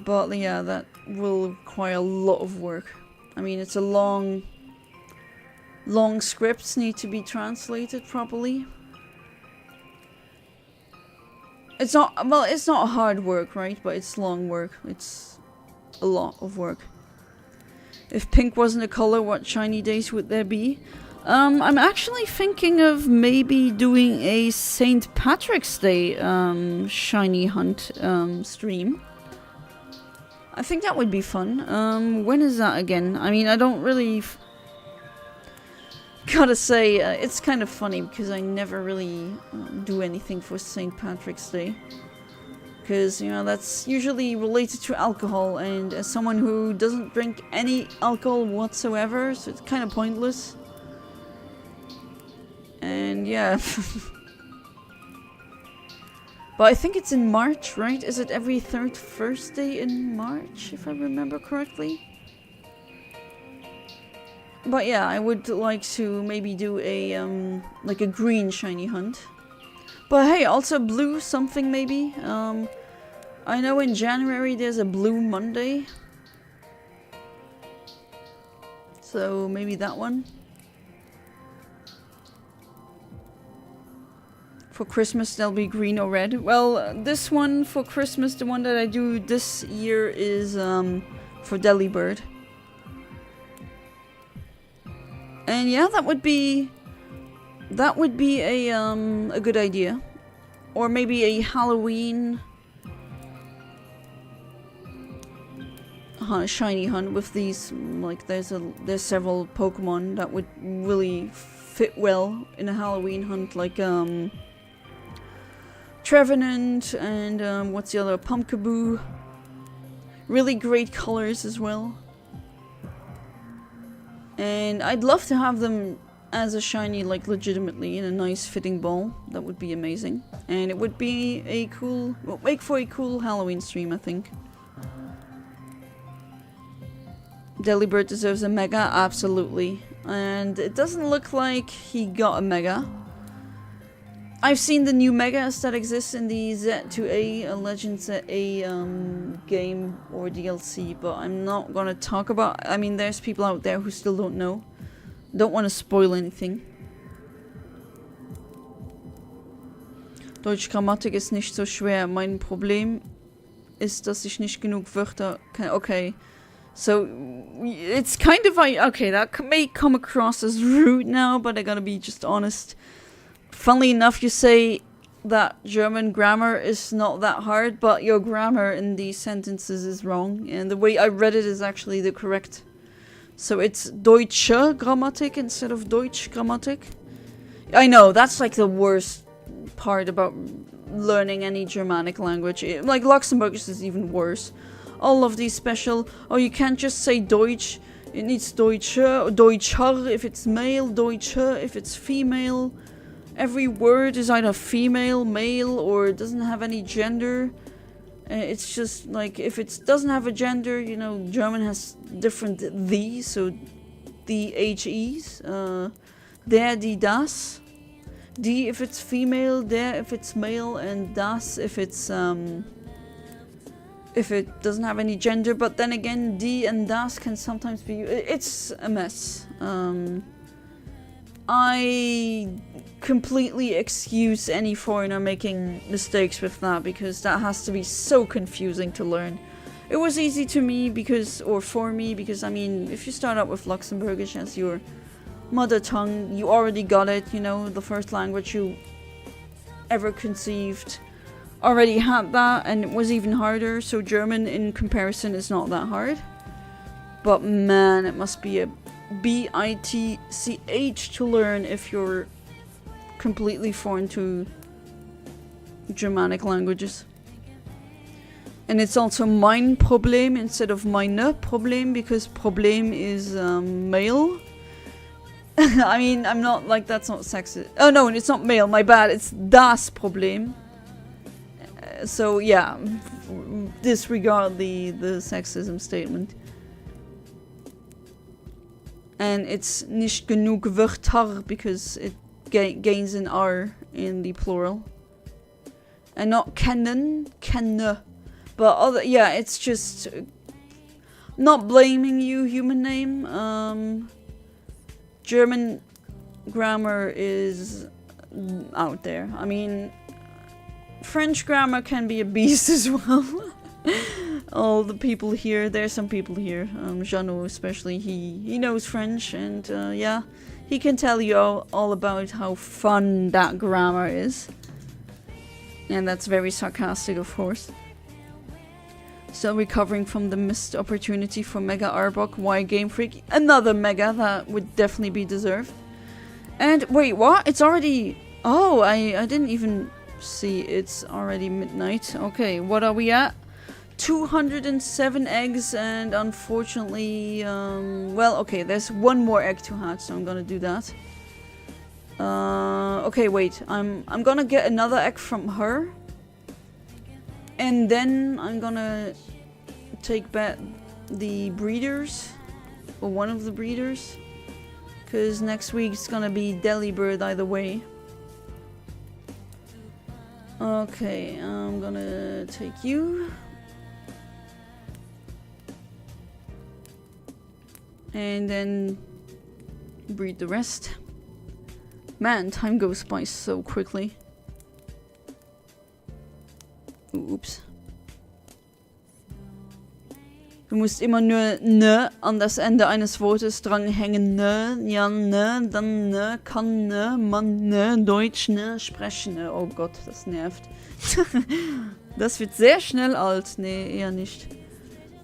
[SPEAKER 1] But yeah, that will require a lot of work. I mean, it's a long scripts need to be translated properly. It's not, well, it's not hard work, right? But it's long work. It's a lot of work. If pink wasn't a color, what shiny days would there be? I'm actually thinking of maybe doing a St. Patrick's Day shiny hunt stream. I think that would be fun. When is that again? I mean, I don't really... Gotta say, it's kind of funny because I never really do anything for St. Patrick's Day. Because, you know, that's usually related to alcohol, and as someone who doesn't drink any alcohol whatsoever, so it's kind of pointless. And yeah. But I think it's in March, right? Is it every third Thursday in March, if I remember correctly? But yeah, I would like to maybe do a, like a green shiny hunt. But hey, also blue something maybe. I know in January there's a Blue Monday. So maybe that one. For Christmas there'll be green or red. Well, this one for Christmas, the one that I do this year is for Delibird. And yeah, that would be a good idea. Or maybe a Halloween shiny hunt with these, like there's several Pokemon that would really fit well in a Halloween hunt, like Trevenant and what's the other, Pumpkaboo. Really great colors as well. And I'd love to have them as a shiny, like legitimately in a nice fitting ball. That would be amazing. And it would be a cool, well, make for a cool Halloween stream, I think. Delibird deserves a mega, absolutely. And it doesn't look like he got a mega. I've seen the new megas that exist in the Z2A Legend ZA game or DLC, but I'm not gonna talk about. I mean, there's people out there who still don't know. Don't want to spoil anything. Deutsch Grammatik ist nicht so schwer. Mein Problem ist, dass ich nicht genug Wörter kann. Okay. So, it's kind of like, okay, that may come across as rude now, but I gotta be just honest. Funnily enough, you say that German grammar is not that hard, but your grammar in these sentences is wrong, and the way I read it is actually the correct. So it's Deutsche Grammatik instead of Deutsch Grammatik. I know, that's like the worst part about learning any Germanic language. Like Luxembourgish is even worse. All of these special, oh, you can't just say Deutsch. It needs Deutsche, Deutscher if it's male, Deutsche if it's female. Every word is either female, male, or it doesn't have any gender. It's just like, if it doesn't have a gender, you know, German has different the, so the-H-Es. Der, die, das. Die if it's female, der if it's male, and das if it's, if it doesn't have any gender. But then again, die and das can sometimes be, it's a mess. I completely excuse any foreigner making mistakes with that, because that has to be so confusing to learn. It was easy to me because, or for me, because I mean, if you start out with Luxembourgish as your mother tongue, you already got it, you know, the first language you ever conceived already had that, and it was even harder, so German in comparison is not that hard. But man, it must be a bitch to learn if you're completely foreign to Germanic languages. And it's also mein Problem instead of meine Problem, because Problem is male. I mean, I'm not like, that's not sexist. Oh no, it's not male, my bad, it's das Problem. So yeah, disregard the sexism statement. And it's nicht genug Wörter because it gains an R in the plural. And not kennen, kenne. But other, yeah, it's just not blaming you, human name. German grammar is out there. I mean, French grammar can be a beast as well. All the people here, there's some people here, Jeannot especially, he knows French, and yeah, he can tell you all about how fun that grammar is. And that's very sarcastic, of course. Still recovering from the missed opportunity for Mega Arbok. Why Game Freak? Another Mega that would definitely be deserved. And wait, what? It's already... Oh, I didn't even see it's already midnight. Okay, what are we at? 207 eggs, and unfortunately, well, okay, there's one more egg to hatch, so I'm gonna do that. Okay, wait, I'm gonna get another egg from her, and then I'm gonna take back the breeders, or one of the breeders, because next week it's gonna be Delibird either way. Okay, I'm gonna take you. And then breed the rest. Man, time goes by so quickly. Oops. Du musst immer nur ne an das Ende eines Wortes dranhängen. Ne, ja ne, dann ne, kann ne, man ne, Deutsch ne, sprechen ne. Oh Gott, das nervt. Das wird sehr schnell alt. Nee, eher nicht.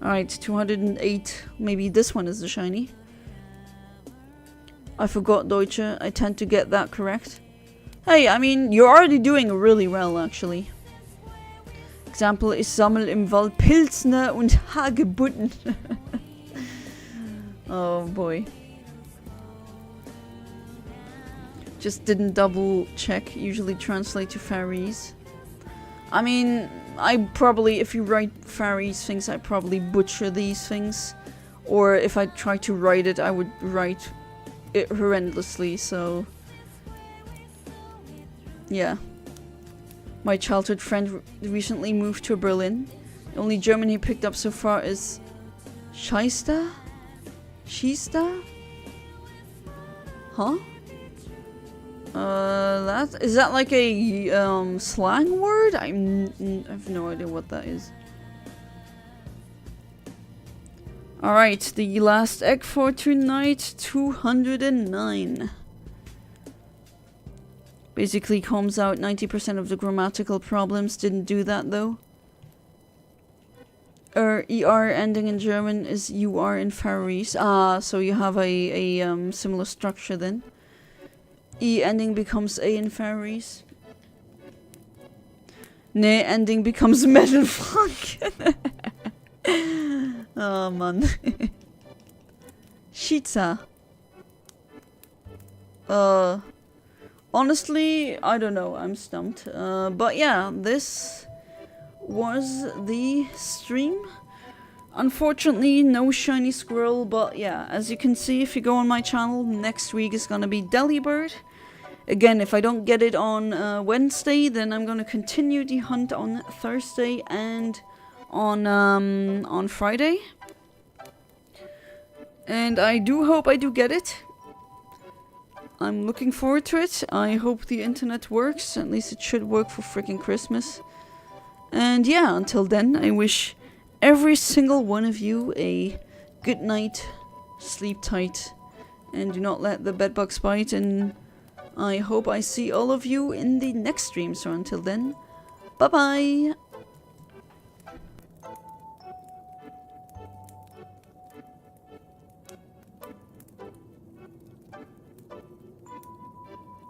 [SPEAKER 1] Alright, 208. Maybe this one is the shiny. I forgot Deutsche. I tend to get that correct. Hey, I mean, you're already doing really well, actually. Example, ich sammle im Wald Pilzne und Hagebutten. Oh boy. Just didn't double check. Usually translate to Faroese. I mean, I probably, if you write Faroese things, I probably butcher these things. Or if I try to write it, I would write it horrendously, so... Yeah. My childhood friend recently moved to Berlin. The only German he picked up so far is... Scheister? Schista? Huh? Is that like a slang word? I have no idea what that is. Alright, the last egg for tonight, 209. Basically comes out 90% of the grammatical problems. Didn't do that though. ER ending in German is UR in Faroese. Ah, so you have a similar structure then. E ending becomes A in Faroese. Ne, ending becomes Metal Funk. Oh man. Shitsa. Honestly, I don't know. I'm stumped. But yeah, this was the stream. Unfortunately, no shiny squirrel, but yeah, as you can see, if you go on my channel, next week is gonna be Delibird. Again, if I don't get it on Wednesday, then I'm gonna continue the hunt on Thursday and on Friday. And I do hope I do get it. I'm looking forward to it. I hope the internet works. At least it should work for freaking Christmas. And yeah, until then, I wish every single one of you a good night, sleep tight, and do not let the bedbugs bite, and I hope I see all of you in the next stream. So until then, bye bye!